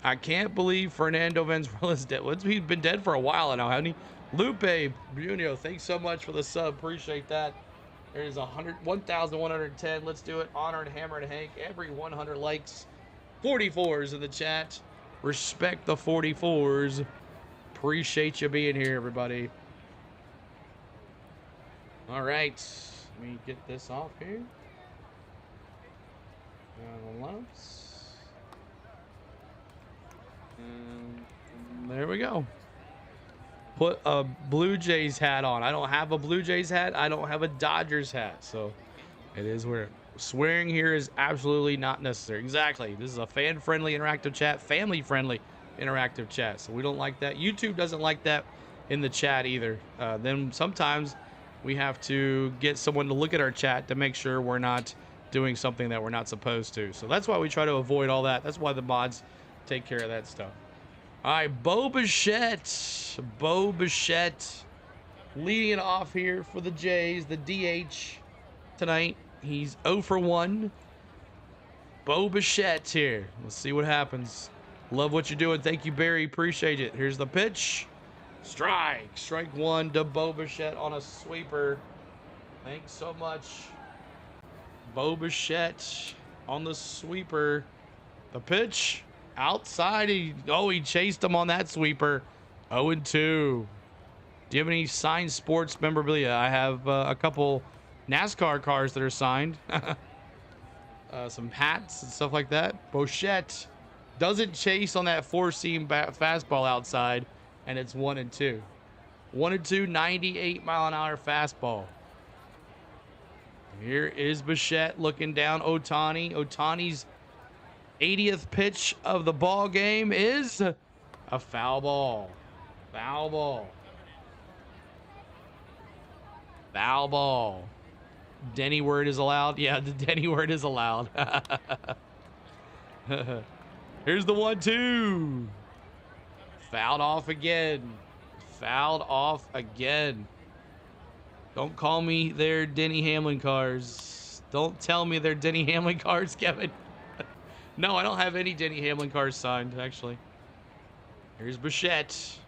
I can't believe Fernando Valenzuela's dead. He's been dead for a while now, hasn't he? Lupe Bruno, thanks so much for the sub. Appreciate that. There's 1,110. Let's do it. Honor and Hammer and Hank. Every 100 likes. 44s in the chat. Respect the 44s. Appreciate you being here, everybody. All right. Let me get this off here. And there we go. Put a Blue Jays hat on. I don't have a Blue Jays hat. I don't have a Dodgers hat. So it is weird. Swearing here is absolutely not necessary. Exactly. This is a fan-friendly interactive chat, family-friendly interactive chat. So we don't like that. YouTube doesn't like that in the chat either. Then sometimes we have to get someone to look at our chat to make sure we're not doing something that we're not supposed to. So that's why we try to avoid all that. That's why the mods take care of that stuff. All right, Bo Bichette. Bo Bichette leading it off here for the Jays, the DH tonight. He's 0 for 1. Bo Bichette here. Let's see what happens. Love what you're doing. Thank you, Barry. Appreciate it. Here's the pitch. Strike. Strike 1 to Bo Bichette on a sweeper. Thanks so much. Bo Bichette on the sweeper. The pitch. Outside. He chased him on that sweeper. 0-2. Do you have any signed sports memorabilia? I have a couple NASCAR cars that are signed. some hats and stuff like that. Bochette doesn't chase on that four-seam fastball outside, and it's 1-2. 1-2, 98-mile-an-hour fastball. Here is Bichette looking down Ohtani. Ohtani's 80th pitch of the ball game is a foul ball. Foul ball. Foul ball. Denny word is allowed. Yeah, the Denny word is allowed. Here's the 1-2. Fouled off again. Fouled off again. Don't call me their Denny Hamlin cars. Don't tell me they're Denny Hamlin cars, Kevin. No, I don't have any Denny Hamlin cars signed, actually. Here's Bichette.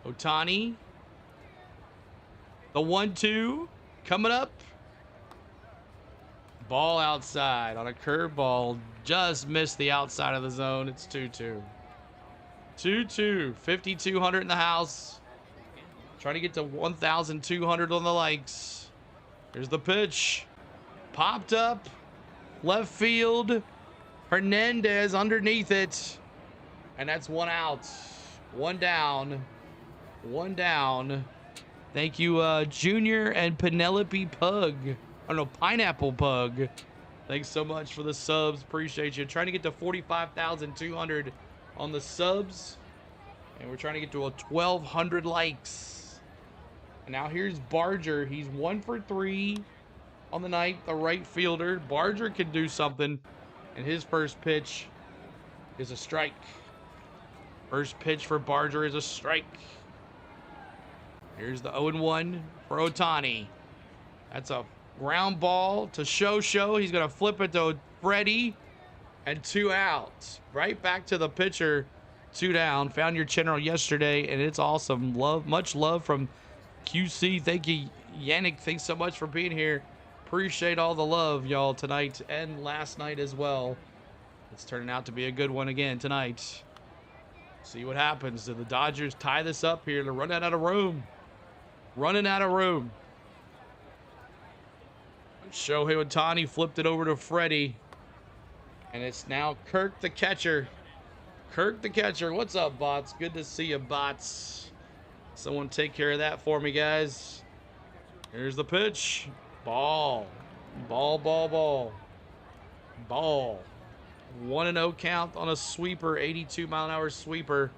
Ohtani. The 1-2 coming up. Ball outside on a curveball. Just missed the outside of the zone. It's 2-2. 2-2. 5,200 in the house. Trying to get to 1,200 on the likes. Here's the pitch. Popped up. Left field. Hernandez underneath it. And that's one out. One down. One down. Thank you, Junior and Penelope Pug. Oh, no, Pineapple Pug. Thanks so much for the subs. Appreciate you. Trying to get to 45,200 on the subs. And we're trying to get to 1,200 likes. And now here's Barger. He's 1 for 3 on the night, the right fielder. Barger can do something. And his first pitch is a strike. First pitch for Barger is a strike. Here's the 0-1 for Ohtani. That's a ground ball to Show. He's going to flip it to Freddie. And 2 outs. Right back to the pitcher. 2 down. Found your channel yesterday, and it's awesome. Much love from QC. Thank you, Yannick. Thanks so much for being here. Appreciate all the love, y'all, tonight and last night as well. It's turning out to be a good one again tonight. See what happens. Do the Dodgers tie this up here? They're running out of room. Running out of room. Shohei Ohtani flipped it over to Freddie. And it's now Kirk the catcher. Kirk the catcher. What's up, bots? Good to see you, bots. Someone take care of that for me, guys. Here's the pitch. Ball. Ball. 1-0 count on a sweeper. 82-mile-an-hour sweeper.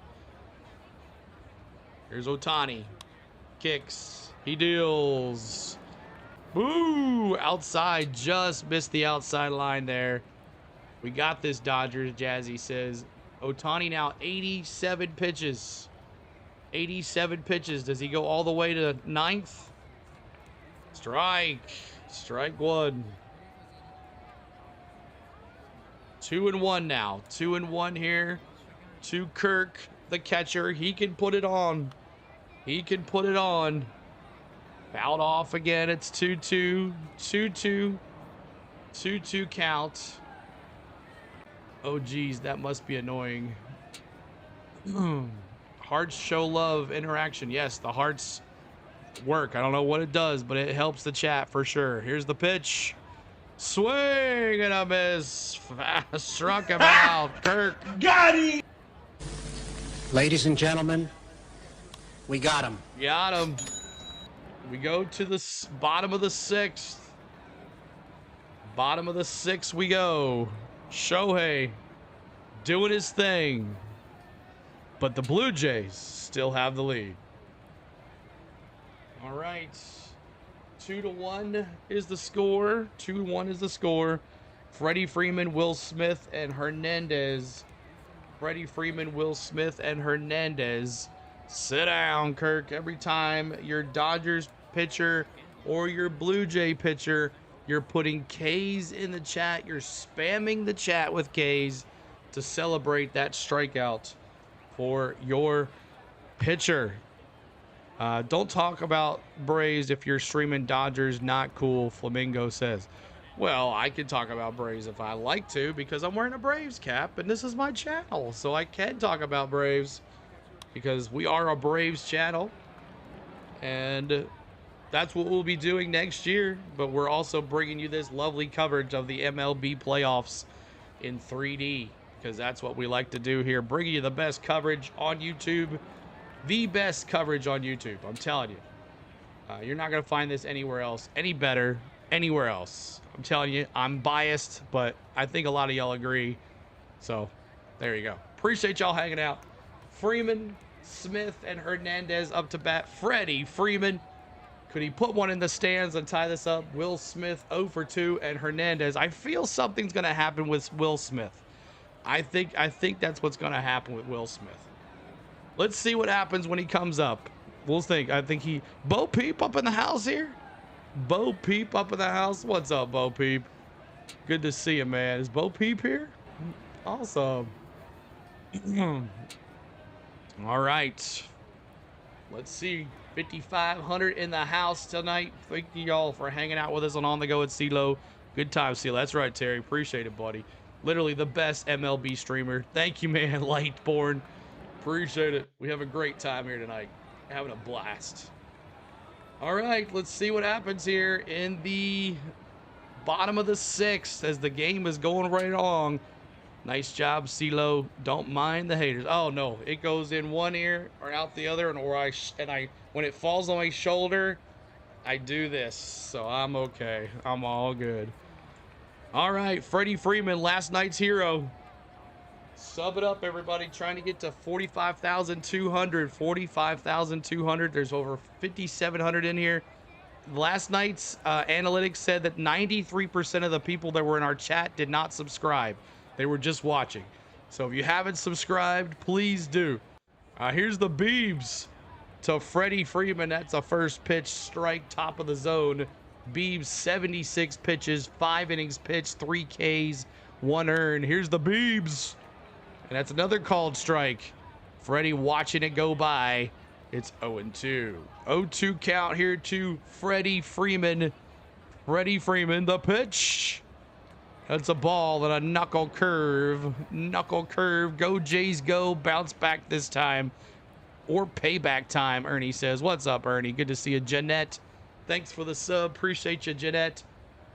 Here's Ohtani. Kicks. He deals. Boo! Outside. Just missed the outside line there. We got this, Dodgers, Jazzy says. Ohtani now 87 pitches. 87 pitches. Does he go all the way to 9th? Strike. Strike 1. 2-1 now. 2-1 here to Kirk, the catcher. He can put it on. He can put it on. Fouled off again. It's 2-2. 2-2. 2-2 count. Oh, geez. That must be annoying. Hearts show love interaction. Yes, the hearts work. I don't know what it does, but it helps the chat for sure. Here's the pitch. Swing and a miss. Struck him out. Kirk. Got him! Ladies and gentlemen, we got him. Got him. We go to the bottom of the 6th. Bottom of the 6th we go. Shohei doing his thing. But the Blue Jays still have the lead. All right. 2-1 is the score. 2-1 is the score. Freddie Freeman, Will Smith, and Hernandez. Freddie Freeman, Will Smith, and Hernandez. Sit down, Kirk. Every time your Dodgers pitcher or your Blue Jay pitcher, you're putting K's in the chat. You're spamming the chat with K's to celebrate that strikeout for your pitcher. Don't talk about Braves if you're streaming Dodgers. Not cool, Flamingo says. Well, I can talk about Braves if I like to because I'm wearing a Braves cap and this is my channel. So I can talk about Braves because we are a Braves channel. And that's what we'll be doing next year. But we're also bringing you this lovely coverage of the MLB playoffs in 3D, because that's what we like to do here. Bringing you the best coverage on YouTube. The best coverage on YouTube. I'm telling you. You're not going to find this anywhere else, any better, anywhere else. I'm telling you, I'm biased, but I think a lot of y'all agree. So, there you go. Appreciate y'all hanging out. Freeman, Smith, and Hernandez up to bat. Freddie Freeman. Could he put one in the stands and tie this up? Will Smith 0 for 2, and Hernandez. I feel something's going to happen with Will Smith. I think that's what's going to happen with Will Smith. Let's see what happens when he comes up. We'll think. I think he... Bo Peep up in the house here? Bo Peep up in the house? What's up, Bo Peep? Good to see you, man. Is Bo Peep here? Awesome. All right. Let's see. 5,500 in the house tonight. Thank you y'all for hanging out with us on The Go at CeeLo. Good time, CeeLo. That's right, Terry. Appreciate it, buddy. Literally the best MLB streamer. Thank you, man. Lightborn. Appreciate it. We have a great time here tonight. Having a blast. All right, let's see what happens here in the bottom of the 6th as the game is going right along. Nice job, CeeLo. Don't mind the haters. Oh no, it goes in one ear or out the other, and when it falls on my shoulder, I do this. So I'm okay. I'm all good. All right, Freddie Freeman, last night's hero. Sub it up, everybody. Trying to get to 45,200. 45,200. There's over 5,700 in here. Last night's analytics said that 93% of the people that were in our chat did not subscribe. They were just watching. So if you haven't subscribed, please do. Here's the Beebs to Freddie Freeman. That's a first pitch strike, top of the zone. Beebs, 76 pitches, 5 innings pitched, 3 Ks, 1 earned. Here's the Beebs. And that's another called strike. Freddie watching it go by. It's 0-2. 0-2 count here to Freddie Freeman. Freddie Freeman, the pitch. That's a ball and a knuckle curve. Knuckle curve. Go Jays, go. Bounce back this time. Or payback time, Ernie says. What's up, Ernie? Good to see you. Jeanette, thanks for the sub. Appreciate you, Jeanette.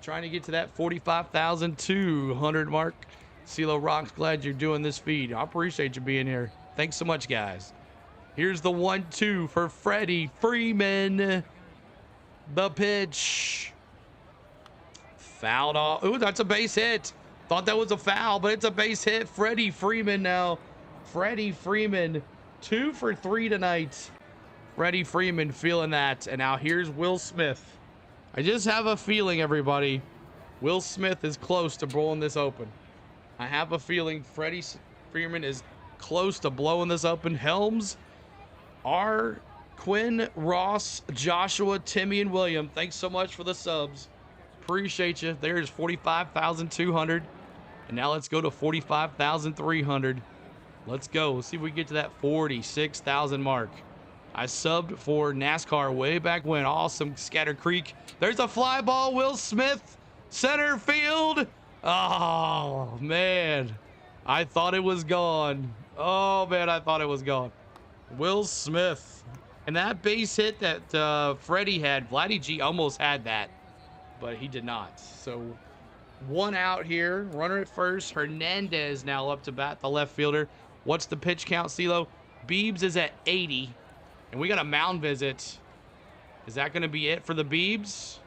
Trying to get to that 45,200 mark. CeeLo Rocks, glad you're doing this feed. I appreciate you being here. Thanks so much, guys. Here's the 1-2 for Freddie Freeman. The pitch. Fouled off. Ooh, that's a base hit. Thought that was a foul, but it's a base hit. Freddie Freeman now. Freddie Freeman, 2 for 3 tonight. Freddie Freeman feeling that. And now here's Will Smith. I just have a feeling, everybody, Will Smith is close to blowing this open. I have a feeling Freddie Freeman is close to blowing this open. Helms, R, Quinn, Ross, Joshua, Timmy, and William, thanks so much for the subs. Appreciate you. There's 45,200. And now let's go to 45,300. Let's go. Let's see if we get to that 46,000 mark. I subbed for NASCAR way back when. Awesome. Scatter Creek. There's a fly ball. Will Smith, center field. Oh, man. I thought it was gone. Oh, man, I thought it was gone. Will Smith. And that base hit that Freddie had, Vladdy G almost had that, but he did not. So, 1 out here. Runner at first. Hernandez now up to bat, the left fielder. What's the pitch count, CeeLo? Beebs is at 80. And we got a mound visit. Is that going to be it for the Beebs?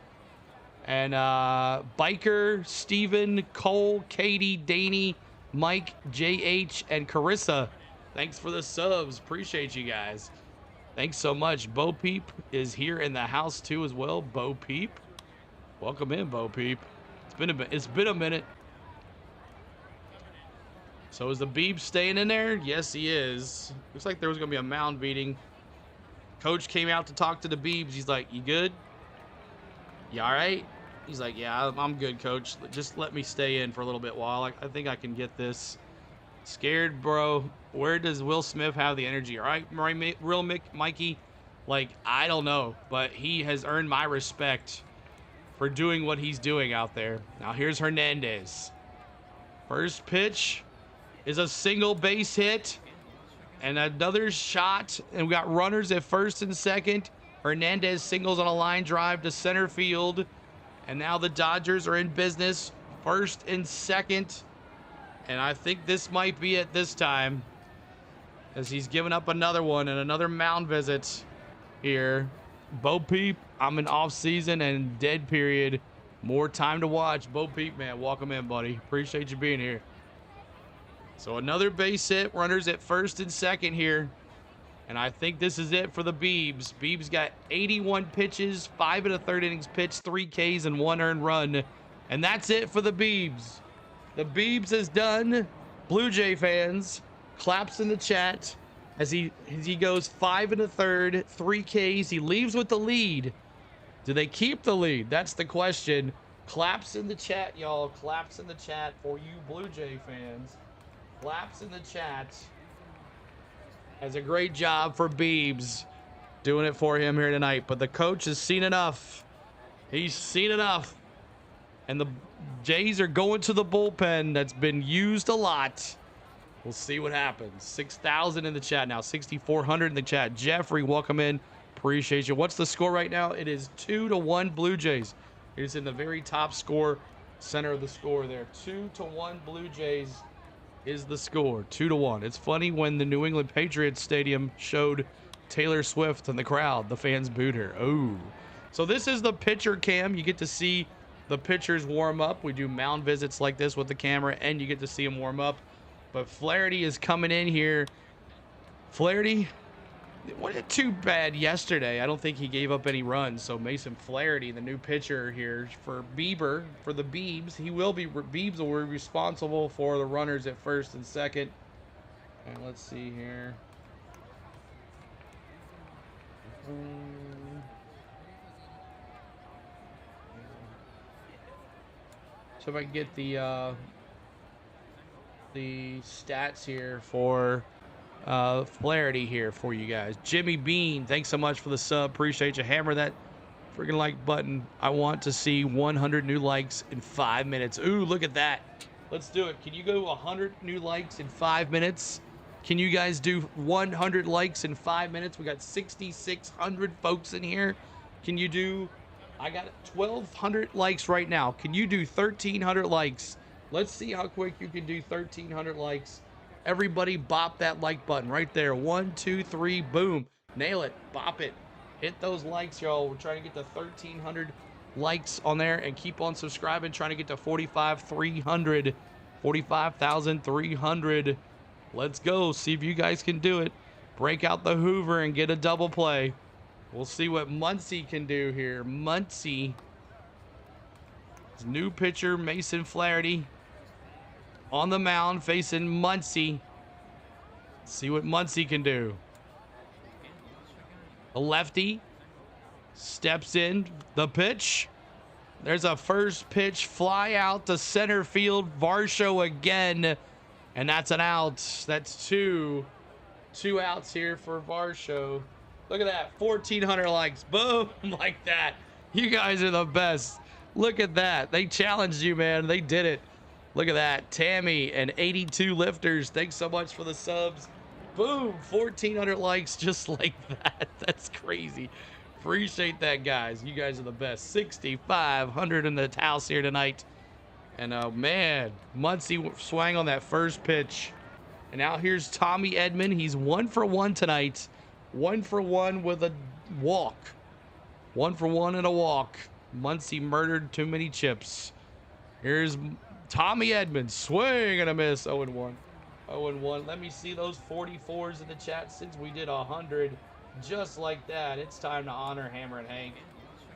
And Biker, Steven, Cole, Katie, Danny, Mike, JH, and Carissa. Thanks for the subs. Appreciate you guys. Thanks so much. Bo Peep is here in the house too as well. Bo Peep. Welcome in, Bo Peep. It's been a minute. So is the Beeb staying in there? Yes, he is. Looks like there was going to be a mound beating. Coach came out to talk to the Beebs. He's like, you good? You all right? He's like, yeah, I'm good, Coach. Just let me stay in for a little bit while. I think I can get this. Scared, bro. Where does Will Smith have the energy? All right, real Mikey? Like, I don't know. But he has earned my respect for doing what he's doing out there. Now, here's Hernandez. First pitch is a single base hit. And another shot. And we got runners at first and second. Hernandez singles on a line drive to center field. And now the Dodgers are in business, first and second. And I think this might be it this time, as he's given up another one and another mound visit here. Bo Peep, I'm in off season and dead period. More time to watch. Bo Peep, man, welcome in, buddy. Appreciate you being here. So another base hit, runners at first and second here. And I think this is it for the Beebs. Beebs got 81 pitches, 5 1/3 innings pitched, 3 Ks, and 1 earned run. And that's it for the Beebs. The Beebs is done. Blue Jay fans, claps in the chat as he goes 5 1/3, 3 Ks. He leaves with the lead. Do they keep the lead? That's the question. Claps in the chat, y'all. Claps in the chat for you Blue Jay fans. Claps in the chat. As a great job for Beebs doing it for him here tonight. But the coach has seen enough. He's seen enough. And the Jays are going to the bullpen that's been used a lot. We'll see what happens. 6,000 in the chat now. 6,400 in the chat. Jeffrey, welcome in. Appreciate you. What's the score right now? It is 2-1 Blue Jays. It is in the very top score, center of the score there. 2-1 Blue Jays is the score. 2-1. It's funny when the New England Patriots Stadium showed Taylor Swift in the crowd. The fans booed her. Oh. So this is the pitcher cam. You get to see the pitchers warm up. We do mound visits like this with the camera, and you get to see them warm up. But Flaherty is coming in here. Flaherty wasn't too bad yesterday. I don't think he gave up any runs. So Mason Flaherty, the new pitcher here for Bieber, for the Beebs, Beebs will be responsible for the runners at first and second. And let's see here. So if I can get the stats here for Flaherty here for you guys. Jimmy Bean, thanks so much for the sub. Appreciate you. Hammer that freaking like button. I want to see 100 new likes in 5 minutes. Ooh, look at that. Let's do it. Can you go 100 new likes in 5 minutes? Can you guys do 100 likes in 5 minutes? We got 6,600 folks in here. Can you do... I got 1,200 likes right now. Can you do 1,300 likes? Let's see how quick you can do 1,300 likes. Everybody bop that like button right there. 1, 2, 3, boom. Nail it. Bop it. Hit those likes, y'all. We're trying to get to 1,300 likes on there and keep on subscribing. Trying to get to 45,300. 45,300. Let's go. See if you guys can do it. Break out the Hoover and get a double play. We'll see what Muncy can do here. Muncy. His new pitcher, Mason Flaherty. On the mound, facing Muncy. See what Muncy can do. A lefty. Steps in. The pitch. There's a first pitch fly out to center field. Varsho again. And that's an out. That's two outs here for Varsho. Look at that. 1,400 likes. Boom. Like that. You guys are the best. Look at that. They challenged you, man. They did it. Look at that. Tammy and 82 lifters. Thanks so much for the subs. Boom. 1,400 likes just like that. That's crazy. Appreciate that, guys. You guys are the best. 6,500 in the house here tonight. And, man, Muncy swang on that first pitch. And now here's Tommy Edman. He's 1 for 1 tonight. 1 for 1 with a walk. 1 for 1 and a walk. Muncy murdered too many chips. Here's Tommy Edman. Swing and a miss. 0-1. 0-1. Let me see those 44s in the chat since we did 100. Just like that. It's time to honor Hammer and Hank.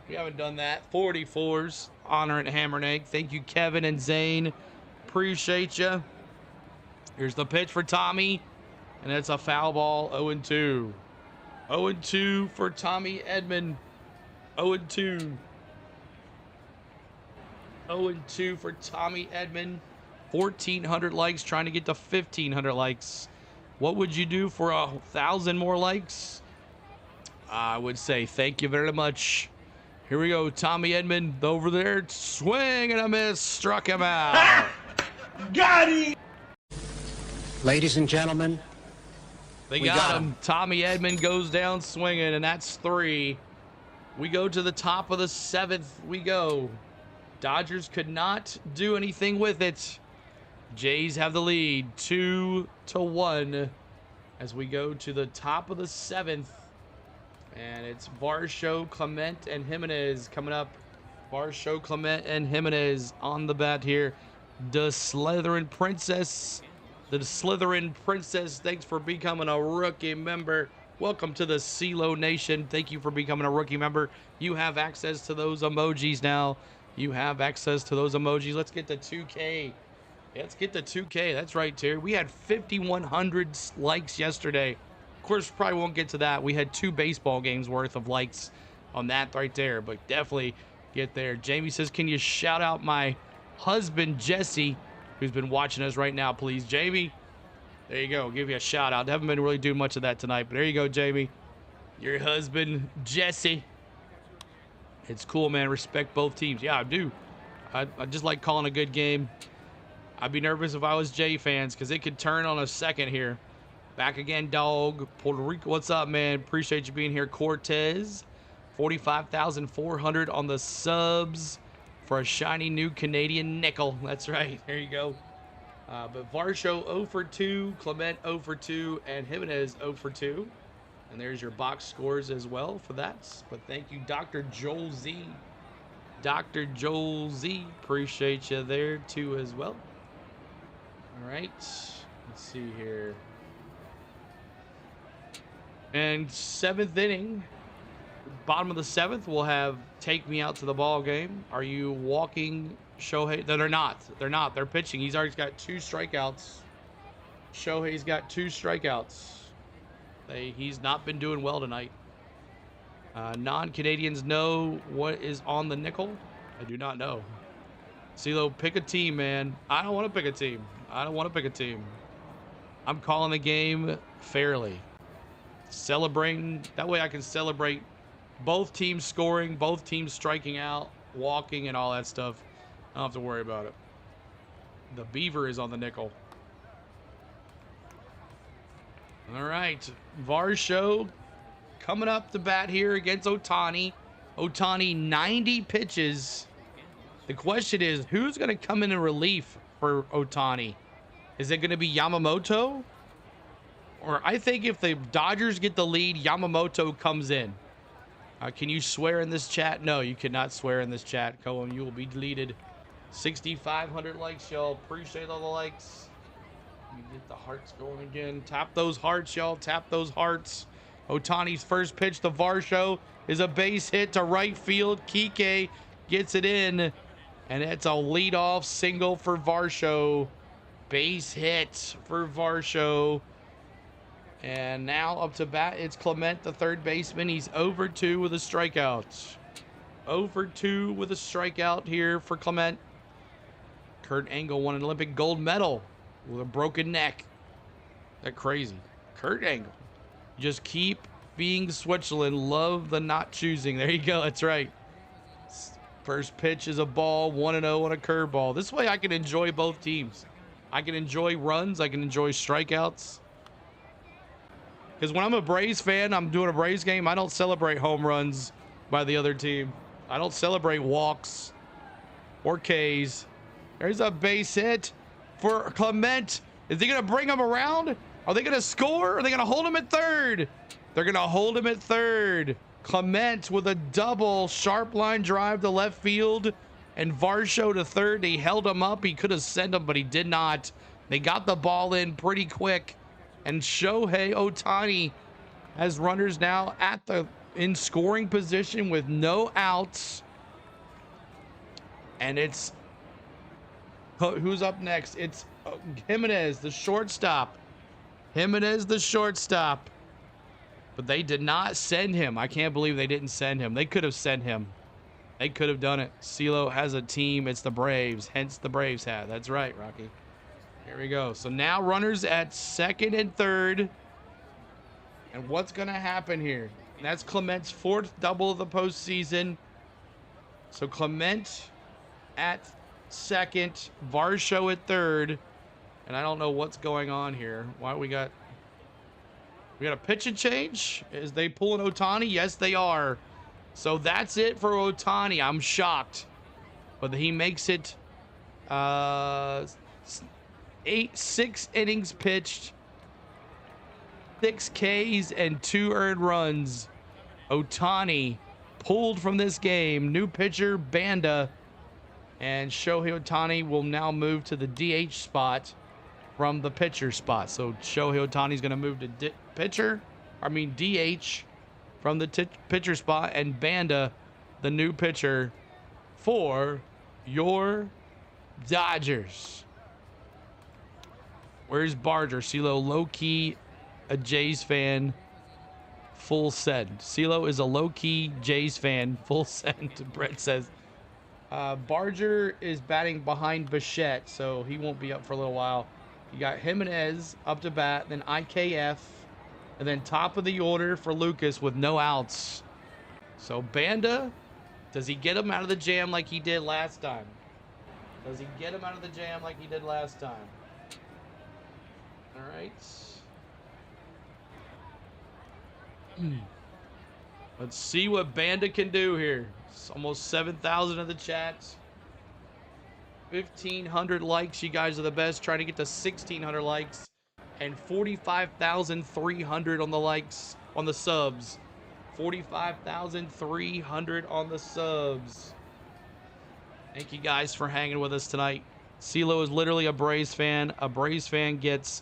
We haven't done that. 44s. Honoring Hammer and Hank. Thank you, Kevin and Zane. Appreciate you. Here's the pitch for Tommy. And it's a foul ball. 0-2. 0-2 for Tommy Edman. 0-2. 0-2 for Tommy Edman. 1,400 likes, trying to get to 1,500 likes. What would you do for 1,000 more likes? I would say thank you very much. Here we go. Tommy Edman over there. Swing and a miss. Struck him out. Got him! Ladies and gentlemen, They got him. Tommy Edman goes down swinging, and that's 3. We go to the top of the 7th. We go. Dodgers could not do anything with it. Jays have the lead 2-1 as we go to the top of the 7th. And it's Varsho, Clement, and Jimenez coming up. Varsho, Clement, and Jimenez on the bat here. The Slytherin Princess. The Slytherin Princess, thanks for becoming a rookie member. Welcome to the CeeLo Nation. Thank you for becoming a rookie member. You have access to those emojis now. You have access to those emojis. Let's get to 2K. Let's get to 2K. That's right, Terry. We had 5,100 likes yesterday. Of course, probably won't get to that. We had 2 baseball games worth of likes on that right there, but definitely get there. Jamie says, can you shout out my husband, Jesse, who's been watching us right now, please? Jamie, there you go. Give you a shout out. Haven't been really doing much of that tonight, but there you go, Jamie. Your husband, Jesse. It's cool, man. Respect both teams. Yeah, I do. I just like calling a good game. I'd be nervous if I was Jay fans because it could turn on a second here. Back again, dog. Puerto Rico, what's up, man? Appreciate you being here. Cortez, 45,400 on the subs for a shiny new Canadian nickel. That's right. There you go. But Varsho 0 for 2, Clement 0 for 2, and Jimenez 0 for 2. And there's your box scores as well for that. But thank you, Dr. Joel Z. Dr. Joel Z. Appreciate you there too as well. All right. Let's see here. And 7th inning. Bottom of the 7th, we'll have Take Me Out to the Ball Game. Are you walking Shohei? No, they're not. They're not. They're pitching. He's already got 2 strikeouts. Shohei's got 2 strikeouts. He's not been doing well tonight. Non-Canadians know what is on the nickel. I do not know. CeeLo, pick a team, man. I don't want to pick a team. I don't want to pick a team. I'm calling the game fairly. Celebrating. That way I can celebrate both teams scoring, both teams striking out, walking, and all that stuff. I don't have to worry about it. The Beaver is on the nickel. All right. Varsho coming up to bat here against Ohtani. Ohtani, 90 pitches. The question is, who's going to come in relief for Ohtani? Is it going to be Yamamoto? Or I think if the Dodgers get the lead, Yamamoto comes in. Can you swear in this chat? No, you cannot swear in this chat, Cohen. You will be deleted. 6,500 likes, y'all. Appreciate all the likes. Let me get the hearts going again. Tap those hearts, y'all. Tap those hearts. Ohtani's first pitch to Varsho is a base hit to right field. Kike gets it in, and it's a leadoff single for Varsho. Base hit for Varsho. And now up to bat, it's Clement, the third baseman. He's over 2 with a strikeout. Over 2 with a strikeout here for Clement. Kurt Angle won an Olympic gold medal with a broken neck. That crazy. Kurt Angle. Just keep being Switzerland. Love the not choosing. There you go. That's right. First pitch is a ball. 1-0 on a curveball. This way I can enjoy both teams. I can enjoy runs. I can enjoy strikeouts. Because when I'm a Braves fan, I'm doing a Braves game, I don't celebrate home runs by the other team. I don't celebrate walks or Ks. There's a base hit for Clement. Is he going to bring him around? Are they going to score? Are they going to hold him at third? They're going to hold him at third. Clement with a double sharp line drive to left field. And Varsho to third. He held him up. He could have sent him, but he did not. They got the ball in pretty quick. And Shohei Ohtani has runners now in scoring position with no outs. And it's who's up next? It's Jimenez, the shortstop. Jimenez, the shortstop. But they did not send him. I can't believe they didn't send him. They could have sent him. They could have done it. CeeLo has a team. It's the Braves. Hence the Braves hat. That's right, Rocky. Here we go. So now runners at second and third. And what's going to happen here? And that's Clement's 4th double of the postseason. So Clement at second, Varsho at third. And I don't know what's going on here. Why we got a pitch and change? Is they pulling Ohtani? Yes, they are. So that's it for Ohtani. I'm shocked. But he makes it 6 innings pitched, 6 Ks, and 2 earned runs. Ohtani pulled from this game. New pitcher, Banda. And Shohei Ohtani will now move to the DH spot from the pitcher spot. So Shohei Ohtani is going to move to DH from the pitcher spot. And Banda, the new pitcher for your Dodgers. Where's Barger? CeeLo, low-key a Jays fan, full send. CeeLo is a low-key Jays fan, full send, Brett says. Barger is batting behind Bichette, so he won't be up for a little while. You got Jimenez up to bat, then IKF, and then top of the order for Lucas with no outs. So Banda, does he get him out of the jam like he did last time? Does he get him out of the jam like he did last time? All right. Let's see what Banda can do here. It's almost 7,000 in the chat. 1,500 likes. You guys are the best. Trying to get to 1,600 likes. And 45,300 on the likes, on the subs. 45,300 on the subs. Thank you guys for hanging with us tonight. CeeLo is literally a Braves fan. A Braves fan gets...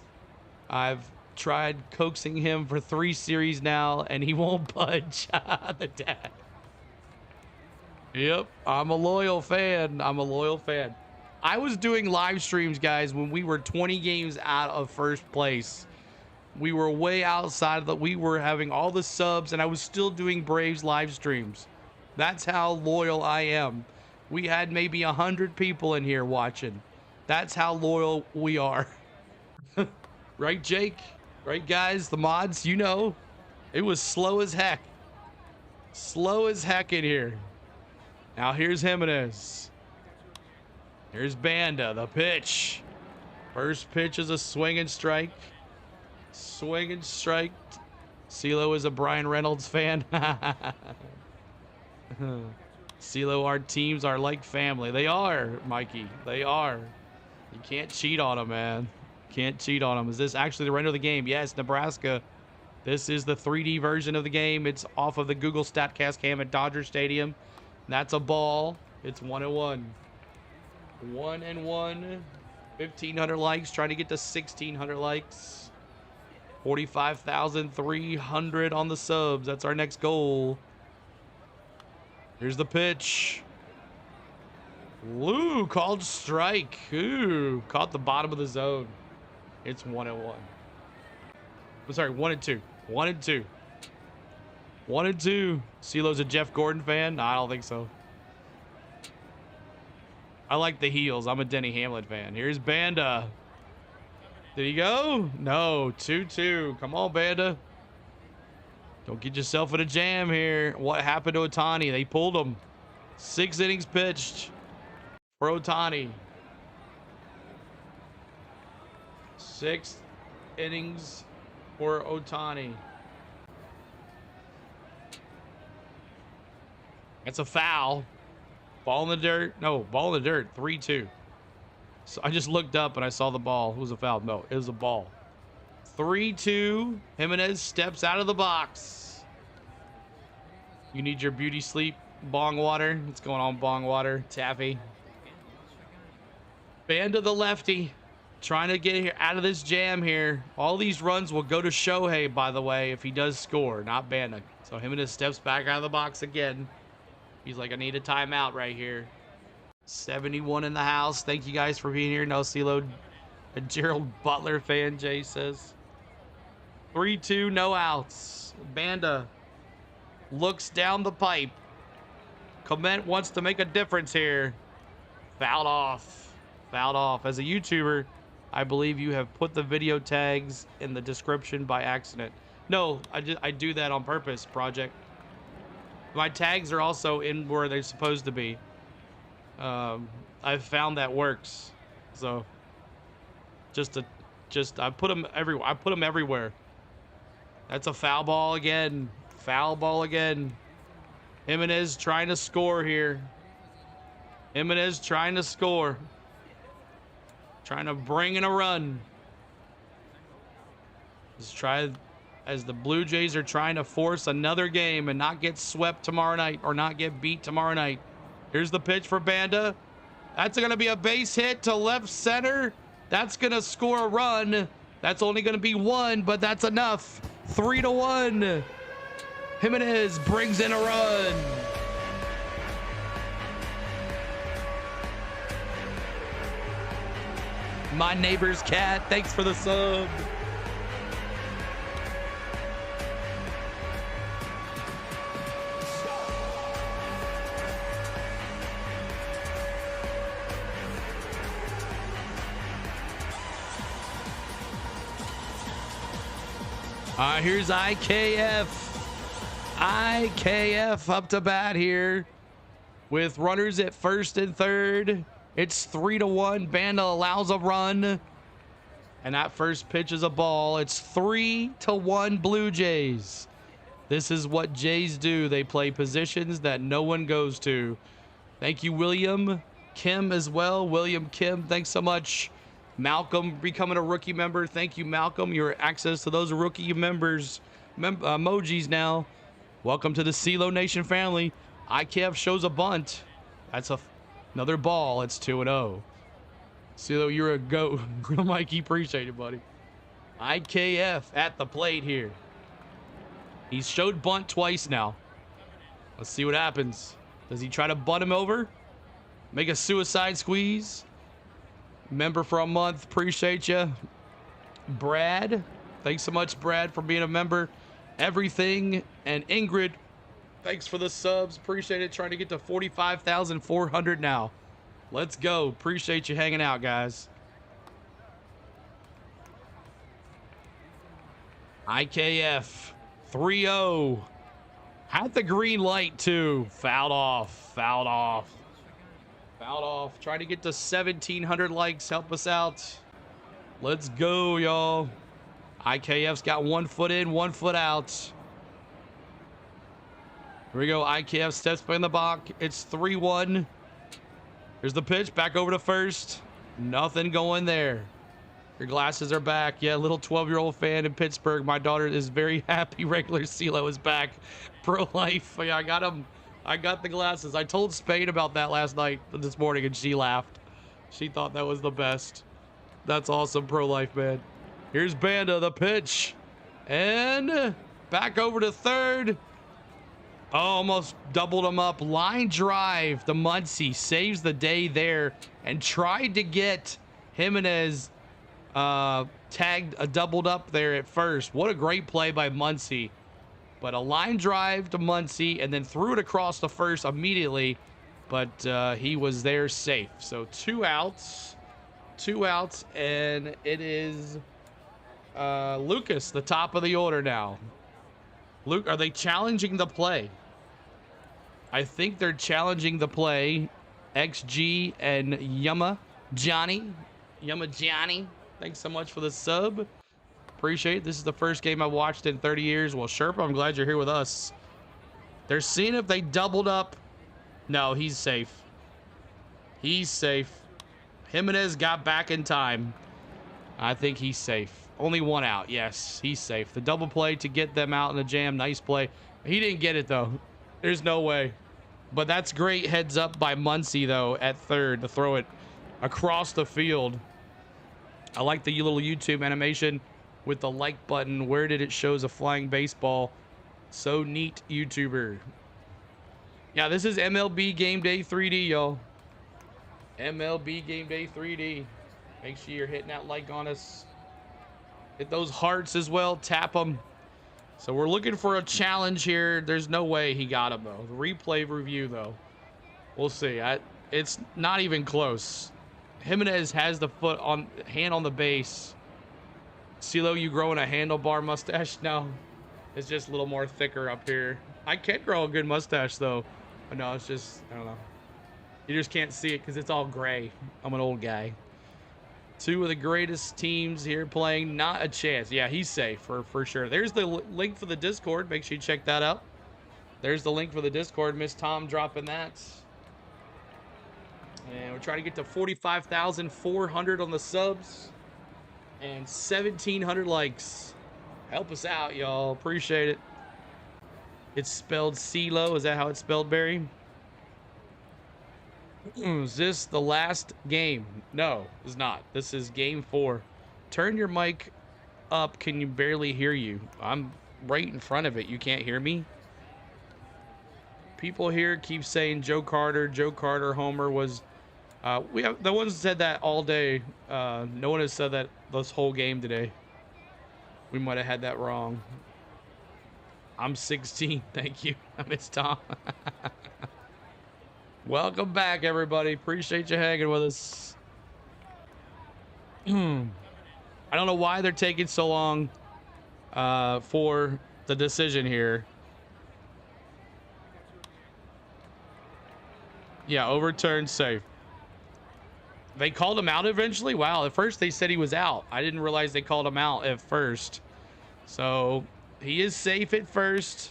I've tried coaxing him for 3 series now, and he won't budge. The dad. Yep, I'm a loyal fan. I'm a loyal fan. I was doing live streams, guys, when we were 20 games out of first place. We were way outside of the... We were having all the subs, and I was still doing Braves live streams. That's how loyal I am. We had maybe 100 people in here watching. That's how loyal we are. Right, Jake? Right, guys? The mods, you know. It was slow as heck. Slow as heck in here. Now here's Jimenez. Here's Banda, the pitch. First pitch is a swing and strike. Swing and strike. CeeLo is a Brian Reynolds fan. CeeLo, our teams are like family. They are, Mikey. They are. You can't cheat on them, man. Can't cheat on them. Is this actually the render of the game? Yes, Nebraska. This is the 3D version of the game. It's off of the Google StatCast cam at Dodger Stadium. That's a ball. It's 1-1. 1-1. 1,500 likes. Trying to get to 1,600 likes. 45,300 on the subs. That's our next goal. Here's the pitch. Ooh, called strike. Ooh, caught the bottom of the zone. It's 1-1. I'm sorry, 1-2. 1-2. 1-2. CeeLo's a Jeff Gordon fan? No, I don't think so. I like the heels. I'm a Denny Hamlin fan. Here's Banda. Did he go? No. 2-2. Come on, Banda. Don't get yourself in a jam here. What happened to Ohtani? They pulled him. 6 innings pitched for Ohtani. 6 innings for Ohtani. That's a foul. Ball in the dirt. No, ball in the dirt. 3-2. So I just looked up and I saw the ball. It was a foul. No, it was a ball. 3-2. Jimenez steps out of the box. You need your beauty sleep. Bong water. What's going on, bong water? Taffy. Banda the lefty. Trying to get here out of this jam here. All these runs will go to Shohei, by the way, if he does score, not Banda. So Jimenez steps back out of the box again. He's like, I need a timeout right here. 71 in the house. Thank you guys for being here. No CeeLo, a Gerald Butler fan, Jay says. 3-2, no outs. Banda looks down the pipe. Clement wants to make a difference here. Fouled off. Fouled off. As a YouTuber, I believe you have put the video tags in the description by accident. No, I do that on purpose, Project. My tags are also in where they're supposed to be. I've found that works. So I put them everywhere. I put them everywhere. That's a foul ball again. Foul ball again. Jimenez trying to score here. Jimenez trying to score. Trying to bring in a run. Let's try as the Blue Jays are trying to force another game and not get swept tomorrow night or not get beat tomorrow night. Here's the pitch for Banda. That's going to be a base hit to left center. That's going to score a run. That's only going to be one, but that's enough. 3-1. Jimenez brings in a run. My neighbor's cat, thanks for the sub. Here's IKF. IKF up to bat here with runners at first and third. It's 3-1. Banda allows a run. And that first pitch is a ball. It's 3-1 Blue Jays. This is what Jays do. They play positions that no one goes to. Thank you, William Kim, as well. William Kim, thanks so much. Malcolm becoming a rookie member. Thank you, Malcolm. Your access to those rookie members emojis now. Welcome to the CeeLo Nation family. IKF shows a bunt. That's another ball. It's 2-0. CeeLo, you're a goat. Mikey, appreciate it, buddy. IKF at the plate here. He's showed bunt twice now. Let's see what happens. Does he try to bunt him over? Make a suicide squeeze? Member for a month. Appreciate you. Brad. Thanks so much, Brad, for being a member. Everything. And Ingrid. Thanks for the subs. Appreciate it. Trying to get to 45,400 now. Let's go. Appreciate you hanging out, guys. IKF. 3-0. Had the green light, too. Fouled off. Fouled off. Fouled off. Trying to get to 1,700 likes. Help us out. Let's go, y'all. IKF's got 1 foot in, 1 foot out. Here we go. IKF steps behind the box. It's 3-1. Here's the pitch. Back over to first. Nothing going there. Your glasses are back. Yeah, little 12-year-old fan in Pittsburgh. My daughter is very happy regular CeeLo is back. Pro-life. Yeah, I got him. I got the glasses. I told Spain about that last night, this morning, and she laughed. She thought that was the best. That's awesome, pro-life, man. Here's Banda, the pitch. And back over to third. Oh, almost doubled him up. Line drive. The Muncie saves the day there and tried to get Jimenez tagged, doubled up there at first. What a great play by Muncie. But a line drive to Muncie and then threw it across the first immediately. But he was there safe. So 2 outs. 2 outs. And it is Lucas, the top of the order now. Luke, are they challenging the play? I think they're challenging the play. XG and Yama Johnny. Thanks so much for the sub. Appreciate it. This is the first game I watched in 30 years. Well, Sherpa, I'm glad you're here with us. They're seeing if they doubled up. No, he's safe. He's safe. Jimenez got back in time. I think he's safe. Only 1 out. Yes, he's safe. The double play to get them out in the jam. Nice play. He didn't get it, though. There's no way. But that's great heads up by Muncie, though, at third to throw it across the field. I like the little YouTube animation with the like button. Where did it shows a flying baseball? So neat, YouTuber. Yeah, this is MLB Game Day 3D, y'all. MLB Game Day 3D. Make sure you're hitting that like on us. Hit those hearts as well. Tap them. So we're looking for a challenge here. There's no way he got him, though. The replay review, though. We'll see. It's not even close. Jimenez has the hand on the base. CeeLo, you growing a handlebar mustache? No. It's just a little more thicker up here. I can grow a good mustache, though. But no, it's just, I don't know. You just can't see it because it's all gray. I'm an old guy. 2 of the greatest teams here playing. Not a chance. Yeah, he's safe for sure. There's the link for the Discord. Make sure you check that out. There's the link for the Discord. Miss Tom dropping that. And we're trying to get to 45,400 on the subs and 1,700 likes. Help us out, y'all. Appreciate it. It's spelled CeeLo. Is that how it's spelled, Barry? Is this the last game? No, it's not. This is game 4. Turn your mic up. Can you barely hear you? I'm right in front of it. You can't hear me? People here keep saying Joe Carter homer was... we have the ones that said that all day. No one has said that this whole game today. We might have had that wrong. I'm 16. Thank you. I miss Tom. Welcome back, everybody. Appreciate you hanging with us. I don't know why they're taking so long for the decision here. Yeah, overturned safe. They called him out eventually? Wow, at first they said he was out. I didn't realize they called him out at first. So he is safe at first.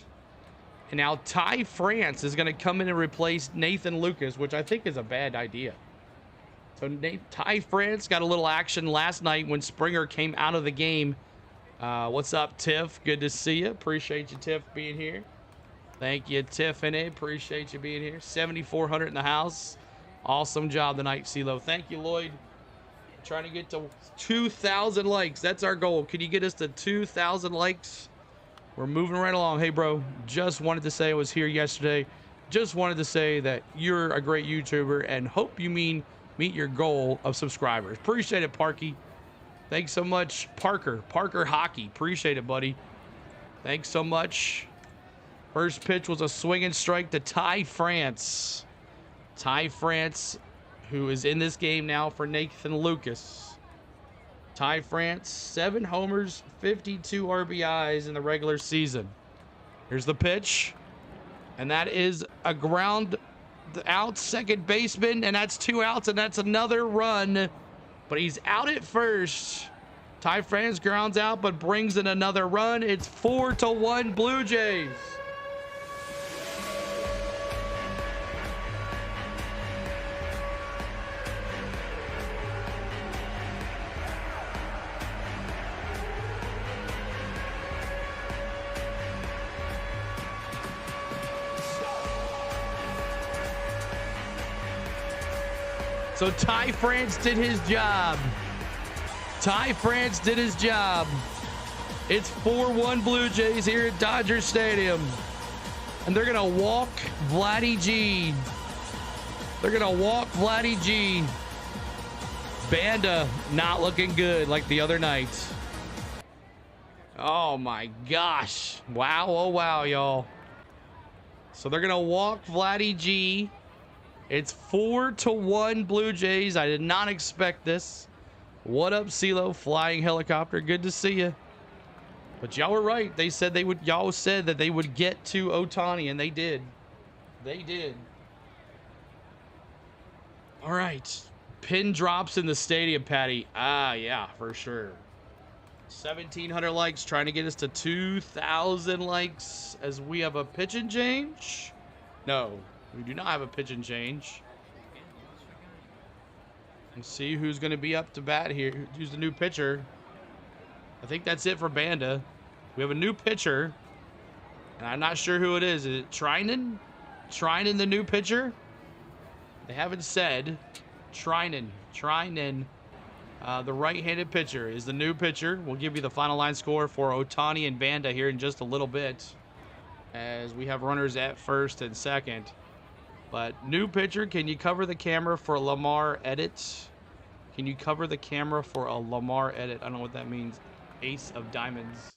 And now Ty France is going to come in and replace Nathan Lucas, which I think is a bad idea. So Ty France got a little action last night when Springer came out of the game. What's up, Tiff? Good to see you. Appreciate you, Tiff, being here. Thank you, Tiffany. Appreciate you being here. 7,400 in the house. Awesome job tonight, CeeLo. Thank you, Lloyd. Trying to get to 2,000 likes. That's our goal. Can you get us to 2,000 likes? We're moving right along. Hey, bro, just wanted to say I was here yesterday. Just wanted to say that you're a great YouTuber and hope you meet your goal of subscribers. Appreciate it, Parky. Thanks so much, Parker Hockey. Appreciate it, buddy. Thanks so much. First pitch was a swinging strike to Ty France. Ty France, who is in this game now for Nathan Lucas. Ty France, 7 homers, 52 RBIs in the regular season. Here's the pitch. And that is a ground out, second baseman, and that's 2 outs, and that's another run. But he's out at first. Ty France grounds out, but brings in another run. It's 4-1 Blue Jays. So Ty France did his job. Ty France did his job. It's 4-1 Blue Jays here at Dodger Stadium. And they're going to walk Vladdy G. They're going to walk Vladdy G. Banda not looking good like the other night. Oh my gosh. Wow, oh wow, y'all. So they're going to walk Vladdy G. It's 4-1 Blue Jays. I did not expect this. What up, CeeLo? Flying helicopter. Good to see you. But y'all were right. They said they would. Y'all said that they would get to Ohtani, and they did. They did. All right. Pin drops in the stadium, Patty. Ah, yeah, for sure. 1,700 likes, trying to get us to 2,000 likes as we have a pitch and change. No. We do not have a pitch and change. Let's see who's going to be up to bat here. Who's the new pitcher? I think that's it for Banda. We have a new pitcher. And I'm not sure who it is. Is it Trinan? Trinan, the new pitcher? They haven't said. Trinan. The right-handed pitcher is the new pitcher. We'll give you the final line score for Ohtani and Banda here in just a little bit, as we have runners at first and second. But new pitcher, can you cover the camera for a Lamar edit? Can you cover the camera for a Lamar edit? I don't know what that means. Ace of Diamonds.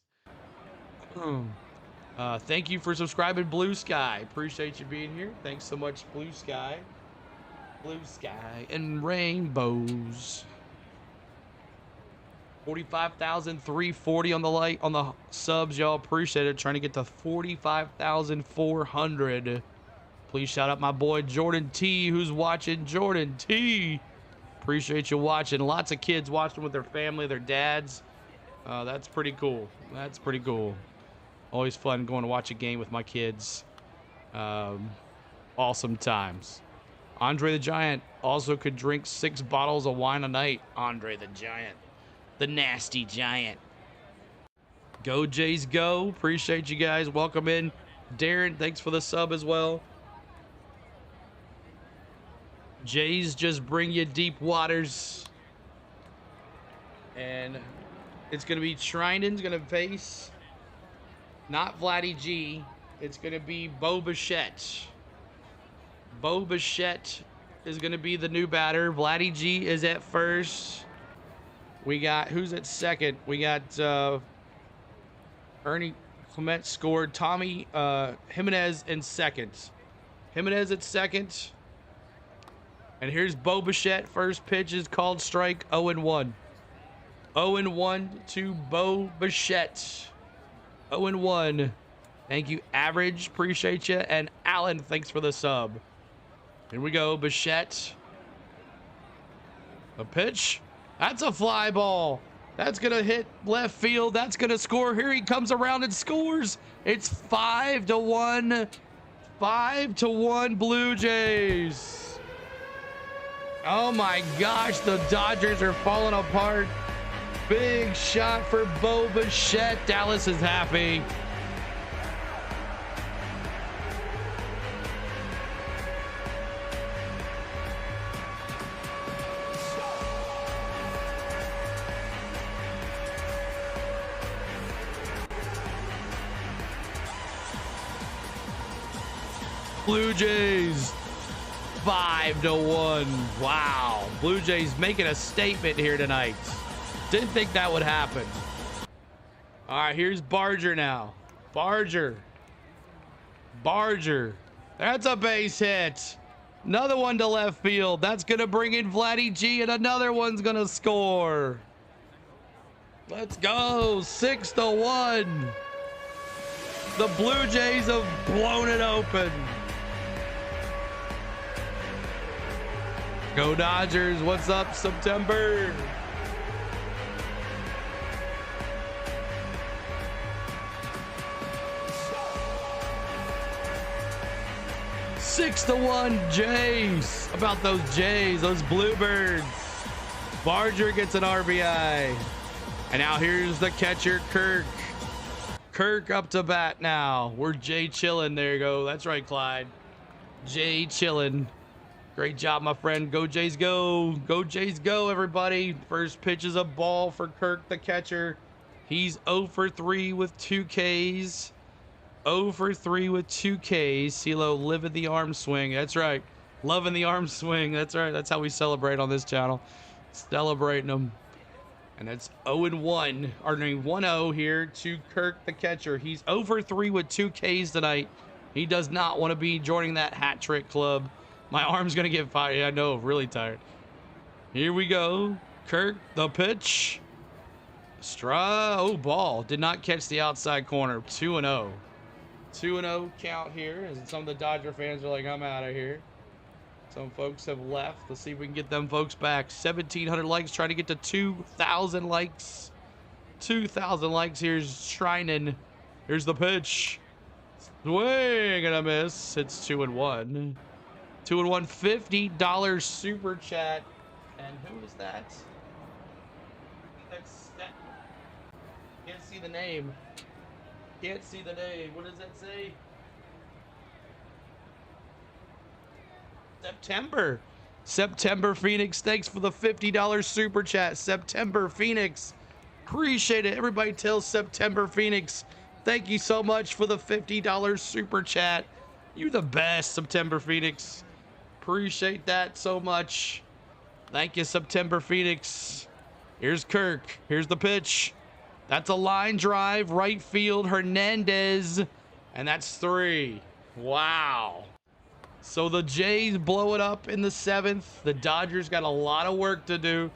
Thank you for subscribing, Blue Sky. Appreciate you being here. Thanks so much, Blue Sky. Blue sky and rainbows. 45,340 on the subs, y'all. Appreciate it. Trying to get to 45,400. Please shout out my boy Jordan T, who's watching. Jordan T, appreciate you watching. Lots of kids watching with their family, their dads. That's pretty cool. That's pretty cool. Always fun going to watch a game with my kids. Awesome times. Andre the Giant also could drink 6 bottles of wine a night. Andre the Giant. The nasty giant. Go Jays go. Appreciate you guys. Welcome in. Darren, thanks for the sub as well. Jays just bring you deep waters. And it's going to be Trinan's going to face not Vladdy G. It's going to be Bo Bichette. Bo Bichette is going to be the new batter. Vladdy G is at first. We got, who's at second? We got Ernie Clement scored. Tommy Jimenez in second. Jimenez at second. And here's Bo Bichette. First pitch is called strike, 0-1. 0-1 to Bo Bichette. 0-1. Thank you, Average. Appreciate you. And Alan, thanks for the sub. Here we go, Bichette. A pitch. That's a fly ball. That's going to hit left field. That's going to score. Here he comes around and scores. It's 5-1. 5-1 Blue Jays. Oh my gosh, the Dodgers are falling apart. Big shot for Bo Bichette. Dallas is happy. Blue Jays 5-1. Wow. Blue Jays making a statement here tonight. Didn't think that would happen. All right, here's Barger now. Barger. That's a base hit. Another one to left field. That's going to bring in Vladdy G, and another one's going to score. Let's go. 6-1. The Blue Jays have blown it open. Go Dodgers. What's up, September? Six to 1 Jays. About those Jays, those Bluebirds. Barger gets an RBI. And now here's the catcher, Kirk. Kirk up to bat now. We're Jay chillin'. There you go. That's right, Clyde. Jay chillin'. Great job, my friend. Go Jays go. Go Jays go, everybody. First pitch is a ball for Kirk, the catcher. He's 0 for 3 with 2 Ks. 0 for 3 with 2 Ks. CeeLo living the arm swing. That's right. Loving the arm swing. That's right. That's how we celebrate on this channel. Celebrating them. And that's 0-1. Or 1-0 here to Kirk, the catcher. He's 0 for 3 with 2 Ks tonight. He does not want to be joining that hat trick club. My arm's going to get fired. I know, really tired. Here we go. Kirk, the pitch. Oh, ball. Did not catch the outside corner. 2-0. 2-0 count here. As some of the Dodger fans are like, I'm out of here. Some folks have left. Let's see if we can get them folks back. 1,700 likes. Trying to get to 2,000 likes. 2,000 likes. Here's Shrinan. Here's the pitch. Swing and a miss. It's 2-1. 2-1, $50 super chat. And who is that? Can't see the name. Can't see the name. What does that say? September. September Phoenix. Thanks for the $50 super chat. September Phoenix. Appreciate it. Everybody tell September Phoenix. Thank you so much for the $50 super chat. You're the best, September Phoenix. Appreciate that so much. Thank you, September Phoenix. Here's Kirk. Here's the pitch. That's a line drive. Right field, Hernandez. And that's 3. Wow. So the Jays blow it up in the 7th. The Dodgers got a lot of work to do.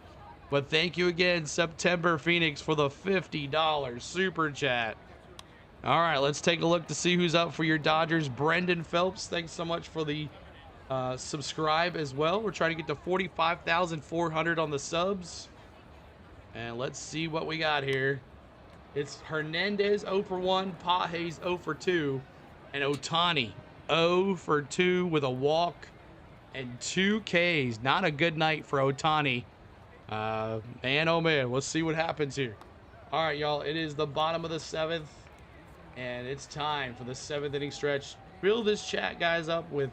But thank you again, September Phoenix, for the $50 super chat. All right, let's take a look to see who's up for your Dodgers. Brendan Phelps, thanks so much for the subscribe as well. We're trying to get to 45,400 on the subs. And let's see what we got here. It's Hernandez 0 for 1, Pages 0 for 2, and Ohtani 0 for 2 with a walk and 2 Ks. Not a good night for Ohtani. Man, oh man, let's see what happens here. All right, y'all, it is the bottom of the 7th, and it's time for the 7th inning stretch. Fill this chat, guys, up with,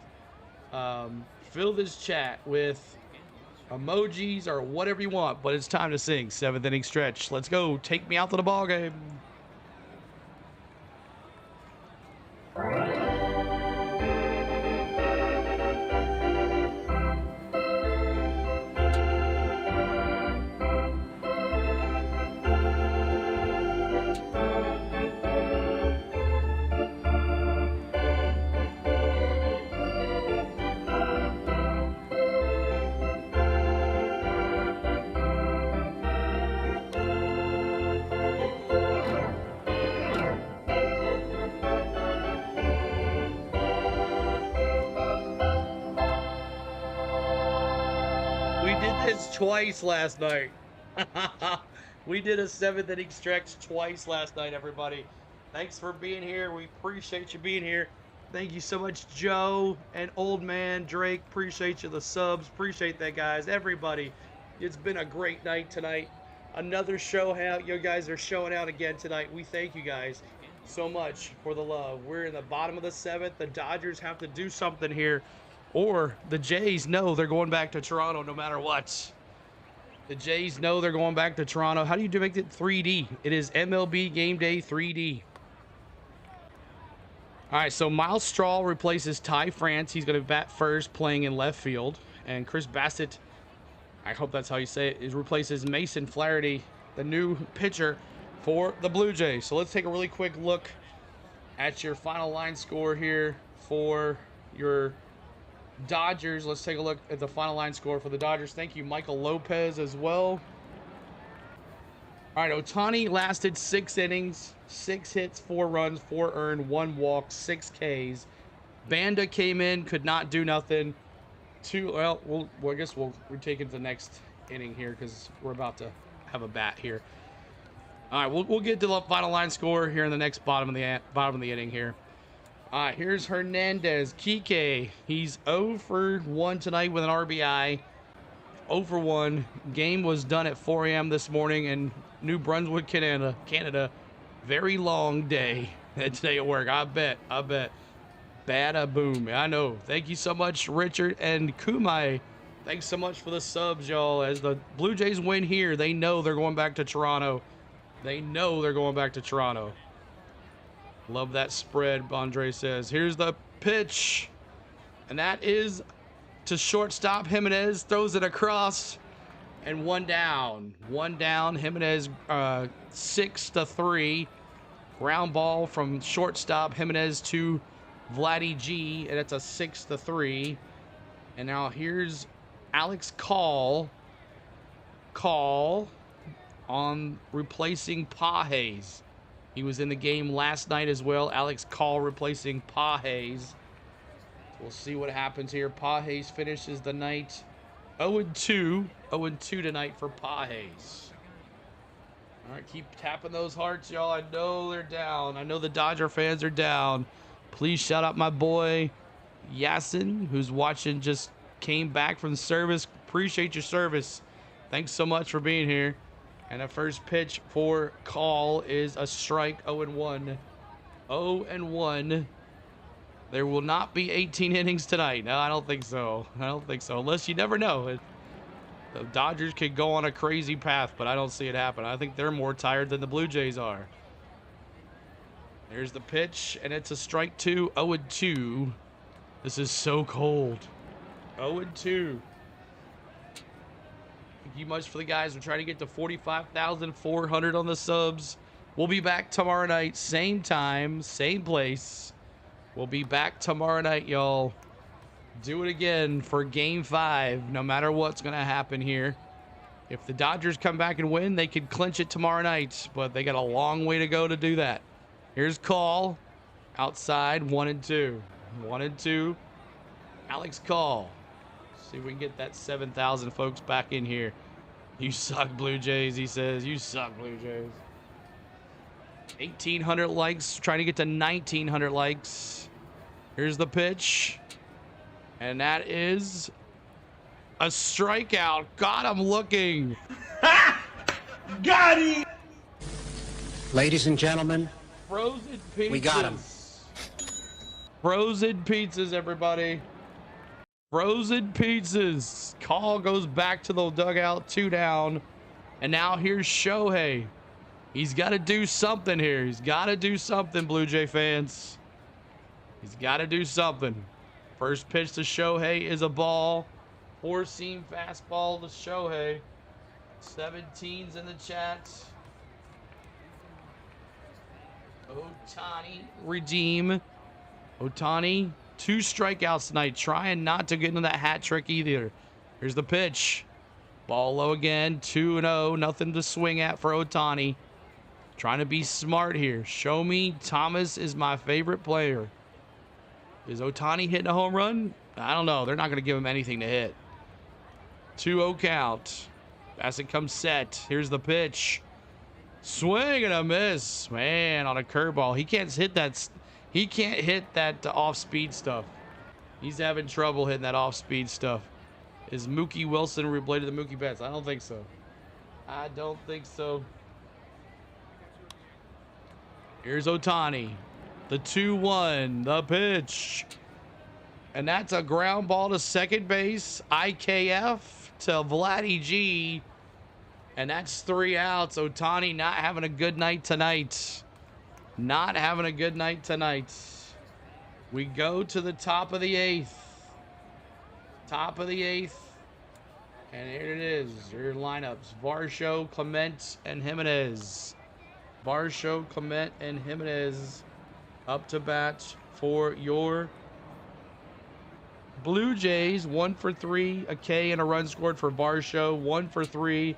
emojis or whatever you want, but it's time to sing 7th inning stretch. Let's go. Take me out to the ball game. Twice last night. We did a 7th inning stretch twice last night, everybody. Thanks for being here. We appreciate you being here. Thank you so much, Joe and Old Man Drake. Appreciate you, the subs. Appreciate that, guys. Everybody, it's been a great night tonight. Another show out. You guys are showing out again tonight. We thank you guys so much for the love. We're in the bottom of the 7th. The Dodgers have to do something here, or the Jays know they're going back to Toronto no matter what. The Jays know they're going back to Toronto. How do you make it 3D? It is MLB Game Day 3D. All right, so Miles Straw replaces Ty France. He's going to bat first, playing in left field. And Chris Bassett, I hope that's how you say it, replaces Mason Flaherty, the new pitcher for the Blue Jays. So let's take a really quick look at your final line score here for your Dodgers. Let's take a look at the final line score for the Dodgers. Thank you, Michael Lopez, as well. All right, Ohtani lasted 6 innings, 6 hits, 4 runs, 4 earned, 1 walk, 6 Ks. Banda came in, could not do nothing. I guess we're taking the next inning here because we're about to have a bat here. All right, we'll get to the final line score here in the next bottom of the inning here. All right, here's Hernandez. Kike, he's 0 for 1 tonight with an RBI. 0 for 1. Game was done at 4 a.m. this morning in New Brunswick, Canada. Very long day today at work. I bet. Bada boom. I know. Thank you so much, Richard and Kumai. Thanks so much for the subs, y'all. As the Blue Jays win here, they know they're going back to Toronto. Love that spread, Andre says. Here's the pitch. And that is to shortstop. Jimenez throws it across. And 1 down. 1 down. Jimenez 6-3. Ground ball from shortstop. Jimenez to Vladdy G. And it's a 6-3. And now here's Alex Call on replacing Pages. He was in the game last night as well. Alex Call replacing Pages. We'll see what happens here. Pages finishes the night 0-2. 0-2 tonight for Pages. All right, keep tapping those hearts, y'all. I know they're down. I know the Dodger fans are down. Please shout out my boy Yasin, who's watching, just came back from service. Appreciate your service. Thanks so much for being here. And the first pitch for Call is a strike. 0-1. 0-1. There will not be 18 innings tonight. No, I don't think so. Unless, you never know. The Dodgers could go on a crazy path, but I don't see it happen. I think they're more tired than the Blue Jays are. There's the pitch, and it's a strike 2. 0-2. This is so cold. 0-2. Thank you much for the guys. We're trying to get to 45,400 on the subs. We'll be back tomorrow night, same time, same place. We'll be back tomorrow night, y'all. Do it again for Game 5, no matter what's going to happen here. If the Dodgers come back and win, they could clinch it tomorrow night, but they got a long way to go to do that. Here's Call. Outside, 1-2. 1-2. Alex Call. See if we can get that 7,000 folks back in here. You suck, Blue Jays, he says. You suck, Blue Jays. 1,800 likes. Trying to get to 1,900 likes. Here's the pitch. And that is a strikeout. God, I'm looking. Got him! Ladies and gentlemen, Frozen pizzas. we got him. Frozen pizzas, everybody. Frozen pizzas. Call goes back to the dugout, 2 down. And now here's Shohei. He's got to do something here. He's got to do something, Blue Jay fans. He's got to do something. First pitch to Shohei is a ball. 4-seam fastball to Shohei. 17's in the chat. Ohtani redeem. Ohtani, 2 strikeouts tonight. Trying not to get into that hat trick either. Here's the pitch. Ball low again. 2-0. Nothing to swing at for Ohtani. Trying to be smart here. Show me Thomas is my favorite player. Is Ohtani hitting a home run? I don't know. They're not going to give him anything to hit. 2-0 count. Bassett comes set. Here's the pitch. Swing and a miss. Man, on a curveball. He can't hit that. He can't hit that off-speed stuff. He's having trouble hitting that off-speed stuff. Is Mookie Wilson related to Mookie Betts? I don't think so. I don't think so. Here's Ohtani. The 2-1. The pitch. And that's a ground ball to second base. IKF to Vladdy G. And that's 3 outs. Ohtani not having a good night tonight. Not having a good night tonight. We go to the top of the 8th. Top of the 8th. And here it is. Your lineups. Varsho, Clement, and Jimenez. Varsho, Clement, and Jimenez up to bat for your Blue Jays. 1 for 3, a K and a run scored for Varsho. 1 for 3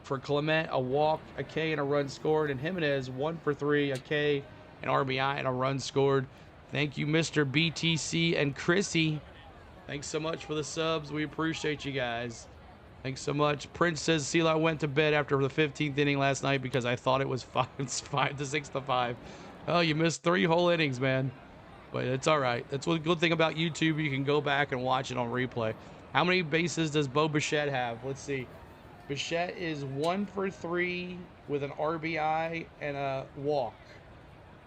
for Clement, a walk, a K and a run scored. And Jimenez, 1 for 3, a K, an RBI, and a run scored. Thank you, Mr. BTC and Chrissy. Thanks so much for the subs. We appreciate you guys. Thanks so much. Prince says, Seal, I went to bed after the 15th inning last night because I thought it was 6-5. Oh, you missed 3 whole innings, man. But it's all right. That's one good thing about YouTube. You can go back and watch it on replay. How many bases does Bo Bichette have? Let's see. Bichette is 1 for 3 with an RBI and a walk.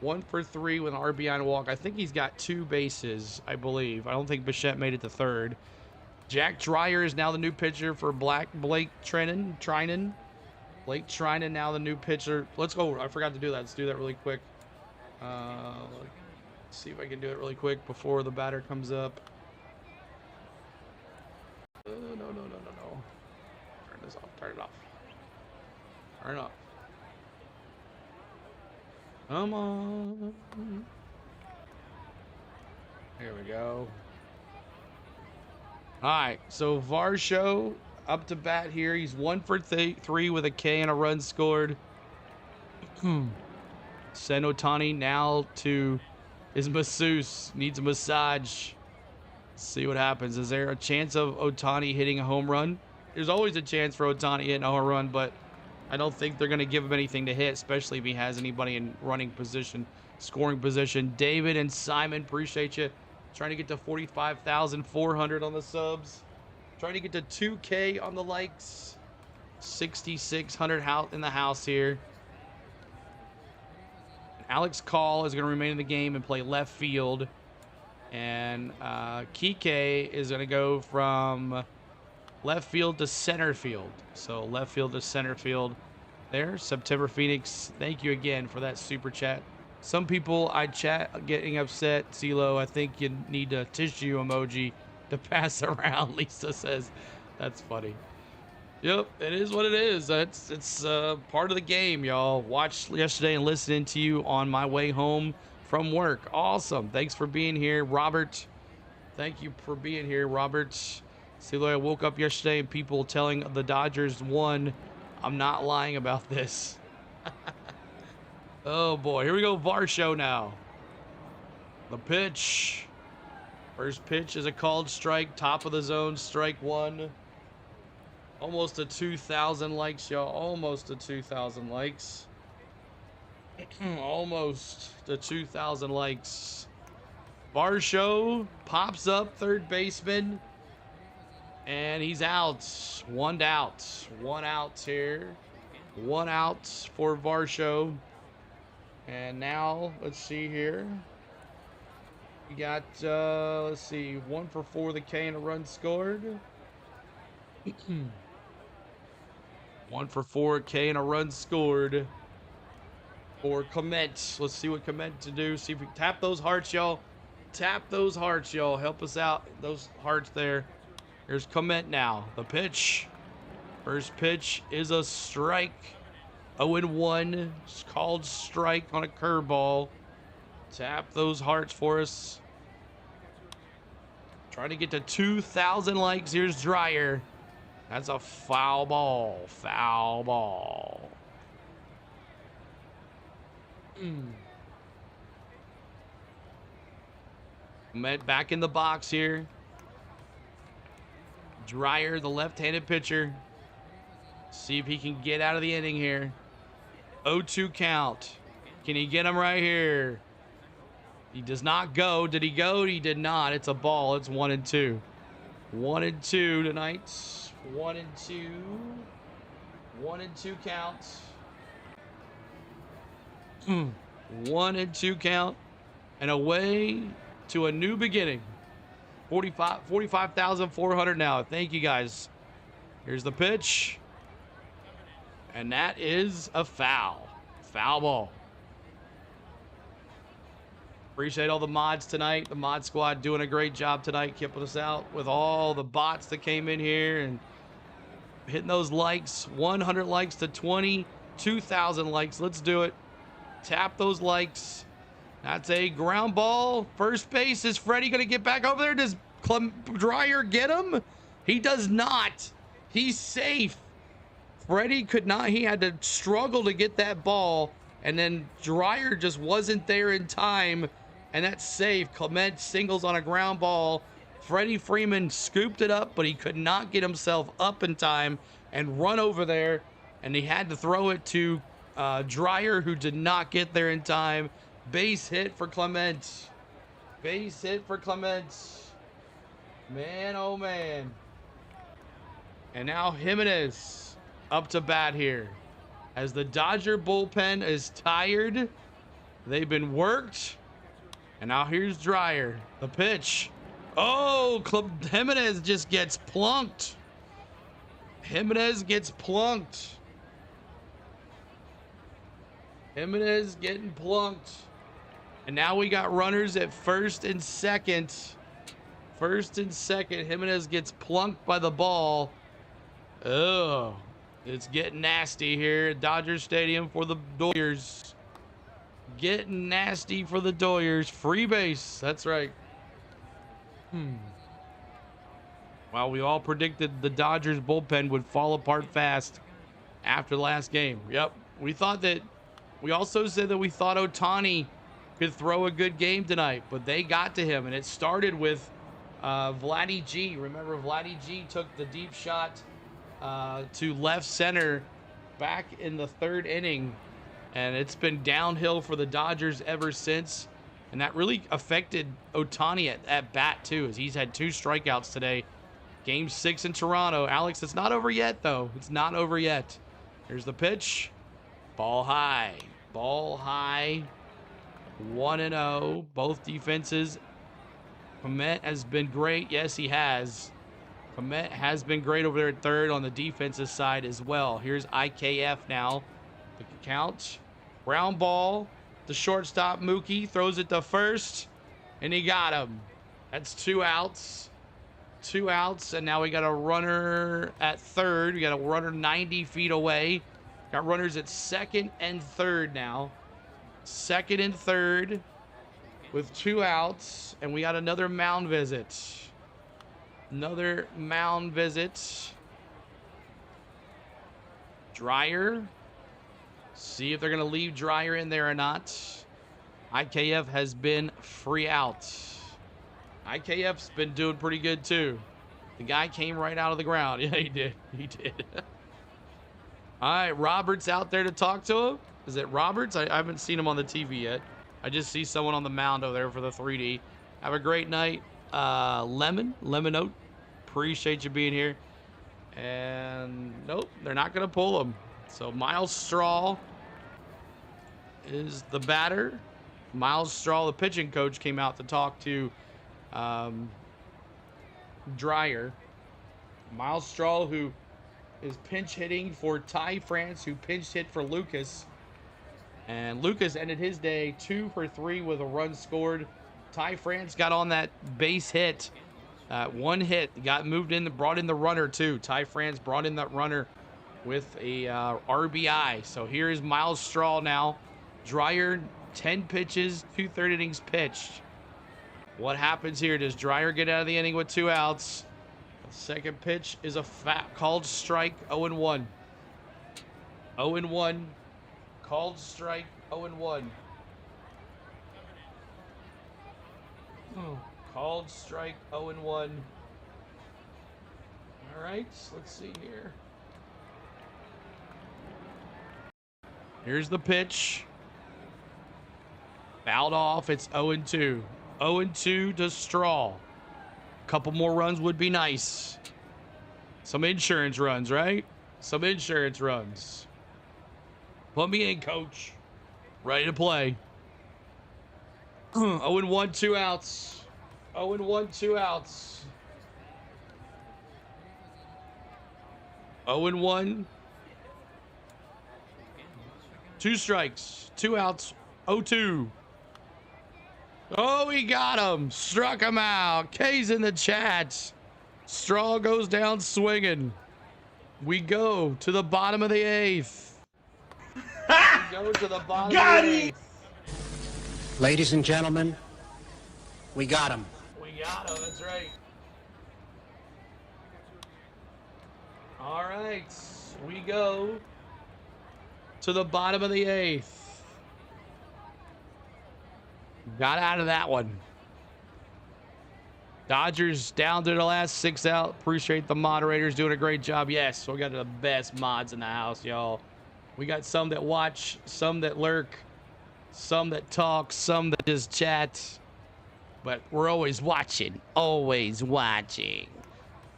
1 for 3 with an RBI and a walk. I think he's got 2 bases, I believe. I don't think Bichette made it to third. Jack Dreyer is now the new pitcher for Blake Trinan. Blake Trinan now the new pitcher. Let's go. I forgot to do that. Let's do that really quick. Let's see if I can do it really quick before the batter comes up. No. Turn this off. Turn it off. Turn it off. Come on. Here we go. All right, so Varsho up to bat here. He's 1 for 3 with a K and a run scored. Send Ohtani now to his masseuse. Needs a massage. Let's see what happens. Is there a chance of Ohtani hitting a home run? There's always a chance for Ohtani hitting a home run, but I don't think they're going to give him anything to hit, especially if he has anybody in running position, scoring position. David and Simon, appreciate you. Trying to get to 45,400 on the subs. Trying to get to 2K on the likes. 6,600 in the house here. Alex Call is going to remain in the game and play left field. And Kike is going to go from left field to center field. So left field to center field there. September Phoenix, thank you again for that super chat. Some people I chat getting upset. CeeLo, I think you need a tissue emoji to pass around. Lisa says, that's funny. Yep, it is what it is. It's part of the game, y'all. Watched yesterday and listening to you on my way home from work. Awesome. Thanks for being here, Robert. Thank you for being here, Robert. CeeLo, I woke up yesterday and people telling the Dodgers won. I'm not lying about this. Oh boy, here we go. Varsho now. The pitch. First pitch is a called strike. Top of the zone, strike 1. Almost to 2,000 likes, y'all. Almost to 2,000 likes. Almost to 2,000 likes. Varsho pops up, third baseman. And he's out. One out. One out here. One out for Varsho. And now, let's see here. We got, let's see, 1 for 4 the K and a run scored. 1 for 4 K and a run scored for Clement. Let's see what Clement to do. See if we can tap those hearts, y'all. Tap those hearts, y'all. Help us out. Those hearts there. Here's Clement now. The pitch. First pitch is a strike. 0-1. It's called strike on a curveball. Tap those hearts for us. Trying to get to 2,000 likes. Here's Dreyer. That's a foul ball. Foul ball. Met back in the box here. Dreyer, the left-handed pitcher. See if he can get out of the inning here. 0-2 count. Can he get him right here? He does not go. Did he go? He did not. It's a ball. It's 1-2. 1-2 tonight. 1-2. 1-2 counts. 1-2 count. And away to a new beginning. 45,400 now. Thank you guys. Here's the pitch. And that is a foul. Foul ball. Appreciate all the mods tonight. The mod squad doing a great job tonight, keeping us out with all the bots that came in here and hitting those likes. 100 likes to 20, 2,000 likes. Let's do it. Tap those likes. That's a ground ball. First base. Is Freddie going to get back over there? Does Dreyer get him? He does not. He's safe. Freddie could not. He had to struggle to get that ball. And then Dreyer just wasn't there in time. And that's safe. Clement singles on a ground ball. Freddie Freeman scooped it up, but he could not get himself up in time and run over there. And he had to throw it to Dreyer, who did not get there in time. Base hit for Clement. Base hit for Clement. Man, oh man. And now Jimenez up to bat here. As the Dodger bullpen is tired. They've been worked. And now here's Dreyer. The pitch. Oh, Jimenez just gets plunked. Jimenez gets plunked. Jimenez getting plunked. And now we got runners at first and second. First and second. Jimenez gets plunked by the ball. Oh, it's getting nasty here at Dodger Stadium for the Doyers. Getting nasty for the Doyers. Free base. That's right. Well, we all predicted the Dodgers bullpen would fall apart fast after the last game. Yep. We also said that we thought Ohtani could throw a good game tonight, but they got to him, and it started with Vladdy G. Remember, Vladdy G took the deep shot to left center back in the third inning, and it's been downhill for the Dodgers ever since, and that really affected Ohtani at bat too, as he's had 2 strikeouts today. Game 6 in Toronto. Alex, it's not over yet though. It's not over yet. Here's the pitch. Ball high. Ball high. 1-0. Both defenses. Clement has been great. Yes, he has. Clement has been great over there at third on the defensive side as well. Here's IKF now. The count. Ground ball. The shortstop, Mookie, throws it to first. And he got him. That's 2 outs. 2 outs. And now we got a runner at third. We got a runner 90 feet away. Got runners at second and third now. Second and third with 2 outs. And we got another mound visit. Another mound visit. Dreyer. See if they're going to leave Dreyer in there or not. IKF has been free out. IKF's been doing pretty good too. The guy came right out of the ground. Yeah, he did. He did. All right, Roberts out there to talk to him. Is it Roberts? I haven't seen him on the TV yet. I just see someone on the mound over there for the 3D. Have a great night. Lemon Oat. Appreciate you being here. And nope, they're not going to pull him. So Miles Straw is the batter. Miles Straw, the pitching coach, came out to talk to Dreyer. Miles Straw, who is pinch hitting for Ty France, who pinch hit for Lucas. And Lucas ended his day 2 for 3 with a run scored. Ty France got on that base hit. One hit, got moved in, brought in the runner too. Ty France brought in that runner with a RBI. So here is Miles Straw now. Dreyer, 10 pitches, 2/3 innings pitched. What happens here? Does Dreyer get out of the inning with 2 outs? The second pitch is a called strike, 0-1. 0-1. Called strike, 0-1. Called strike, 0-1. All right, let's see here. Here's the pitch. Fouled off. It's 0-2. 0-2 to Straw. A couple more runs would be nice. Some insurance runs, right? Some insurance runs. Put me in, coach. Ready to play. 0-1, 2 outs. 0-1, 2 outs. 0-1. 2 strikes. 2 outs. 0-2. Oh, he got him. Struck him out. K's in the chat. Straw goes down swinging. We go to the bottom of the 8th. Go to the bottom of the 8th. Ladies and gentlemen, we got him. We got him. That's right. All right. We go to the bottom of the 8th. Got out of that one. Dodgers down to the last 6 out. Appreciate the moderators doing a great job. Yes, we got the best mods in the house, y'all. We got some that watch, some that lurk, some that talk, some that just chat. But we're always watching. Always watching.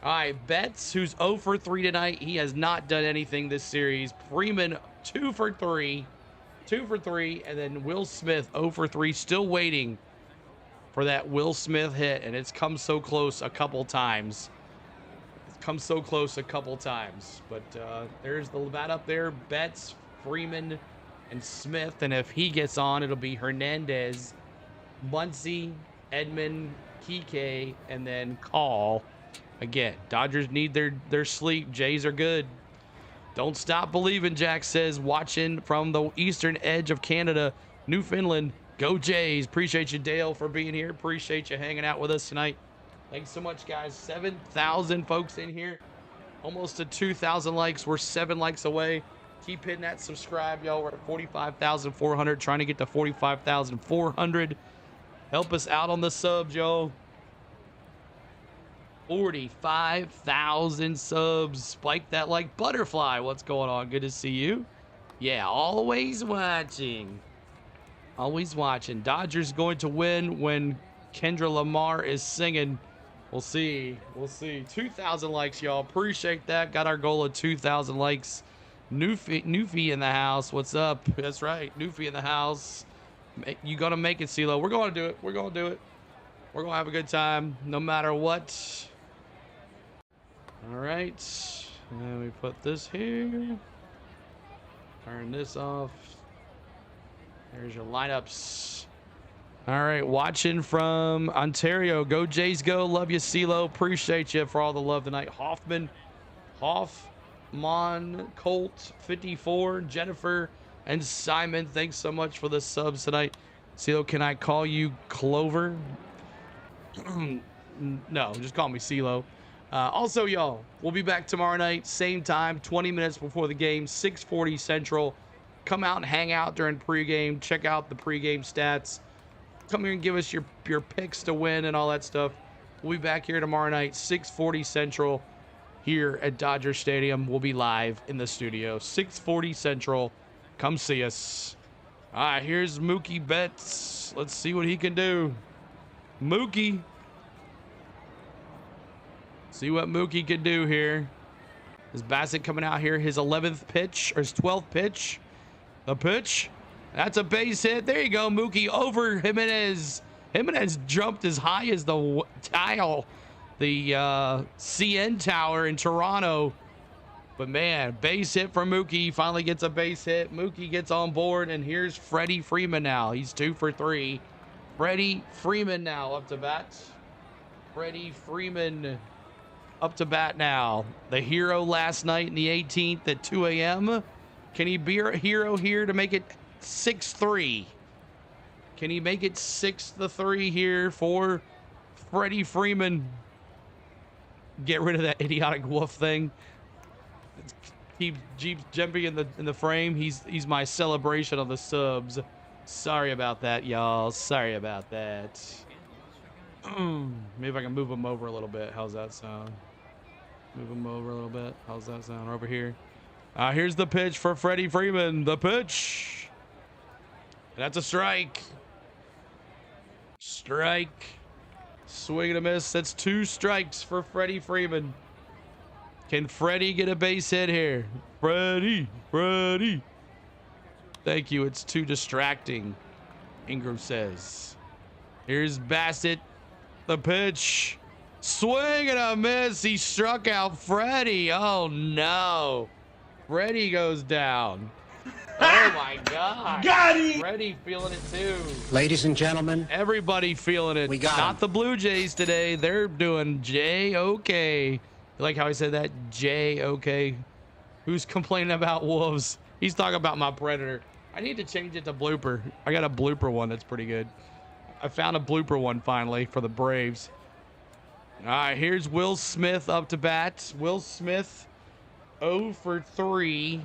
All right, Betts, who's 0 for 3 tonight. He has not done anything this series. Freeman, 2 for 3. 2 for 3. And then Will Smith, 0 for 3. Still waiting for that Will Smith hit. And it's come so close a couple times. Come so close a couple times, but there's the bat up there. Betts, Freeman, and Smith, and if he gets on, it'll be Hernandez, Muncy, Edmund, Kike, and then Call. Again, Dodgers need their sleep. Jays are good. Don't stop believing, Jack says, watching from the eastern edge of Canada, Newfoundland. Go Jays. Appreciate you, Dale, for being here. Appreciate you hanging out with us tonight. Thanks so much, guys. 7,000 folks in here. Almost to 2,000 likes. We're 7 likes away. Keep hitting that subscribe, y'all. We're at 45,400. Trying to get to 45,400. Help us out on the subs, y'all. 45,000 subs. Spike that like butterfly. What's going on? Good to see you. Yeah, always watching. Always watching. Dodgers going to win when Kendra Lamar is singing. We'll see. We'll see. 2,000 likes, y'all. Appreciate that. Got our goal of 2,000 likes. Newfie in the house. What's up? That's right. Newfie in the house. You gonna make it, CeeLo. We're gonna do it. We're gonna do it. We're gonna have a good time no matter what. All right. And we put this here. Turn this off. There's your lineups. All right, watching from Ontario. Go Jays, go. Love you, CeeLo. Appreciate you for all the love tonight. Hoffman, Colt, 54, Jennifer, and Simon. Thanks so much for the subs tonight. CeeLo, can I call you Clover? No, just call me CeeLo. Also, y'all, we'll be back tomorrow night, same time, 20 minutes before the game, 6:40 Central. Come out and hang out during pregame. Check out the pregame stats. Come here and give us your picks to win and all that stuff. We'll be back here tomorrow night, 6:40 Central, here at Dodger Stadium. We'll be live in the studio, 6:40 Central. Come see us. All right, here's Mookie Betts. Let's see what he can do. Mookie. See what Mookie can do here. Is Bassett coming out here? His 11th pitch or his 12th pitch? The pitch. That's a base hit. There you go, Mookie over Jimenez. Jimenez jumped as high as the tile, the CN Tower in Toronto. But man, base hit for Mookie. Finally gets a base hit. Mookie gets on board, and here's Freddie Freeman now. He's 2 for 3. Freddie Freeman now up to bat. Freddie Freeman up to bat now. The hero last night in the 18th at 2 a.m. Can he be a hero here to make it 6-3? Can he make it 6-3 here for Freddie Freeman? Get rid of that idiotic wolf thing. Keep Jeep jumping in the frame. He's my celebration of the subs. Sorry about that, y'all. Sorry about that. Maybe I can move him over a little bit. How's that sound? Move him over a little bit. How's that sound? Over here. Here's the pitch for Freddie Freeman. The pitch. That's a strike. Strike. Swing and a miss. That's 2 strikes for Freddie Freeman. Can Freddie get a base hit here? Freddie. Thank you. It's too distracting, Ingram says. Here's Bassett. The pitch. Swing and a miss. He struck out Freddie. Oh, no. Freddie goes down. Oh, my God. Got him. Freddie feeling it, too. Ladies and gentlemen, Everybody feeling it. We got Not him. the Blue Jays today. They're doing J-OK. You like how he said that? J-OK. Who's complaining about wolves? He's talking about my predator. I need to change it to blooper. I got a blooper one that's pretty good. I found a blooper one finally for the Braves. All right, here's Will Smith up to bat. Will Smith 0 for 3.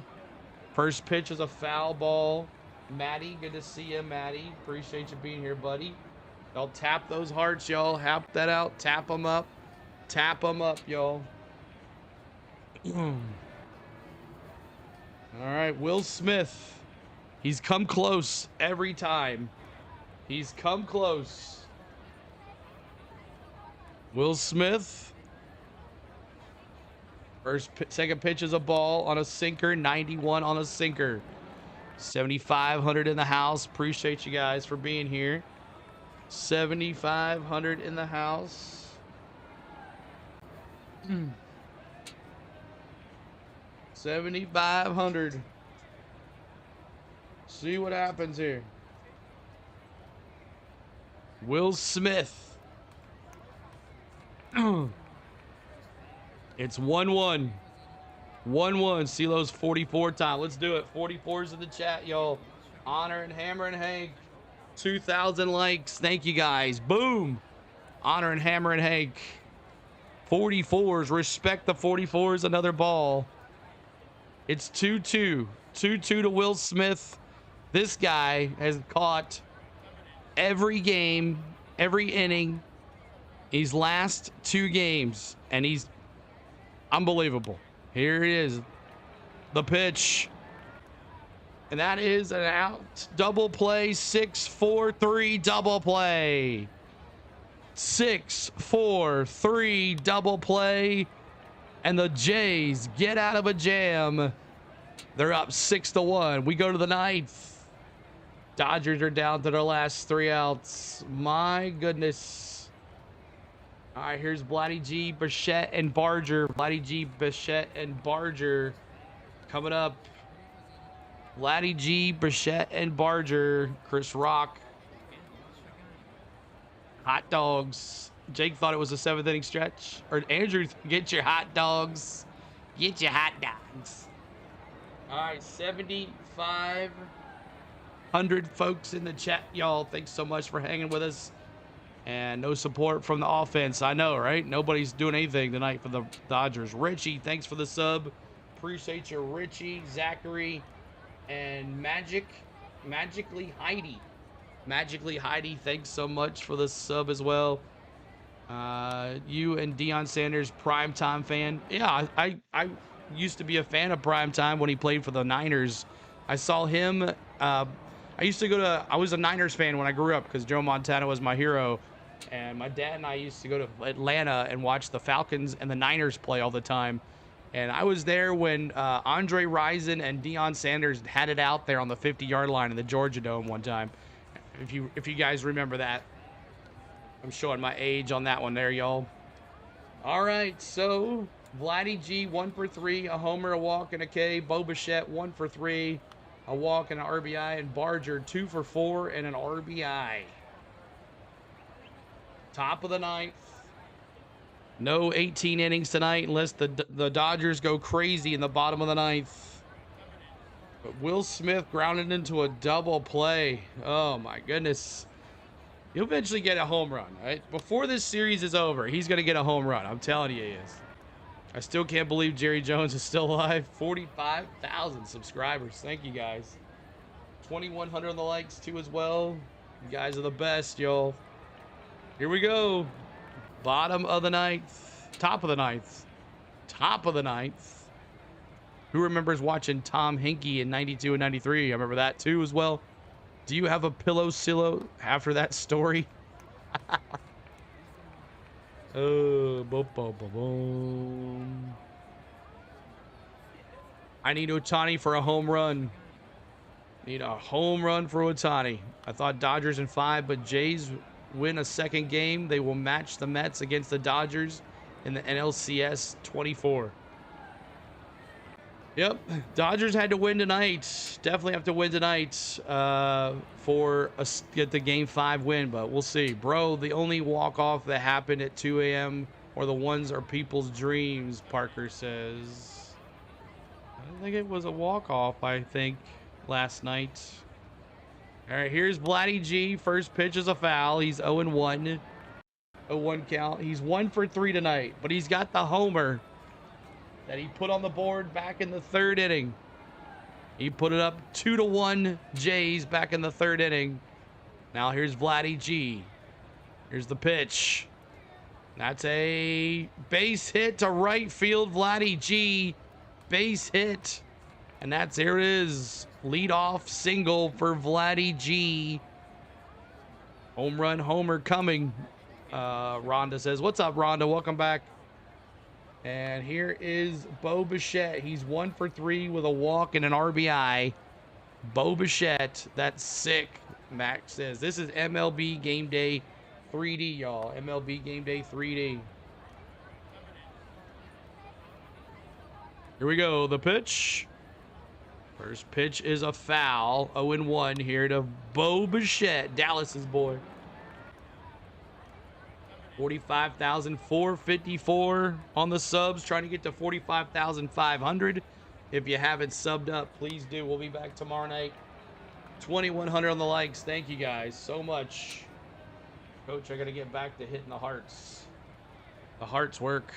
First pitch is a foul ball. Matty, good to see you, Matty. Appreciate you being here, buddy. Y'all tap those hearts, y'all. Hap that out. Tap them up. Tap them up, y'all. All right, Will Smith. He's come close every time. He's come close. Will Smith. Second pitch is a ball on a sinker. 91 on a sinker. 7,500 in the house. Appreciate you guys for being here. 7,500 in the house. 7,500. See what happens here. Will Smith. It's 1-1. 1-1. CeeLo's 44 time. Let's do it. 44's in the chat, y'all. Honor and Hammer and Hank. 2,000 likes. Thank you, guys. Boom. Honor and Hammer and Hank. 44s. Respect the 44s. Another ball. It's 2-2. 2-2 to Will Smith. This guy has caught every game, every inning. He's last 2 games, and he's unbelievable. Here it is. The pitch. And that is an out. Double play. 6-4-3 double play. 6-4-3 double play. And the Jays get out of a jam. They're up 6-1. We go to the 9th. Dodgers are down to their last 3 outs. My goodness. All right, here's Vladdy G, Bichette, and Barger. Vladdy G, Bichette, and Barger coming up. Vladdy G, Bichette, and Barger. Chris Rock. Hot dogs. Jake thought it was a 7th inning stretch. Or Andrew, get your hot dogs. Get your hot dogs. All right, 7,500 folks in the chat, y'all. Thanks so much for hanging with us. And no support from the offense. I know, right? Nobody's doing anything tonight for the Dodgers. Richie, thanks for the sub. Appreciate you, Richie, Zachary, and Magically Heidi. Magically Heidi, thanks so much for the sub as well. You and Deion Sanders, primetime fan. Yeah, I used to be a fan of primetime when he played for the Niners. I saw him. I was a Niners fan when I grew up because Joe Montana was my hero. And my dad and I used to go to Atlanta and watch the Falcons and the Niners play all the time. And I was there when Andre Rison and Deion Sanders had it out there on the 50-yard line in the Georgia Dome one time. If you guys remember that. I'm showing my age on that one there, y'all. All right, so Vladdy G, 1 for 3, a homer, a walk, and a K. Bo Bichette, 1 for 3, a walk and an RBI. And Barger, 2 for 4 and an RBI. Top of the ninth. No 18 innings tonight unless the Dodgers go crazy in the bottom of the ninth. But Will Smith grounded into a double play. Oh, my goodness. He'll eventually get a home run, right? Before this series is over, he's going to get a home run. I'm telling you he is. I still can't believe Jerry Jones is still alive. 45,000 subscribers. Thank you, guys. 2,100 on the likes, too, as well. You guys are the best, y'all. Here we go. Bottom of the ninth. Top of the ninth. Top of the ninth. Who remembers watching Tom Hinkie in 92 and 93? I remember that, too, as well. Do you have a pillow silo after that story? Oh, boom, boom, boom, boom. I need Ohtani for a home run. Need a home run for Ohtani. I thought Dodgers in 5, but Jays win a second game. They will match the Mets against the Dodgers in the NLCS 24. Yep, Dodgers had to win tonight. Definitely have to win tonight for get the Game 5 win, but we'll see. Bro, the only walk-off that happened at 2 a.m. or the ones are people's dreams, Parker says. I think it was a walk-off, I think, last night. All right, here's Vladdy G. First pitch is a foul. He's 0-1. A 1 count. He's 1 for 3 tonight, but he's got the homer that he put on the board back in the 3rd inning. He put it up 2-1 Jays back in the 3rd inning. Now here's Vladdy G. Here's the pitch. That's a base hit to right field. Vladdy G. Base hit. And there it is. Leadoff single for Vladdy G. Home run homer coming. Rhonda says, what's up, Rhonda? Welcome back. And here is Bo Bichette. He's 1 for 3 with a walk and an RBI. Bo Bichette, that's sick. Max says, this is MLB Game Day 3D, y'all. MLB Game Day 3D. Here we go. The pitch. First pitch is a foul. 0-1 here to Bo Bichette, Dallas's boy. 45,454 on the subs, trying to get to 45,500. If you haven't subbed up, please do. We'll be back tomorrow night. 2,100 on the likes. Thank you guys so much. Coach, I got to get back to hitting the hearts. The hearts work.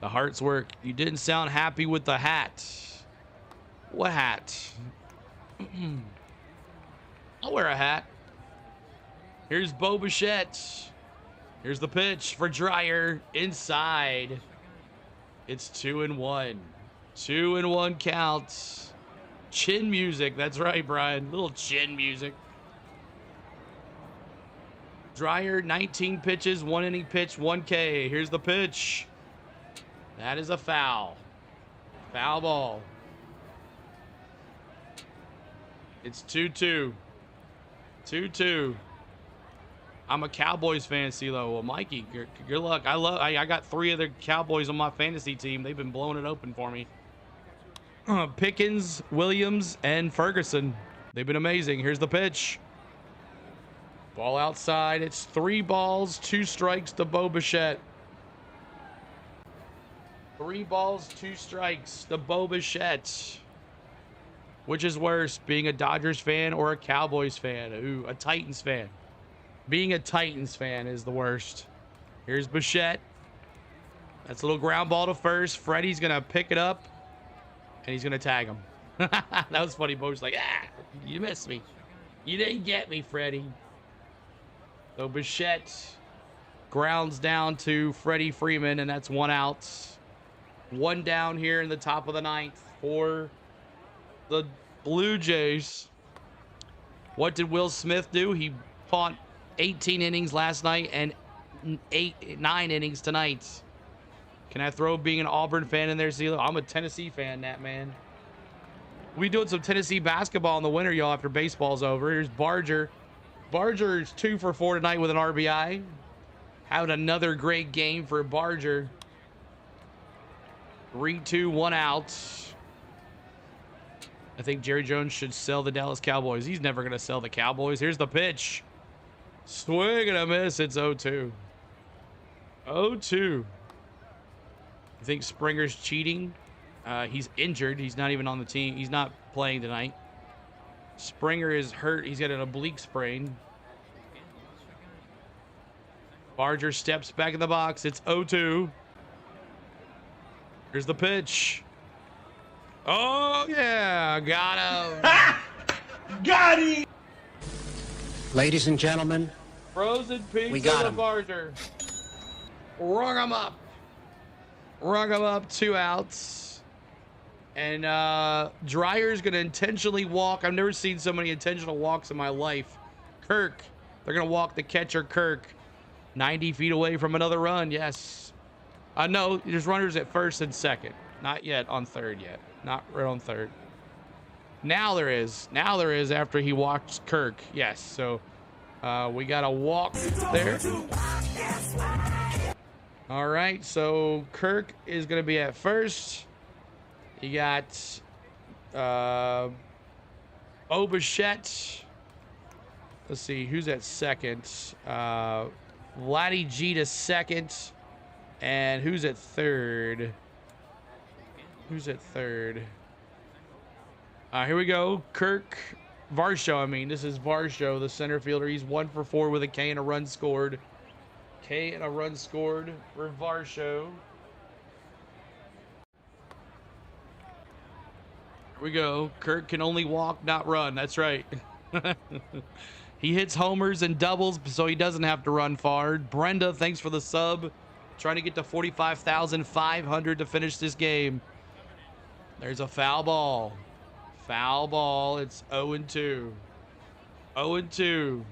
The hearts work. You didn't sound happy with the hat. What hat? I'll wear a hat. Here's Bo Bichette. Here's the pitch for Dreyer. Inside. It's 2-1. 2-1 counts. Chin music. That's right, Brian. Little chin music. Dreyer, 19 pitches, 1 inning pitch, 1 K. Here's the pitch. That is a foul. Foul ball. It's 2-2. 2-2. I'm a Cowboys fan, CeeLo. Well, Mikey, good luck. I got 3 other Cowboys on my fantasy team. They've been blowing it open for me. Pickens, Williams, and Ferguson. They've been amazing. Here's the pitch. Ball outside. It's 3 balls, 2 strikes to Bo Bichette. 3 balls, 2 strikes to Bo Bichette. Which is worse, being a Dodgers fan or a Cowboys fan? Ooh, a Titans fan. Being a Titans fan is the worst. Here's Bichette. That's a little ground ball to first. Freddie's going to pick it up, and he's going to tag him. That was funny. Bo's like, you missed me. You didn't get me, Freddie. So Bichette grounds down to Freddie Freeman, and that's 1 out. 1 down here in the top of the 9th for the Blue Jays. What did Will Smith do? He 18 innings last night and 9 innings tonight. Can I throw being an Auburn fan in there, CeeLo? I'm a Tennessee fan, that man. We doing some Tennessee basketball in the winter, y'all, after baseball's over. Here's Barger. Barger's 2 for 4 tonight with an RBI. Having another great game for Barger. 3-2, 1 out. I think Jerry Jones should sell the Dallas Cowboys. He's never going to sell the Cowboys. Here's the pitch. Swing and a miss. It's 0-2. 0-2. I think Springer's cheating. He's injured. He's not even on the team. He's not playing tonight. Springer is hurt. He's got an oblique sprain. Barger steps back in the box. It's 0-2. Here's the pitch. Oh, yeah. Got him. Got him! Ladies and gentlemen, Frozen pizza we got to him. Barger. Rung him up. Rung him up. 2 outs. And Dreyer's going to intentionally walk. I've never seen so many intentional walks in my life. Kirk. They're going to walk the catcher, Kirk. 90 feet away from another run. Yes. No, there's runners at first and second. Not yet on third yet. Not right on third. Now there is. Now there is after he walks Kirk. Yes. So we got a walk there. All right. So Kirk is going to be at first. You got Obichette. Let's see. Who's at second? Vladdy G to second. And who's at third? Who's at third? Here we go. Kirk Varsho. I mean, this is Varsho, the center fielder. He's 1 for 4 with a K and a run scored. K and a run scored for Varsho. Here we go. Kirk can only walk, not run. That's right. He hits homers and doubles, so he doesn't have to run far. Brenda, thanks for the sub. Trying to get to 45,500 to finish this game. There's a foul ball. Foul ball. It's 0-2. 0-2.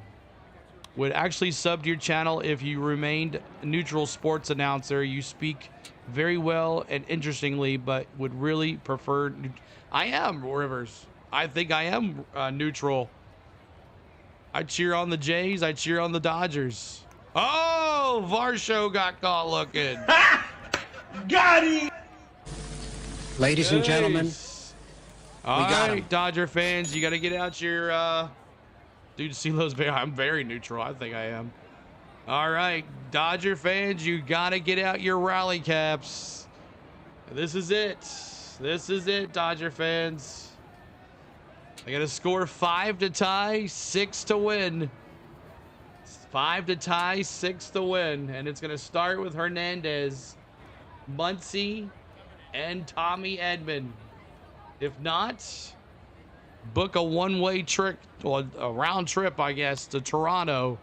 Would actually sub to your channel if you remained a neutral sports announcer. You speak very well and interestingly, but would really prefer... I am, Rivers. I think I am neutral. I cheer on the Jays. I cheer on the Dodgers. Oh, Varsho got caught looking. Got him! Ladies and gentlemen, All got right, him. Dodger fans, you got to get out your... Dude, CeeLo's very... I'm very neutral. I think I am. All right, Dodger fans, you got to get out your rally caps. This is it. This is it, Dodger fans. They got to score 5 to tie, 6 to win. 5 to tie, 6 to win. And it's going to start with Hernandez, Muncy, and Tommy Edman. If not, book a one-way trip, or a round trip, I guess, to Toronto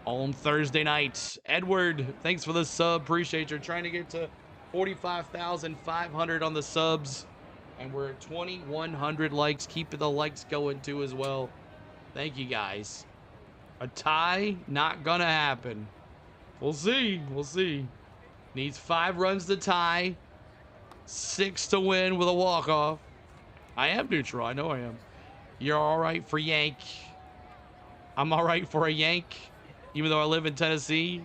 on Thursday night. Edward, thanks for the sub. Appreciate you. Trying to get to 45,500 on the subs. And we're at 2,100 likes. Keep the likes going, too, as well. Thank you, guys. A tie, not going to happen. We'll see. We'll see. Needs 5 runs to tie. 6 to win with a walk-off. I am neutral. I know I am. You're all right for Yank. I'm all right for a Yank, even though I live in Tennessee.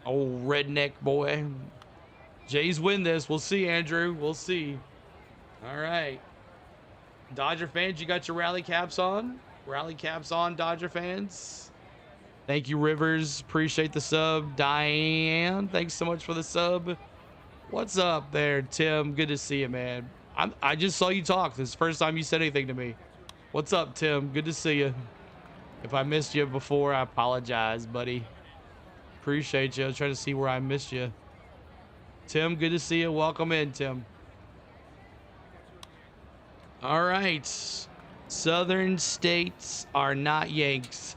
Old redneck boy. Jays win this. We'll see, Andrew. We'll see. All right. Dodger fans, you got your rally caps on? Rally caps on, Dodger fans. Thank you, Rivers. Appreciate the sub. Diane, thanks so much for the sub. What's up there, Tim? Good to see you, man. I just saw you talk. This is the first time you said anything to me. What's up, Tim? Good to see you. If I missed you before, I apologize, buddy. Appreciate you. I was trying to see where I missed you. Tim, good to see you. Welcome in, Tim. All right. Southern states are not Yanks.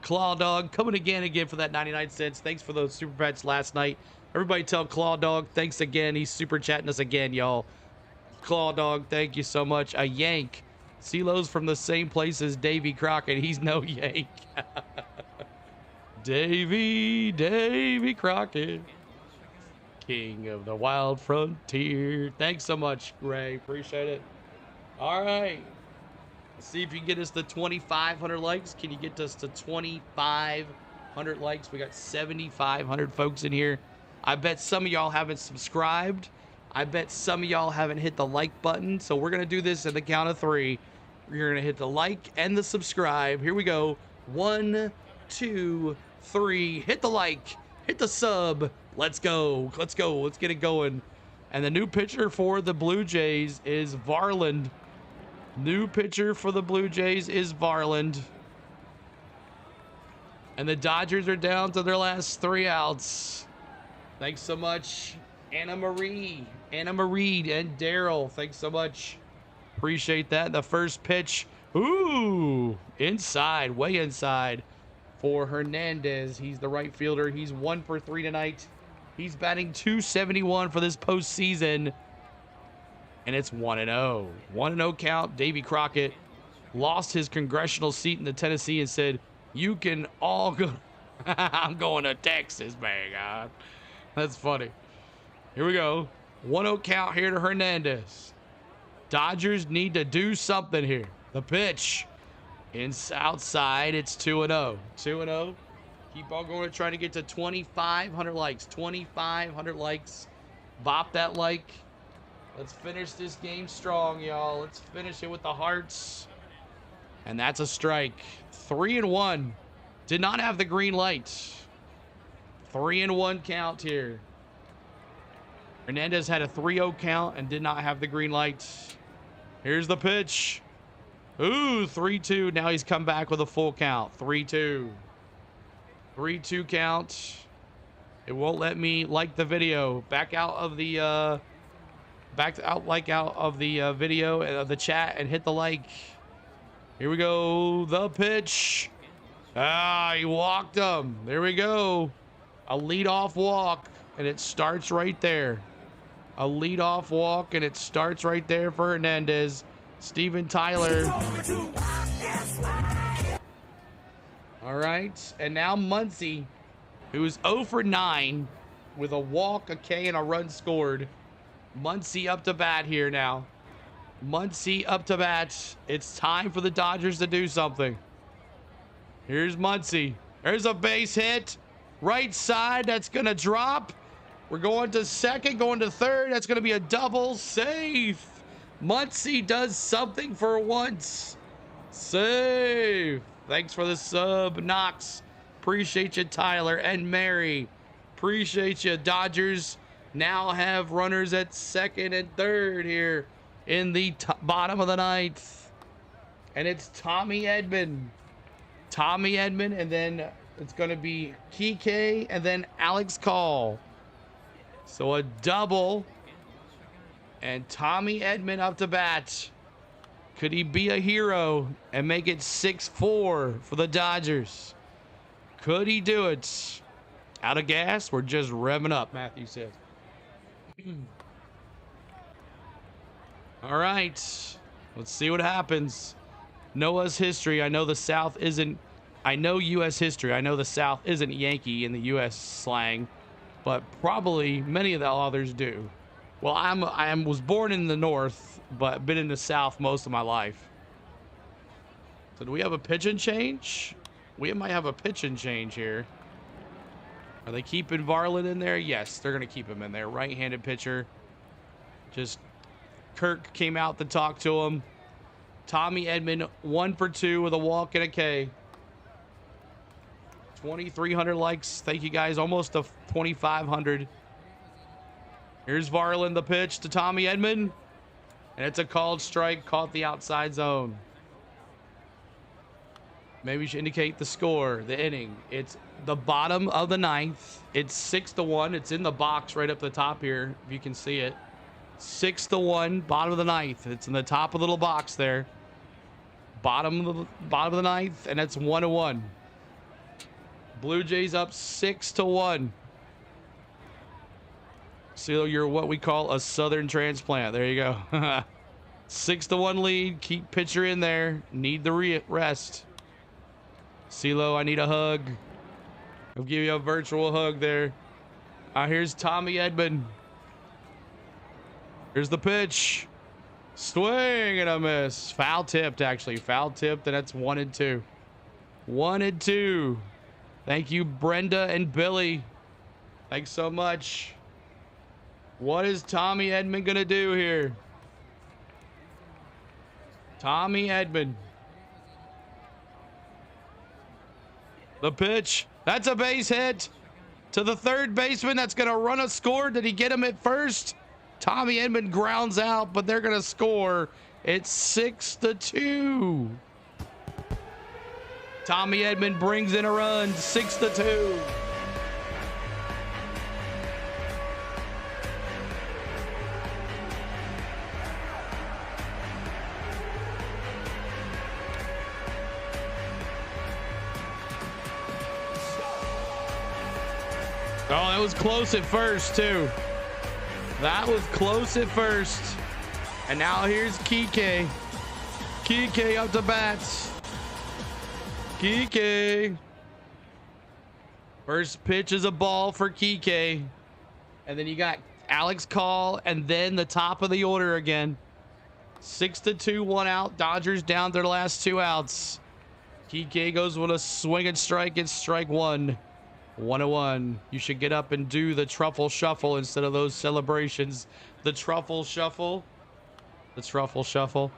Claw Dog coming again for that 99 cents. Thanks for those super chats last night. Everybody tell Claw Dog thanks again. He's super chatting us again, y'all. Claw Dog, thank you so much. A Yank CeeLo's from the same place as Davy Crockett. He's no Yank. Davy Crockett. King of the wild frontier. Thanks so much, Ray. Appreciate it. All right. Let's see if you can get us to 2,500 likes. Can you get us to 2,500 likes? We got 7,500 folks in here. I bet some of y'all haven't subscribed. I bet some of y'all haven't hit the like button. So we're going to do this at the count of 3. You're going to hit the like and the subscribe. Here we go. 1, 2, 3. Hit the like. Hit the sub. Let's go. Let's go. Let's get it going. And the new pitcher for the Blue Jays is Varland. New pitcher for the Blue Jays is Varland. And the Dodgers are down to their last 3 outs. Thanks so much, Anna Marie, and Daryl. Thanks so much. Appreciate that. The first pitch. Ooh, inside, way inside for Hernandez. He's the right fielder. He's 1 for 3 tonight. He's batting .271 for this postseason. And it's 1-0. 1-0 count. Davy Crockett lost his congressional seat in the Tennessee and said, you can all go. I'm going to Texas, man. God. That's funny. Here we go. 1-0 count here to Hernandez. Dodgers need to do something here. The pitch. Outside, it's 2-0. 2-0. Keep on going, trying to get to 2,500 likes. 2,500 likes. Bop that like. Let's finish this game strong, y'all. Let's finish it with the hearts. And that's a strike. 3-1. Did not have the green light. 3-1 count here. Hernandez had a 3-0 count and did not have the green light. Here's the pitch. Ooh, 3-2. Now he's come back with a full count. 3-2. 3-2 count. It won't let me like the video. Back out of the video and of the chat and hit the like. Here we go. The pitch. He walked him. There we go. A leadoff walk, and it starts right there. A leadoff walk, and it starts right there for Hernandez. Steven Tyler. All right, and now Muncy, who's 0 for 9 with a walk, a K, and a run scored. Muncy up to bat here now. Muncy up to bat. It's time for the Dodgers to do something. Here's Muncy. There's a base hit. Right side, that's going to drop. We're going to second, going to third. That's going to be a double. Safe. Muncy does something for once. Safe. Thanks for the sub, Knox. Appreciate you, Tyler and Mary. Appreciate you. Dodgers now have runners at second and third here in the bottom of the ninth. And it's Tommy Edman. Tommy Edman, and then it's going to be Kike and then Alex Call. So a double. And Tommy Edman up to bat. Could he be a hero and make it 6-4 for the Dodgers? Could he do it? Out of gas? We're just revving up, Matthew says. All right. Let's see what happens. Noah's history. I know the South isn't. I know U.S. history. I know the South isn't Yankee in the U.S. slang, but probably many of the others do. Well, I was born in the North, but been in the South most of my life. So do we have a pitch and change? We might have a pitch and change here. Are they keeping Varland in there? Yes, they're going to keep him in there. Right-handed pitcher. Just Kirk came out to talk to him. Tommy Edman, 1 for 2 with a walk and a K. 2,300 likes. Thank you guys. Almost to 2,500. Here's Varland, the pitch to Tommy Edman. And it's a called strike, caught the outside zone. Maybe we should indicate the score, the inning. It's the bottom of the ninth. It's 6-1. It's in the box right up the top here, if you can see it. 6-1, bottom of the ninth. It's in the top of the little box there. Bottom of the ninth, and it's 1-1. Blue Jays up 6-1. So you're what we call a southern transplant. There you go. 6-1 lead. Keep pitcher in there. Need the rest. CeeLo, I need a hug. I'll give you a virtual hug there. Here's Tommy Edman. Here's the pitch. Swing and a miss. Foul tipped, actually. Foul tipped, and that's 1-2. 1-2. Thank you, Brenda and Billy. Thanks so much. What is Tommy Edman going to do here? Tommy Edman. The pitch. That's a base hit to the third baseman. That's going to run a score. Did he get him at first? Tommy Edman grounds out, but they're going to score. It's 6-2. Tommy Edman brings in a run. 6-2. Oh, that was close at first, too. That was close at first. And now here's Kike. Kike up to bats. Kike. First pitch is a ball for Kike. And then you got Alex Call, and then the top of the order again. 6-2, 1 out. Dodgers down their last 2 outs. Kike goes with a swing and strike. It's strike 1. 1-1. You should get up and do the truffle shuffle instead of those celebrations. The truffle shuffle. The truffle shuffle.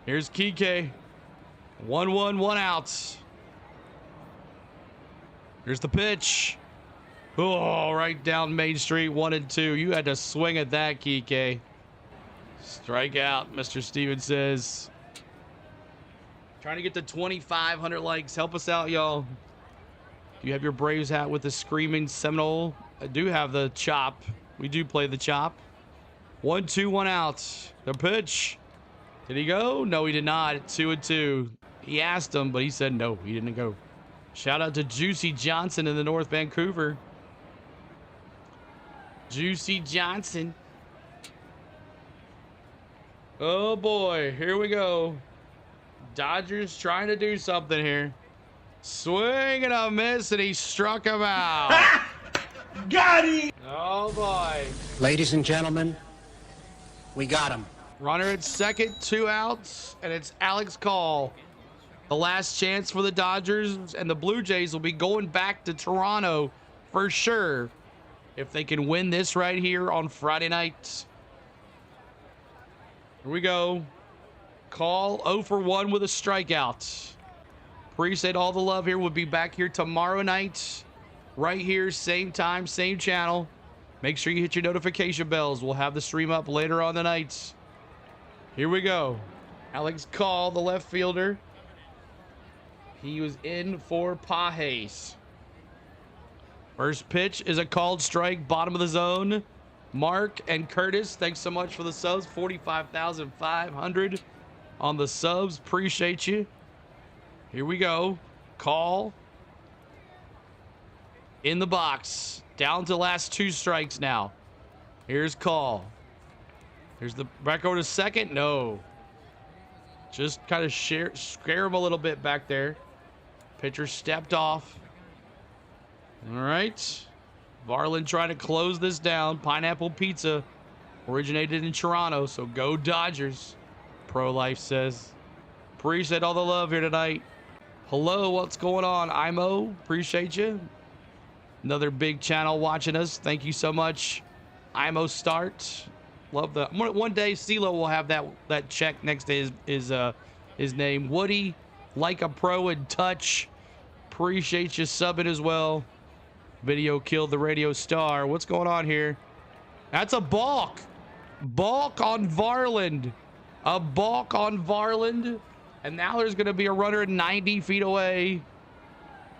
Here's Kike. 1-1, 1 out. Here's the pitch. Oh, right down Main Street. 1-2. You had to swing at that, Kike. Strike out, Mr. Stevens says. Trying to get to 2,500 likes. Help us out, y'all. Do you have your Braves hat with the Screaming Seminole? I do have the chop. We do play the chop. 1-2, 1 out. The pitch. Did he go? No, he did not. 2-2. He asked him, but he said no, he didn't go. Shout out to Juicy Johnson in the North Vancouver. Juicy Johnson. Oh boy, here we go. Dodgers trying to do something here. Swing and a miss, and he struck him out. Got him! Oh boy. Ladies and gentlemen, we got him. Runner at second, 2 outs, and it's Alex Call. The last chance for the Dodgers, and the Blue Jays will be going back to Toronto for sure if they can win this right here on Friday night. Here we go. Call 0 for 1 with a strikeout. Appreciate all the love here. We'll be back here tomorrow night, right here, same time, same channel. Make sure you hit your notification bells. We'll have the stream up later on the night. Here we go. Alex Call, the left fielder. He was in for Pajes. First pitch is a called strike, bottom of the zone. Mark and Curtis, thanks so much for the subs. 45,500 on the subs. Appreciate you. Here we go. Call. In the box. Down to last 2 strikes now. Here's Call. Here's the back over to second. No. Just kind of scare him a little bit back there. Pitcher stepped off. All right. Varland trying to close this down. Pineapple Pizza originated in Toronto, so go Dodgers. Pro Life says. Appreciate all the love here tonight. Hello, what's going on? IMO, appreciate you. Another big channel watching us. Thank you so much. IMO Start. Love the. One day CeeLo will have that check next to his name. Woody, like a pro in touch. Appreciate you subbing as well. Video killed the radio star. What's going on here? That's a balk. Balk on Varland. A balk on Varland. And now there's going to be a runner 90 feet away.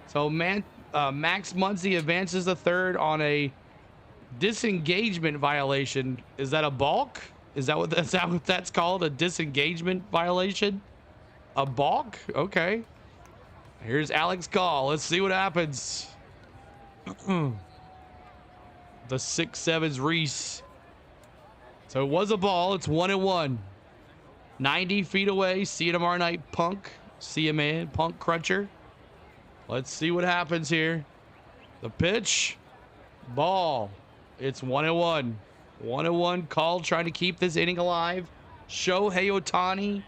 So Max Muncy advances the third on a disengagement violation. Is that a balk? Is that what that's called? A disengagement violation? A balk? Okay. Here's Alex Call. Let's see what happens. The 6'7's Reese. So it was a ball. It's 1-1. 90 feet away. See you tomorrow night, Punk. See you, man. Punk Cruncher. Let's see what happens here. The pitch. Ball. It's 1-1. 1-1 call, trying to keep this inning alive. Shohei Ohtani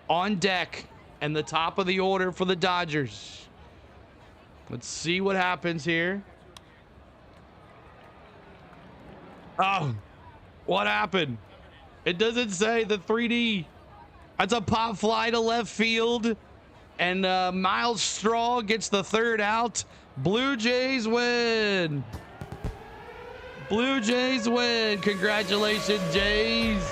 on deck and the top of the order for the Dodgers. Let's see what happens here. Oh, what happened? It doesn't say the 3D. That's a pop fly to left field. And Miles Straw gets the third out. Blue Jays win. Blue Jays win. Congratulations, Jays.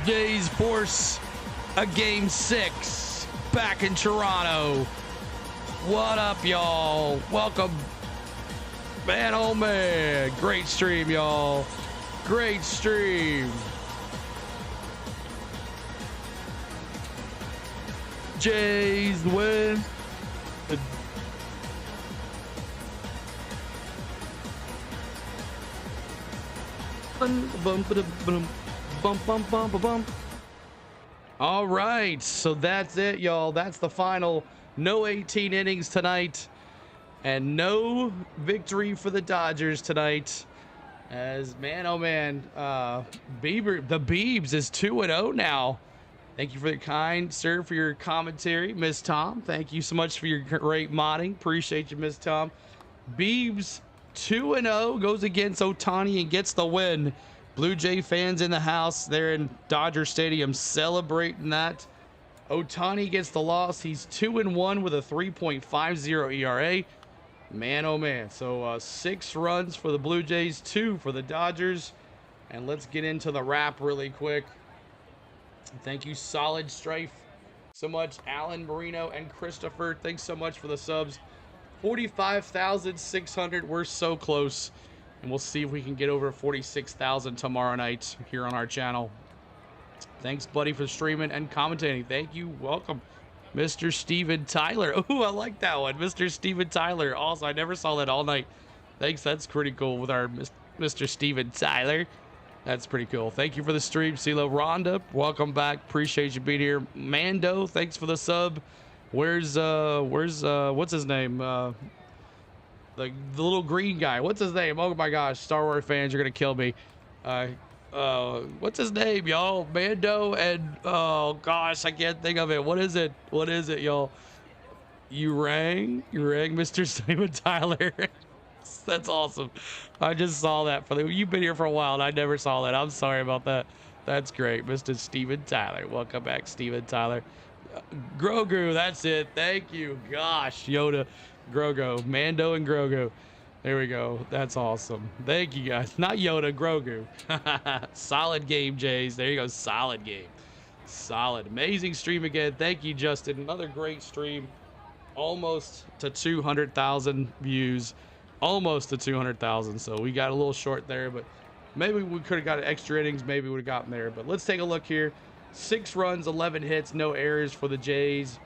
Jays force a game 6 back in Toronto. What up, y'all? Welcome. Man, oh man. Great stream, y'all. Great stream. Jays win. All right, so that's it, y'all. That's the final. No 18 innings tonight, and no victory for the Dodgers tonight. As man, oh man, the Beebs is 2-0 now. Thank you for the kind sir for your commentary, Miss Tom. Thank you so much for your great modding. Appreciate you, Miss Tom. Beebs 2-0 goes against Ohtani and gets the win. Blue Jay fans in the house, they're in Dodger Stadium celebrating that. Ohtani gets the loss. He's 2-1 with a 3.50 ERA. Man, oh man. So 6 runs for the Blue Jays, 2 for the Dodgers. And let's get into the wrap really quick. Thank you, Solid Strife, so much. Alan, Marino, and Christopher, thanks so much for the subs. 45,600. We're so close. And we'll see if we can get over 46,000 tomorrow night here on our channel. Thanks, buddy, for streaming and commentating. Thank you. Welcome, Mr. Steven Tyler. Oh, I like that one. Mr. Steven Tyler. Also, I never saw that all night. Thanks. That's pretty cool with our Mr. Steven Tyler. That's pretty cool. Thank you for the stream, CeeLo. Rhonda, welcome back. Appreciate you being here. Mando, thanks for the sub. Where's what's his name? The little green guy. What's his name? Oh my gosh, Star Wars fans are gonna kill me. What's his name, y'all? Mando and oh gosh, I can't think of it. What is it? What is it, y'all? You rang, Mr. Steven Tyler. That's awesome. I just saw that you've been here for a while and I never saw that. I'm sorry about that. That's great, Mr. Steven Tyler. Welcome back, Steven Tyler. Grogu, that's it. Thank you. Gosh, Yoda. Grogu, Mando and Grogu. There we go. That's awesome. Thank you guys. Not Yoda, Grogu. Solid game, Jays. There you go. Solid game. Solid. Amazing stream again. Thank you, Justin. Another great stream. Almost to 200,000 views. Almost to 200,000. So we got a little short there, but maybe we could have got extra innings. Maybe we would have gotten there. But let's take a look here. 6 runs, 11 hits, no errors for the Jays.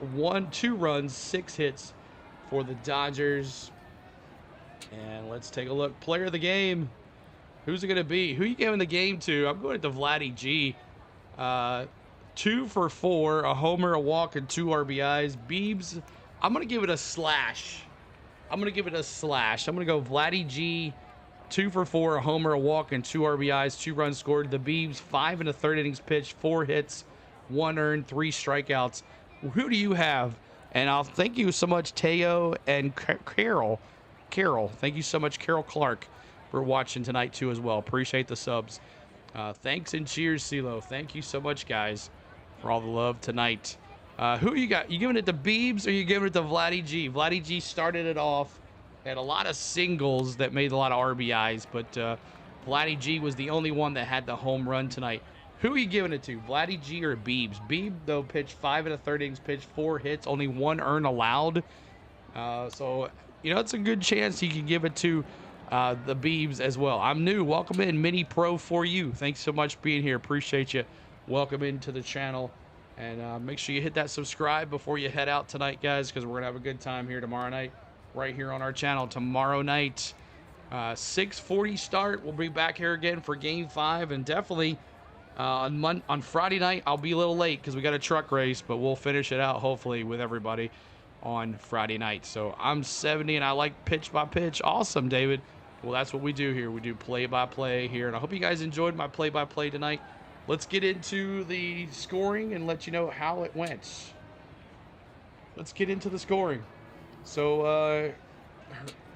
2 runs, 6 hits for the Dodgers. And let's take a look. Player of the game. Who's it going to be? Who are you giving the game to? I'm going to Vladdy G. 2 for 4, a homer, a walk, and 2 RBIs. Beebs, I'm going to give it a slash. I'm going to go Vladdy G. 2 for 4, a homer, a walk, and 2 RBIs, 2 runs scored. The Beebs, 5 1/3 innings pitched, 4 hits, 1 earned, 3 strikeouts. Who do you have? And I'll thank you so much, Teo and Carol. Thank you so much, Carol Clark, for watching tonight too as well. Appreciate the subs. Thanks and cheers, CeeLo. Thank you so much, guys, for all the love tonight. Who you got? You giving it to Beebs or you giving it to Vladdy G? Vladdy G started it off. Had a lot of singles that made a lot of RBIs, but Vladdy G was the only one that had the home run tonight. Who are you giving it to, Vladdy G or Beebs? Beeb, though, pitched 5 1/3 innings pitched, 4 hits, only 1 earned allowed. So, you know, it's a good chance you can give it to the Beebs as well. I'm new. Welcome in, Mini Pro for you. Thanks so much for being here. Appreciate you. Welcome into the channel. And make sure you hit that subscribe before you head out tonight, guys, because we're going to have a good time here tomorrow night, right here on our channel. Tomorrow night, 6:40 start. We'll be back here again for Game 5. And definitely on Friday night, I'll be a little late because we got a truck race, but we'll finish it out, hopefully, with everybody on Friday night. So I'm 70 and I like pitch by pitch. Awesome, David. Well, that's what we do here. We do play-by-play here, and I hope you guys enjoyed my play-by-play tonight. Let's get into the scoring and let you know how it went. Let's get into the scoring. So,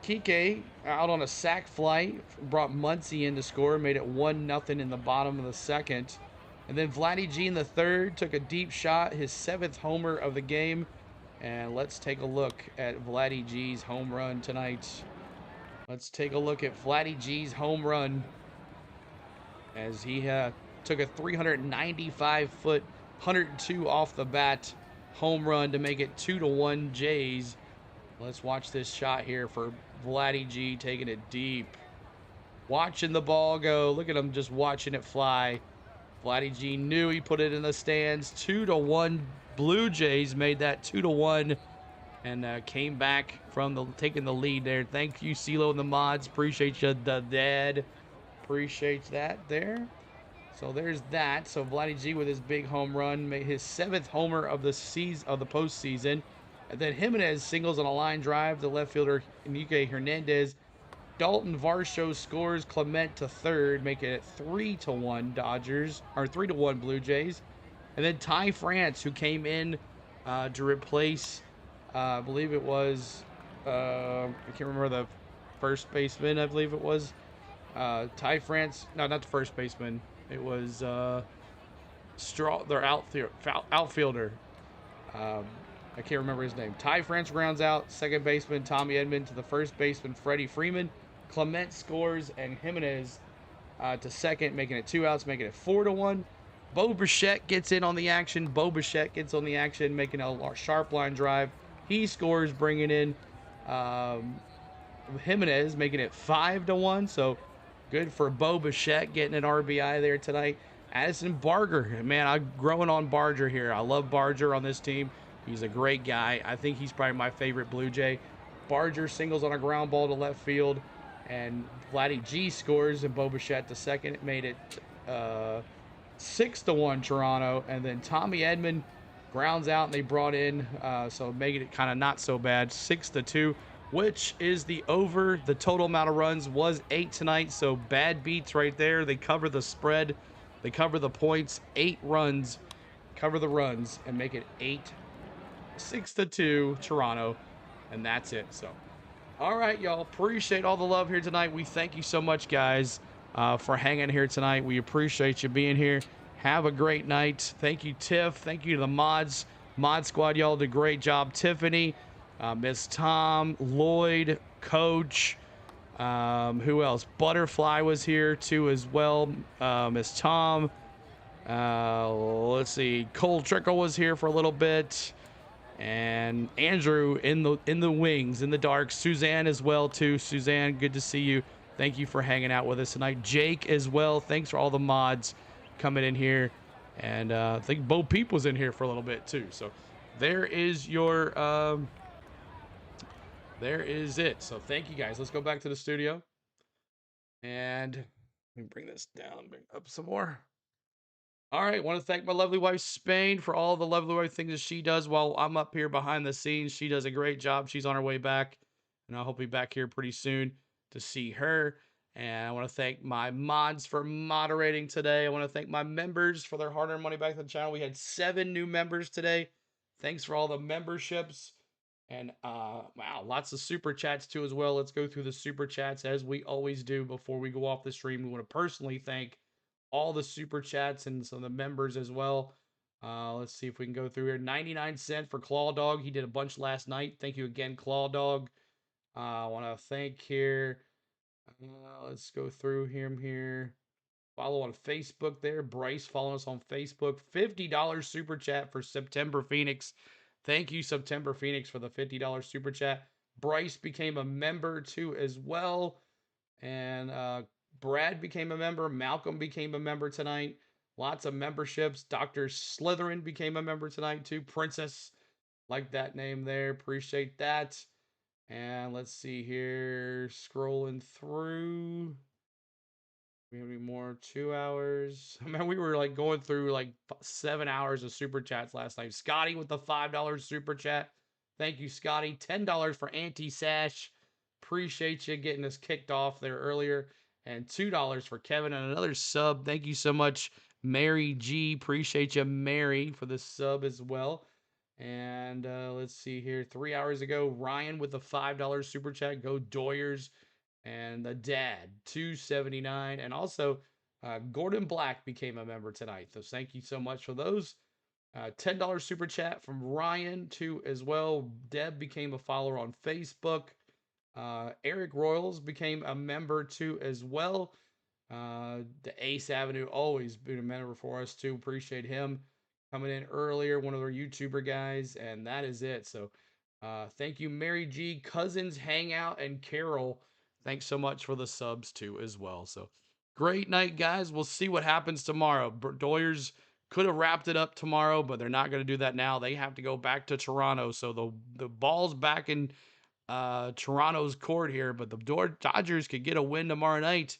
Kike out on a sac flight, brought Muncie in to score, made it 1-0 in the bottom of the second. And then Vladdy G in the third took a deep shot, his 7th homer of the game. And let's take a look at Vladdy G's home run tonight. Let's take a look at Vladdy G's home run as he took a 395-foot, 102 off the bat home run to make it 2-1 Jays. Let's watch this shot here for Vladdy G taking it deep. Watching the ball go. Look at him just watching it fly. Vladdy G knew he put it in the stands. 2-1 Blue Jays made that 2-1 and came back from taking the lead there. Thank you, CeeLo and the mods. Appreciate you, the dad. Appreciate that there. So there's that. So Vladdy G with his big home run made his 7th homer of the postseason. And then Jimenez singles on a line drive to left fielder Enrique Hernandez. Dalton Varsho scores Clement to third, making it 3-1 Dodgers, or 3-1 Blue Jays. And then Ty France, who came in to replace, I believe it was, I can't remember the first baseman, I believe it was. Ty France, no, not the first baseman. It was their outfielder. I can't remember his name. Ty France grounds out. Second baseman, Tommy Edman to the first baseman, Freddie Freeman. Clement scores, and Jimenez to second, making it 2 outs, making it 4-1. Bo Bichette gets in on the action. Making a sharp line drive. He scores, bringing in Jimenez, making it 5-1. So good for Bo Bichette getting an RBI there tonight. Addison Barger, man, I'm growing on Barger here. I love Barger on this team. He's a great guy. I think he's probably my favorite Blue Jay. Barger singles on a ground ball to left field, and Vladdy G scores, and Bo Bichette to second. It made it 6-1 Toronto, and then Tommy Edman grounds out, and they brought in, so making it kind of not so bad, 6-2, which is the over. The total amount of runs was 8 tonight, so bad beats right there. They cover the spread. They cover the points. 8 runs. Cover the runs and make it 6-2 Toronto, and that's it. So all right, y'all, appreciate all the love here tonight. We thank you so much, guys, for hanging here tonight. We appreciate you being here. Have a great night. Thank you, Tiff. Thank you to the mod squad. Y'all did a great job. Tiffany, Miss Tom, Lloyd, Coach, who else? Butterfly was here too as well. Miss Tom, let's see, Cole Trickle was here for a little bit, and Andrew in the wings, in the dark. Suzanne as well too. Suzanne, good to see you. Thank you for hanging out with us tonight. Jake as well. Thanks for all the mods coming in here, and I think Bo Peep was in here for a little bit too. So there is your there is it. So thank you, guys. Let's go back to the studio, and let me bring this down, bring up some more. All right, want to thank my lovely wife, Spain, for all the lovely wife things that she does while I'm up here behind the scenes. She does a great job. She's on her way back, and I hope to be back here pretty soon to see her. And I want to thank my mods for moderating today. I want to thank my members for their hard-earned money back to the channel. We had 7 new members today. Thanks for all the memberships. And wow, lots of super chats too as well. Let's go through the super chats as we always do before we go off the stream. We want to personally thank all the super chats and some of the members as well. Let's see if we can go through here. 99 cent for Claw Dog. He did a bunch last night. Thank you again, Claw Dog. I want to thank here. Let's go through him here. Follow on Facebook there. Bryce following us on Facebook. $50 super chat for September Phoenix. Thank you, September Phoenix, for the $50 super chat. Bryce became a member too as well. And Brad became a member. Malcolm became a member tonight. Lots of memberships. Dr. Slytherin became a member tonight too. Princess, like that name there. Appreciate that. And let's see here. Scrolling through. We have any more? 2 hours. I mean, we were like going through like 7 hours of super chats last night. Scotty with the $5 super chat. Thank you, Scotty. $10 for Anti Sash. Appreciate you getting us kicked off there earlier. And $2 for Kevin and another sub. Thank you so much, Mary G. Appreciate you, Mary, for the sub as well. And let's see here. 3 hours ago, Ryan with the $5 super chat. Go Doyers. And the dad, $2.79. And also, Gordon Black became a member tonight. So thank you so much for those. $10 super chat from Ryan too as well. Deb became a follower on Facebook. Eric Royals became a member too as well. The Ace Avenue always been a member for us too. Appreciate him coming in earlier, one of our YouTuber guys, and that is it. So thank you, Mary G, Cousins Hangout, and Carol. Thanks so much for the subs too as well. So great night, guys. We'll see what happens tomorrow. Doyers could have wrapped it up tomorrow, but they're not going to do that now. They have to go back to Toronto. So the ball's back in Toronto's court here, but the Dodgers could get a win tomorrow night,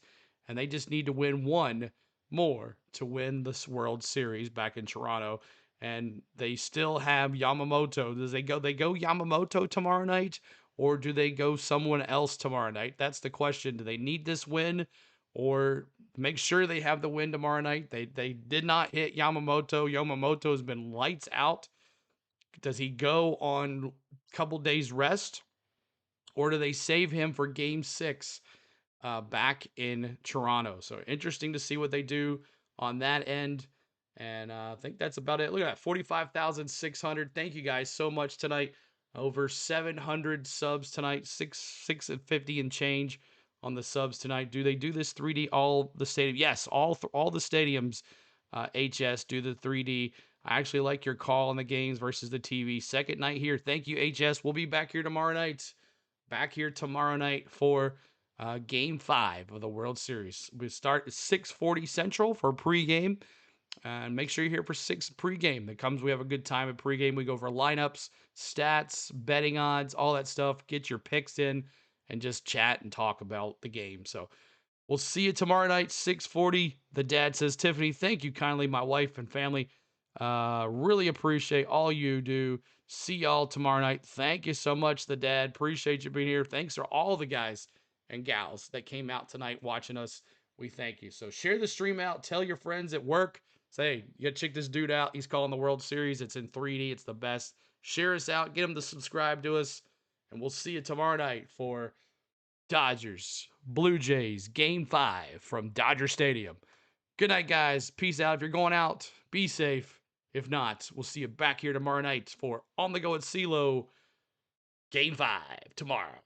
and they just need to win one more to win this World Series back in Toronto. And they still have Yamamoto. Does they go Yamamoto tomorrow night, or do they go someone else tomorrow night? That's the question. Do they need this win, or make sure they have the win tomorrow night? They did not hit Yamamoto. Yamamoto has been lights out. Does he go on a couple days rest, or do they save him for Game 6 back in Toronto? So interesting to see what they do on that end. And I think that's about it. Look at that, 45,600. Thank you guys so much tonight. Over 700 subs tonight, 650 and change on the subs tonight. Do they do this 3D all the stadium? Yes, all the stadiums. HS do the 3D. I actually like your call on the games versus the TV. Second night here. Thank you, HS. We'll be back here tomorrow night. Back here tomorrow night for Game 5 of the World Series. We start at 6:40 Central for pregame. And make sure you're here for 6 pregame. We have a good time at pregame. We go over lineups, stats, betting odds, all that stuff. Get your picks in and just chat and talk about the game. So we'll see you tomorrow night, 6:40. The dad says, Tiffany, thank you kindly, my wife and family. Really appreciate all you do. See y'all tomorrow night. Thank you so much, the dad. Appreciate you being here. Thanks for all the guys and gals that came out tonight watching us. We thank you. So share the stream out. Tell your friends at work. Say, hey, you gotta check this dude out. He's calling the World Series. It's in 3D. It's the best. Share us out. Get them to subscribe to us. And we'll see you tomorrow night for Dodgers, Blue Jays, Game 5 from Dodger Stadium. Good night, guys. Peace out. If you're going out, be safe. If not, we'll see you back here tomorrow night for On the Go at CeeLo Game 5 tomorrow.